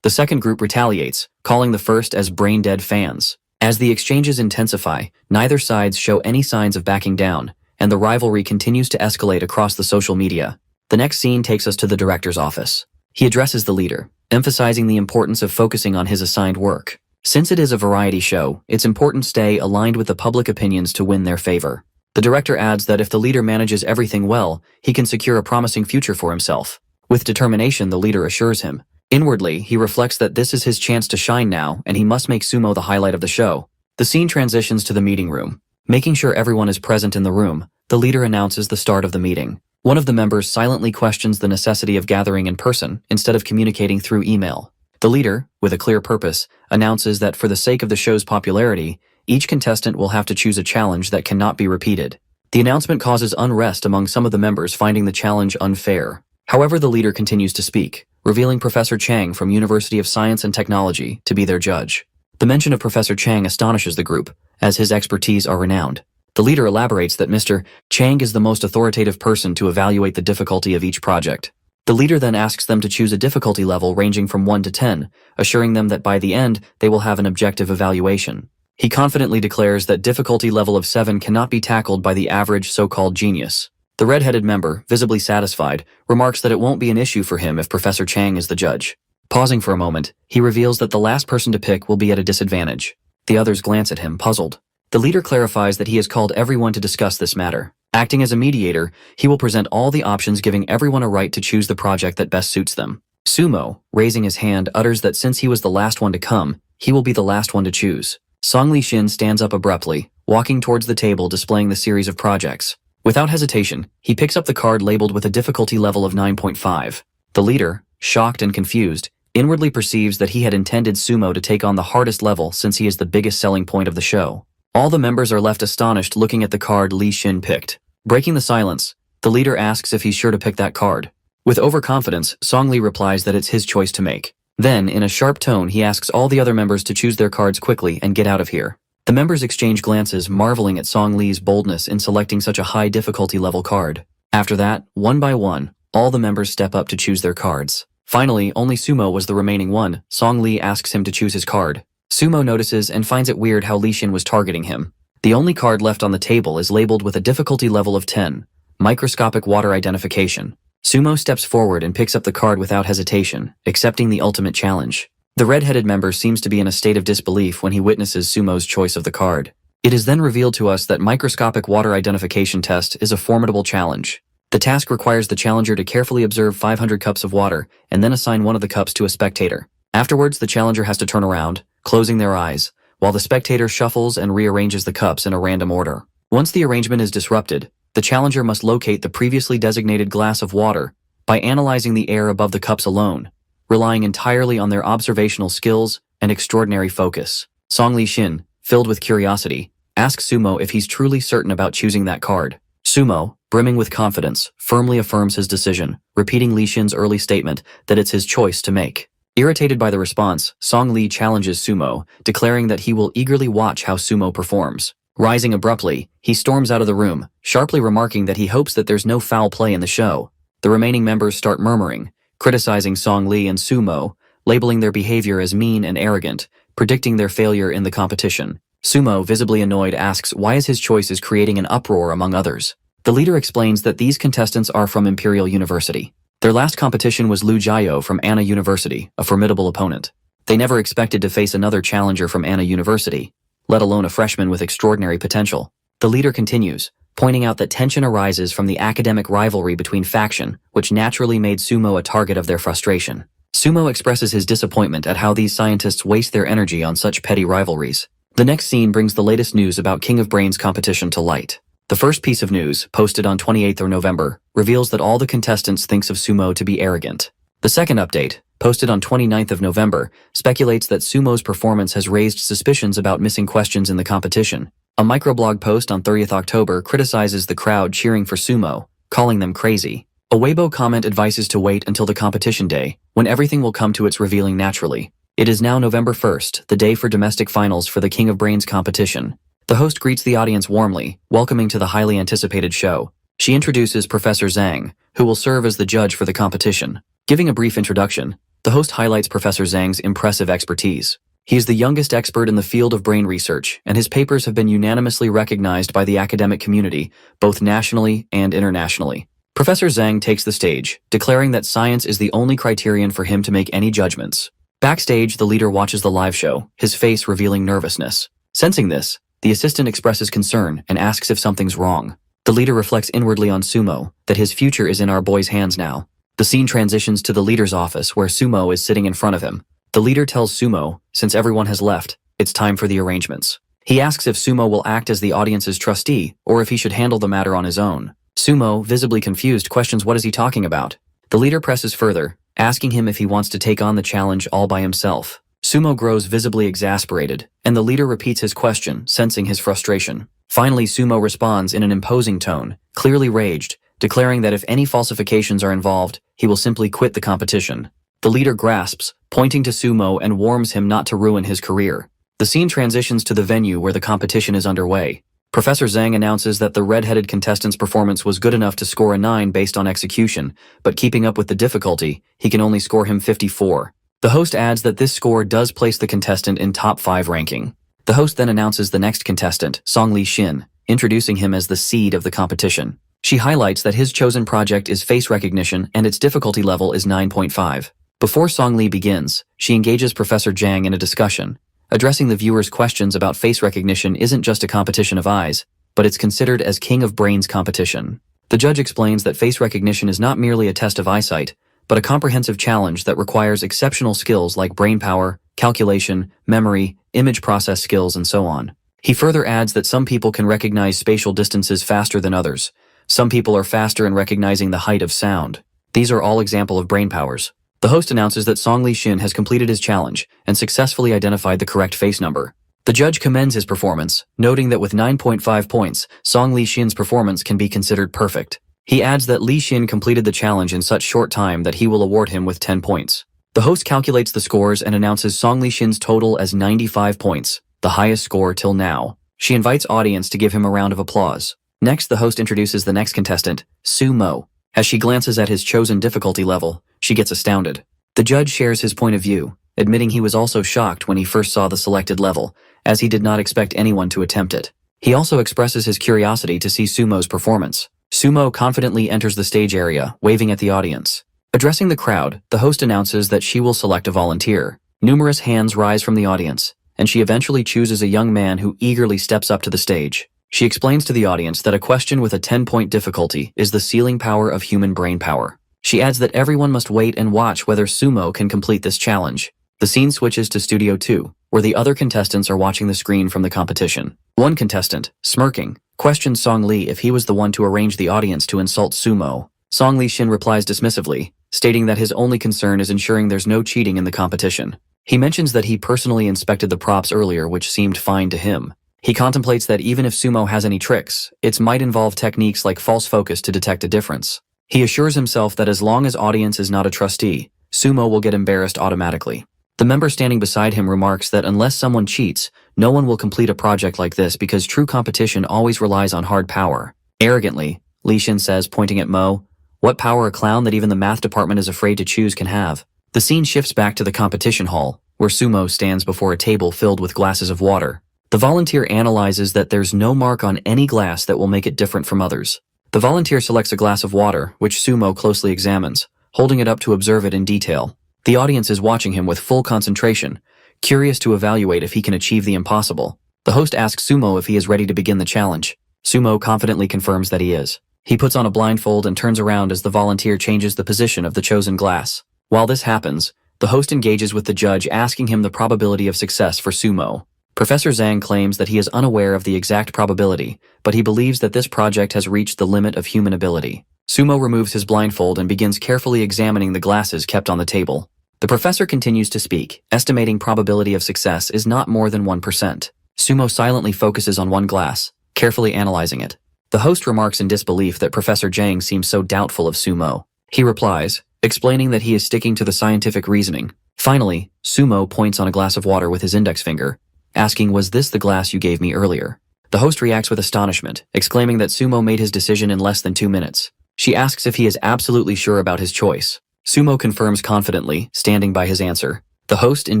The second group retaliates, calling the first as brain-dead fans. As the exchanges intensify, neither sides show any signs of backing down, and the rivalry continues to escalate across the social media. The next scene takes us to the director's office. He addresses the leader, emphasizing the importance of focusing on his assigned work. Since it is a variety show, it's important to stay aligned with the public opinions to win their favor. The director adds that if the leader manages everything well, he can secure a promising future for himself. With determination, the leader assures him. Inwardly, he reflects that this is his chance to shine now, and he must make Sumo the highlight of the show. The scene transitions to the meeting room. Making sure everyone is present in the room, the leader announces the start of the meeting. One of the members silently questions the necessity of gathering in person instead of communicating through email. The leader, with a clear purpose, announces that for the sake of the show's popularity, each contestant will have to choose a challenge that cannot be repeated. The announcement causes unrest among some of the members, finding the challenge unfair. However, the leader continues to speak, revealing Professor Chang from University of Science and Technology to be their judge. The mention of Professor Chang astonishes the group, as his expertise are renowned. The leader elaborates that Mr. Chang is the most authoritative person to evaluate the difficulty of each project. The leader then asks them to choose a difficulty level ranging from 1 to 10, assuring them that by the end, they will have an objective evaluation. He confidently declares that difficulty level of 7 cannot be tackled by the average so-called genius. The red-headed member, visibly satisfied, remarks that it won't be an issue for him if Professor Chang is the judge. Pausing for a moment, he reveals that the last person to pick will be at a disadvantage. The others glance at him, puzzled. The leader clarifies that he has called everyone to discuss this matter. Acting as a mediator, he will present all the options, giving everyone a right to choose the project that best suits them. Sumo, raising his hand, utters that since he was the last one to come, he will be the last one to choose. Song Li-shin stands up abruptly, walking towards the table displaying the series of projects. Without hesitation, he picks up the card labeled with a difficulty level of 9.5. The leader, shocked and confused, inwardly perceives that he had intended Sumo to take on the hardest level since he is the biggest selling point of the show. All the members are left astonished looking at the card Li-shin picked. Breaking the silence, the leader asks if he's sure to pick that card. With overconfidence, Song Li replies that it's his choice to make. Then, in a sharp tone, he asks all the other members to choose their cards quickly and get out of here. The members exchange glances, marveling at Song Li's boldness in selecting such a high difficulty level card. After that, one by one, all the members step up to choose their cards. Finally, only Sumo was the remaining one. Song Li asks him to choose his card. Sumo notices and finds it weird how Li-shin was targeting him. The only card left on the table is labeled with a difficulty level of 10, microscopic water identification. Sumo steps forward and picks up the card without hesitation, accepting the ultimate challenge. The red-headed member seems to be in a state of disbelief when he witnesses Sumo's choice of the card. It is then revealed to us that microscopic water identification test is a formidable challenge. The task requires the challenger to carefully observe 500 cups of water and then assign one of the cups to a spectator. Afterwards, the challenger has to turn around, closing their eyes, while the spectator shuffles and rearranges the cups in a random order. Once the arrangement is disrupted, the challenger must locate the previously designated glass of water by analyzing the air above the cups alone, relying entirely on their observational skills and extraordinary focus. Song Li-shin, filled with curiosity, asks Sumo if he's truly certain about choosing that card. Sumo, brimming with confidence, firmly affirms his decision, repeating Li-shin's early statement that it's his choice to make. Irritated by the response, Song Li challenges Sumo, declaring that he will eagerly watch how Sumo performs. Rising abruptly, he storms out of the room, sharply remarking that he hopes that there's no foul play in the show. The remaining members start murmuring, criticizing Song Li and Sumo, labeling their behavior as mean and arrogant, predicting their failure in the competition. Sumo, visibly annoyed, asks why his choice is creating an uproar among others. The leader explains that these contestants are from Imperial University. Their last competition was Lu Jiao from Anna University, a formidable opponent. They never expected to face another challenger from Anna University, let alone a freshman with extraordinary potential. The leader continues, pointing out that tension arises from the academic rivalry between faction, which naturally made Sumo a target of their frustration. Sumo expresses his disappointment at how these scientists waste their energy on such petty rivalries. The next scene brings the latest news about King of Brains competition to light. The first piece of news, posted on 28th of November, reveals that all the contestants thinks of Sumo to be arrogant. The second update, posted on 29th of November, speculates that Sumo's performance has raised suspicions about missing questions in the competition. A microblog post on 30th October criticizes the crowd cheering for Sumo, calling them crazy. A Weibo comment advises to wait until the competition day, when everything will come to its revealing naturally. It is now November 1st, the day for domestic finals for the King of Brains competition. The host greets the audience warmly, welcoming to the highly anticipated show. She introduces Professor Zhang, who will serve as the judge for the competition. Giving a brief introduction, the host highlights Professor Zhang's impressive expertise. He is the youngest expert in the field of brain research, and his papers have been unanimously recognized by the academic community, both nationally and internationally. Professor Zhang takes the stage, declaring that science is the only criterion for him to make any judgments. Backstage, the leader watches the live show, his face revealing nervousness. Sensing this, the assistant expresses concern and asks if something's wrong. The leader reflects inwardly on Sumo, that his future is in our boy's hands now. The scene transitions to the leader's office where Sumo is sitting in front of him. The leader tells Sumo, since everyone has left, it's time for the arrangements. He asks if Sumo will act as the audience's trustee or if he should handle the matter on his own. Sumo, visibly confused, questions what is he talking about. The leader presses further, asking him if he wants to take on the challenge all by himself. Sumo grows visibly exasperated, and the leader repeats his question, sensing his frustration. Finally, Sumo responds in an imposing tone, clearly raged, declaring that if any falsifications are involved, he will simply quit the competition. The leader grasps, pointing to Sumo, and warns him not to ruin his career. The scene transitions to the venue where the competition is underway. Professor Zhang announces that the red-headed contestant's performance was good enough to score a 9 based on execution, but keeping up with the difficulty, he can only score him 54. The host adds that this score does place the contestant in top 5 ranking. The host then announces the next contestant, Song Shin, introducing him as the seed of the competition. She highlights that his chosen project is face recognition and its difficulty level is 9.5. Before Song begins, she engages Professor Zhang in a discussion. Addressing the viewers' questions about face recognition isn't just a competition of eyes, but it's considered as king of brains competition. The judge explains that face recognition is not merely a test of eyesight, but a comprehensive challenge that requires exceptional skills like brain power, calculation, memory, image process skills, and so on. He further adds that some people can recognize spatial distances faster than others. Some people are faster in recognizing the height of sound. These are all examples of brain powers. The host announces that Song Shin has completed his challenge and successfully identified the correct face number. The judge commends his performance, noting that with 9.5 points, Song Shin's performance can be considered perfect. He adds that Li Xin completed the challenge in such short time that he will award him with 10 points. The host calculates the scores and announces Song Shin's total as 95 points, the highest score till now. She invites audience to give him a round of applause. Next, the host introduces the next contestant, Sumo. As she glances at his chosen difficulty level, she gets astounded. The judge shares his point of view, admitting he was also shocked when he first saw the selected level, as he did not expect anyone to attempt it. He also expresses his curiosity to see Sumo's performance. Sumo confidently enters the stage area, waving at the audience. Addressing the crowd, the host announces that she will select a volunteer. Numerous hands rise from the audience, and she eventually chooses a young man who eagerly steps up to the stage. She explains to the audience that a question with a 10-point difficulty is the ceiling power of human brain power. She adds that everyone must wait and watch whether Sumo can complete this challenge. The scene switches to Studio 2, where the other contestants are watching the screen from the competition. One contestant, smirking, questions Song Li if he was the one to arrange the audience to insult Sumo. Song Shin replies dismissively, stating that his only concern is ensuring there's no cheating in the competition. He mentions that he personally inspected the props earlier, which seemed fine to him. He contemplates that even if Sumo has any tricks, it might involve techniques like false focus to detect a difference. He assures himself that as long as audience is not a trustee, Sumo will get embarrassed automatically. The member standing beside him remarks that unless someone cheats, no one will complete a project like this because true competition always relies on hard power. Arrogantly, Li Xin says, pointing at Mo, "What power a clown that even the math department is afraid to choose can have." The scene shifts back to the competition hall, where Sumo stands before a table filled with glasses of water. The volunteer analyzes that there's no mark on any glass that will make it different from others. The volunteer selects a glass of water, which Sumo closely examines, holding it up to observe it in detail. The audience is watching him with full concentration, curious to evaluate if he can achieve the impossible. The host asks Sumo if he is ready to begin the challenge. Sumo confidently confirms that he is. He puts on a blindfold and turns around as the volunteer changes the position of the chosen glass. While this happens, the host engages with the judge, asking him the probability of success for Sumo. Professor Zhang claims that he is unaware of the exact probability, but he believes that this project has reached the limit of human ability. Sumo removes his blindfold and begins carefully examining the glasses kept on the table. The professor continues to speak, estimating probability of success is not more than 1%. Sumo silently focuses on one glass, carefully analyzing it. The host remarks in disbelief that Professor Zhang seems so doubtful of Sumo. He replies, explaining that he is sticking to the scientific reasoning. Finally, Sumo points on a glass of water with his index finger, asking, "Was this the glass you gave me earlier?" The host reacts with astonishment, exclaiming that Sumo made his decision in less than 2 minutes. She asks if he is absolutely sure about his choice. Sumo confirms confidently, standing by his answer. The host, in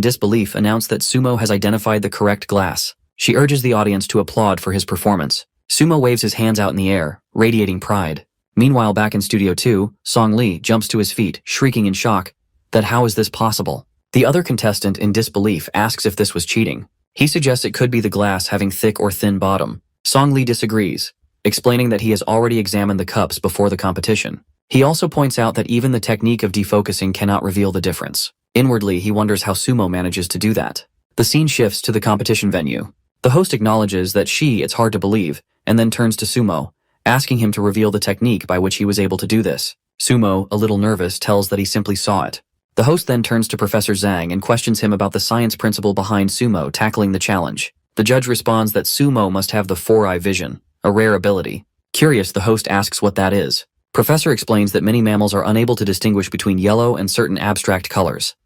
disbelief, announced that Sumo has identified the correct glass. She urges the audience to applaud for his performance. Sumo waves his hands out in the air, radiating pride. Meanwhile, back in Studio 2, Song Li jumps to his feet, shrieking in shock that how is this possible? The other contestant, in disbelief, asks if this was cheating. He suggests it could be the glass having thick or thin bottom. Song Li disagrees, explaining that he has already examined the cups before the competition. He also points out that even the technique of defocusing cannot reveal the difference. Inwardly, he wonders how Sumo manages to do that. The scene shifts to the competition venue. The host acknowledges that it's hard to believe, and then turns to Sumo, asking him to reveal the technique by which he was able to do this. Sumo, a little nervous, tells that he simply saw it. The host then turns to Professor Zhang and questions him about the science principle behind Sumo tackling the challenge. The judge responds that Sumo must have the four-eye vision, a rare ability. Curious, the host asks what that is. Professor explains that many mammals are unable to distinguish between yellow and certain abstract colors.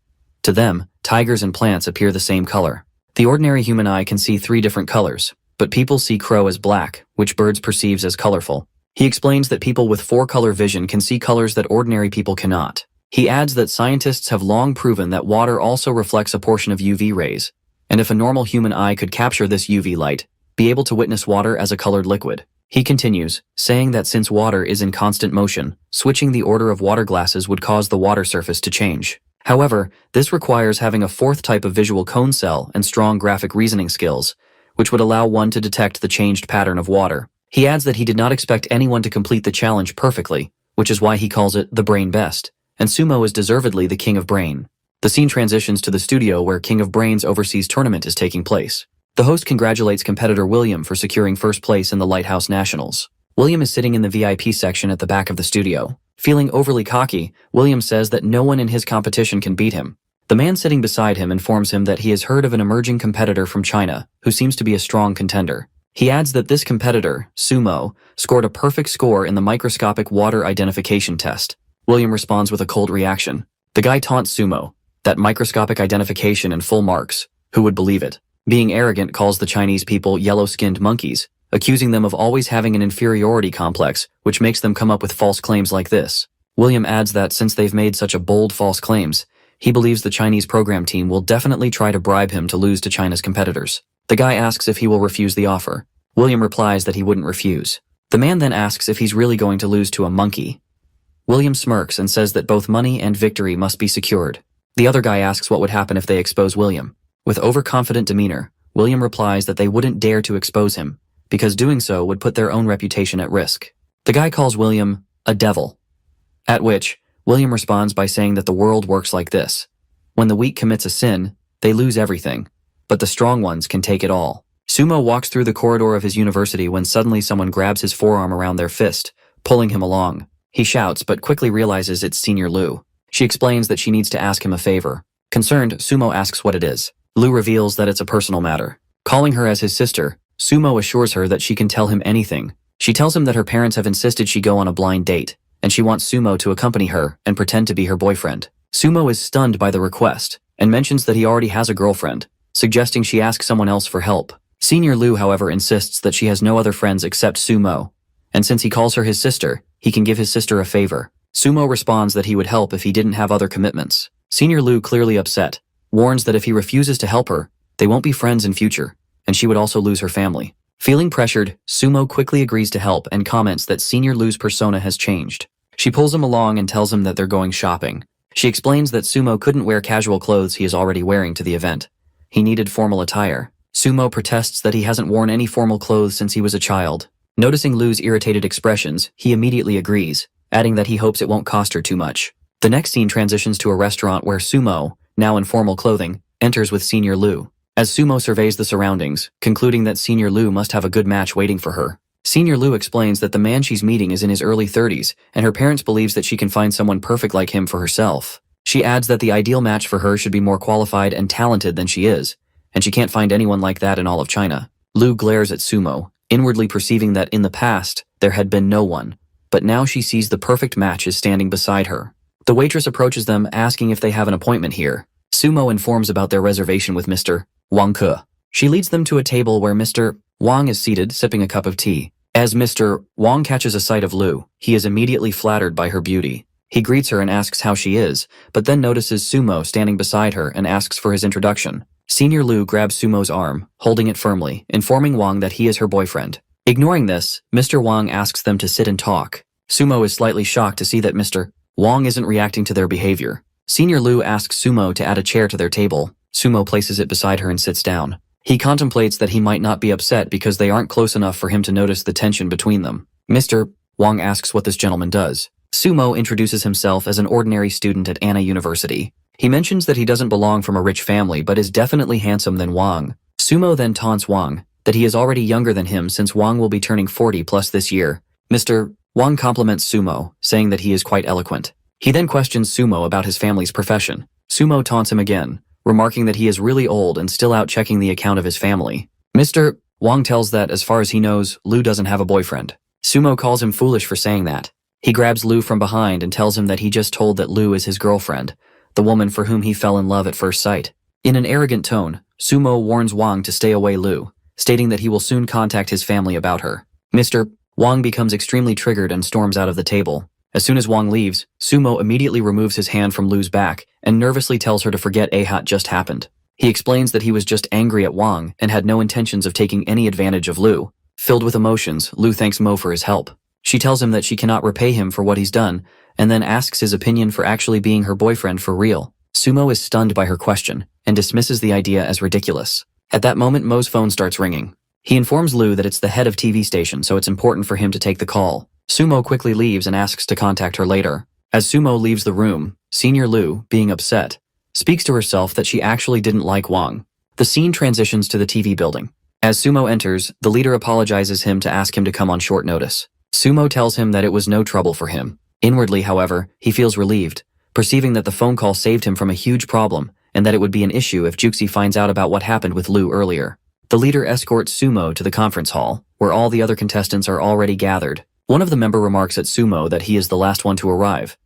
To them, tigers and plants appear the same color. The ordinary human eye can see 3 different colors, but people see crow as black, which birds perceives as colorful. He explains that people with 4-color vision can see colors that ordinary people cannot. He adds that scientists have long proven that water also reflects a portion of UV rays, and if a normal human eye could capture this UV light, be able to witness water as a colored liquid. He continues, saying that since water is in constant motion, switching the order of water glasses would cause the water surface to change. However, this requires having a 4th type of visual cone cell and strong graphic reasoning skills, which would allow one to detect the changed pattern of water. He adds that he did not expect anyone to complete the challenge perfectly, which is why he calls it the brain best, and Sumo is deservedly the king of brain. The scene transitions to the studio where King of Brains Overseas Tournament is taking place. The host congratulates competitor William for securing first place in the Lighthouse Nationals. William is sitting in the VIP section at the back of the studio. Feeling overly cocky, William says that no one in his competition can beat him. The man sitting beside him informs him that he has heard of an emerging competitor from China, who seems to be a strong contender. He adds that this competitor, Sumo, scored a perfect score in the microscopic water identification test. William responds with a cold reaction. The guy taunts Sumo, that microscopic identification and full marks. Who would believe it? Being arrogant, calls the Chinese people yellow-skinned monkeys, accusing them of always having an inferiority complex, which makes them come up with false claims like this. William adds that since they've made such a bold false claims, he believes the Chinese program team will definitely try to bribe him to lose to China's competitors. The guy asks if he will refuse the offer. William replies that he wouldn't refuse. The man then asks if he's really going to lose to a monkey. William smirks and says that both money and victory must be secured. The other guy asks what would happen if they expose William. With overconfident demeanor, William replies that they wouldn't dare to expose him, because doing so would put their own reputation at risk. The guy calls William a devil. At which, William responds by saying that the world works like this. When the weak commits a sin, they lose everything, but the strong ones can take it all. Sumo walks through the corridor of his university when suddenly someone grabs his forearm around their fist, pulling him along. He shouts but quickly realizes it's Senior Lu. She explains that she needs to ask him a favor. Concerned, Sumo asks what it is. Lu reveals that it's a personal matter. Calling her as his sister, Sumo assures her that she can tell him anything. She tells him that her parents have insisted she go on a blind date, and she wants Sumo to accompany her and pretend to be her boyfriend. Sumo is stunned by the request, and mentions that he already has a girlfriend, suggesting she ask someone else for help. Senior Lu, however, insists that she has no other friends except Sumo, and since he calls her his sister, he can give his sister a favor. Sumo responds that he would help if he didn't have other commitments. Senior Lu, clearly upset, warns that if he refuses to help her, they won't be friends in future, and she would also lose her family. Feeling pressured, Sumo quickly agrees to help and comments that Senior Lu's persona has changed. She pulls him along and tells him that they're going shopping. She explains that Sumo couldn't wear casual clothes he is already wearing to the event. He needed formal attire. Sumo protests that he hasn't worn any formal clothes since he was a child. Noticing Lu's irritated expressions, he immediately agrees, adding that he hopes it won't cost her too much. The next scene transitions to a restaurant where Sumo, now in formal clothing, enters with Senior Lu. As Sumo surveys the surroundings, concluding that Senior Lu must have a good match waiting for her. Senior Lu explains that the man she's meeting is in his early 30s, and her parents believes that she can find someone perfect like him for herself. She adds that the ideal match for her should be more qualified and talented than she is, and she can't find anyone like that in all of China. Lu glares at Sumo, inwardly perceiving that in the past, there had been no one, but now she sees the perfect match is standing beside her. The waitress approaches them, asking if they have an appointment here. Sumo informs about their reservation with Mr. Wang Ke. She leads them to a table where Mr. Wang is seated, sipping a cup of tea. As Mr. Wang catches a sight of Lu, he is immediately flattered by her beauty. He greets her and asks how she is, but then notices Sumo standing beside her and asks for his introduction. Senior Lu grabs Sumo's arm, holding it firmly, informing Wang that he is her boyfriend. Ignoring this, Mr. Wang asks them to sit and talk. Sumo is slightly shocked to see that Mr. Wang isn't reacting to their behavior. Senior Lu asks Sumo to add a chair to their table. Sumo places it beside her and sits down. He contemplates that he might not be upset because they aren't close enough for him to notice the tension between them. Mr. Wang asks what this gentleman does. Sumo introduces himself as an ordinary student at Anna University. He mentions that he doesn't belong from a rich family but is definitely handsome than Wang. Sumo then taunts Wang that he is already younger than him since Wang will be turning 40 plus this year, Mr. Wang compliments Sumo, saying that he is quite eloquent. He then questions Sumo about his family's profession. Sumo taunts him again, remarking that he is really old and still out checking the account of his family. Mr. Wang tells that, as far as he knows, Lu doesn't have a boyfriend. Sumo calls him foolish for saying that. He grabs Lu from behind and tells him that he just told that Lu is his girlfriend, the woman for whom he fell in love at first sight. In an arrogant tone, Sumo warns Wang to stay away Lu, stating that he will soon contact his family about her. Mr. Wang becomes extremely triggered and storms out of the table. As soon as Wang leaves, Sumo immediately removes his hand from Lu's back and nervously tells her to forget what just happened. He explains that he was just angry at Wang and had no intentions of taking any advantage of Lu. Filled with emotions, Lu thanks Mo for his help. She tells him that she cannot repay him for what he's done, and then asks his opinion for actually being her boyfriend for real. Sumo is stunned by her question and dismisses the idea as ridiculous. At that moment, Mo's phone starts ringing. He informs Lu that it's the head of TV station, so it's important for him to take the call. Sumo quickly leaves and asks to contact her later. As Sumo leaves the room, Senior Lu, being upset, speaks to herself that she actually didn't like Wang. The scene transitions to the TV building. As Sumo enters, the leader apologizes him to ask him to come on short notice. Sumo tells him that it was no trouble for him. Inwardly, however, he feels relieved, perceiving that the phone call saved him from a huge problem and that it would be an issue if Juxi finds out about what happened with Lu earlier. The leader escorts Sumo to the conference hall, where all the other contestants are already gathered. One of the member remarks at Sumo that he is the last one to arrive.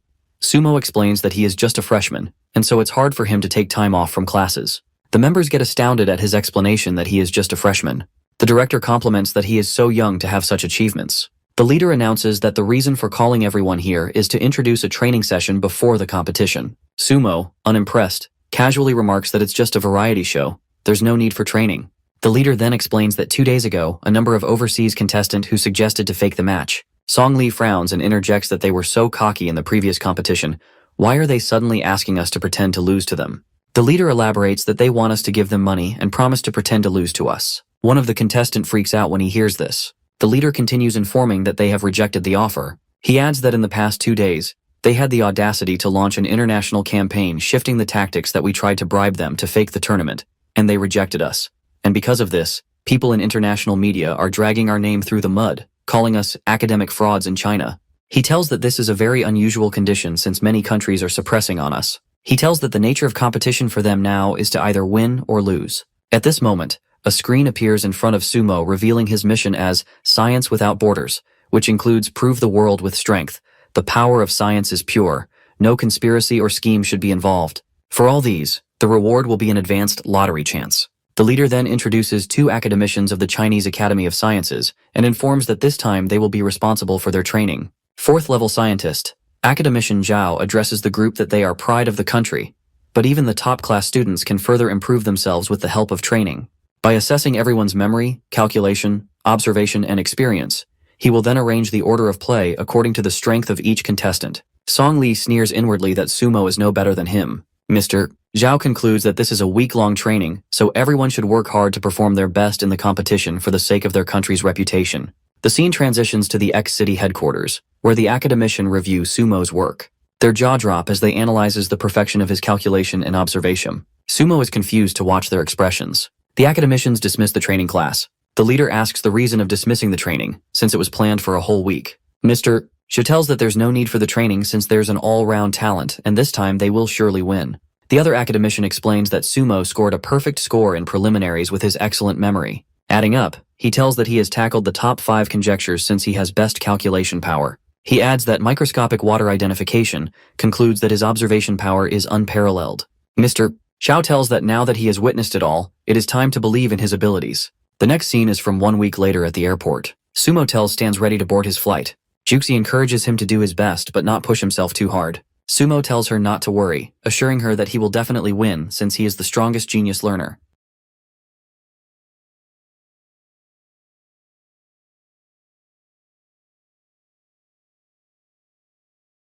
Sumo explains that he is just a freshman, and so it's hard for him to take time off from classes. The members get astounded at his explanation that he is just a freshman. The director compliments that he is so young to have such achievements. The leader announces that the reason for calling everyone here is to introduce a training session before the competition. Sumo, unimpressed, casually remarks that it's just a variety show. There's no need for training. The leader then explains that 2 days ago, a number of overseas contestants who suggested to fake the match. Song Lee frowns and interjects that they were so cocky in the previous competition. Why are they suddenly asking us to pretend to lose to them? The leader elaborates that they want us to give them money and promise to pretend to lose to us. One of the contestants freaks out when he hears this. The leader continues informing that they have rejected the offer. He adds that in the past 2 days, they had the audacity to launch an international campaign shifting the tactics that we tried to bribe them to fake the tournament, and they rejected us. And because of this, people in international media are dragging our name through the mud, calling us academic frauds in China. He tells that this is a very unusual condition since many countries are suppressing on us. He tells that the nature of competition for them now is to either win or lose. At this moment, a screen appears in front of Sumo revealing his mission as Science Without Borders, which includes prove the world with strength. The power of science is pure. No conspiracy or scheme should be involved. For all these, the reward will be an advanced lottery chance. The leader then introduces 2 academicians of the Chinese Academy of Sciences and informs that this time they will be responsible for their training. 4th-level scientist, Academician Zhao addresses the group that they are pride of the country, but even the top-class students can further improve themselves with the help of training. By assessing everyone's memory, calculation, observation, and experience, he will then arrange the order of play according to the strength of each contestant. Song Lee sneers inwardly that Sumo is no better than him. Mr. Zhao concludes that this is a week-long training, so everyone should work hard to perform their best in the competition for the sake of their country's reputation. The scene transitions to the X-City headquarters, where the academician review Sumo's work. Their jaw drop as they analyzes the perfection of his calculation and observation. Sumo is confused to watch their expressions. The academicians dismiss the training class. The leader asks the reason of dismissing the training, since it was planned for a whole week. Mr. Zhao tells that there's no need for the training since there's an all-round talent, and this time they will surely win. The other academician explains that Sumo scored a perfect score in preliminaries with his excellent memory. Adding up, he tells that he has tackled the top 5 conjectures since he has best calculation power. He adds that microscopic water identification concludes that his observation power is unparalleled. Mr. Zhao tells that now that he has witnessed it all, it is time to believe in his abilities. The next scene is from 1 week later at the airport. Sumo tells stands ready to board his flight. Juxi encourages him to do his best but not push himself too hard. Sumo tells her not to worry, assuring her that he will definitely win since he is the strongest genius learner.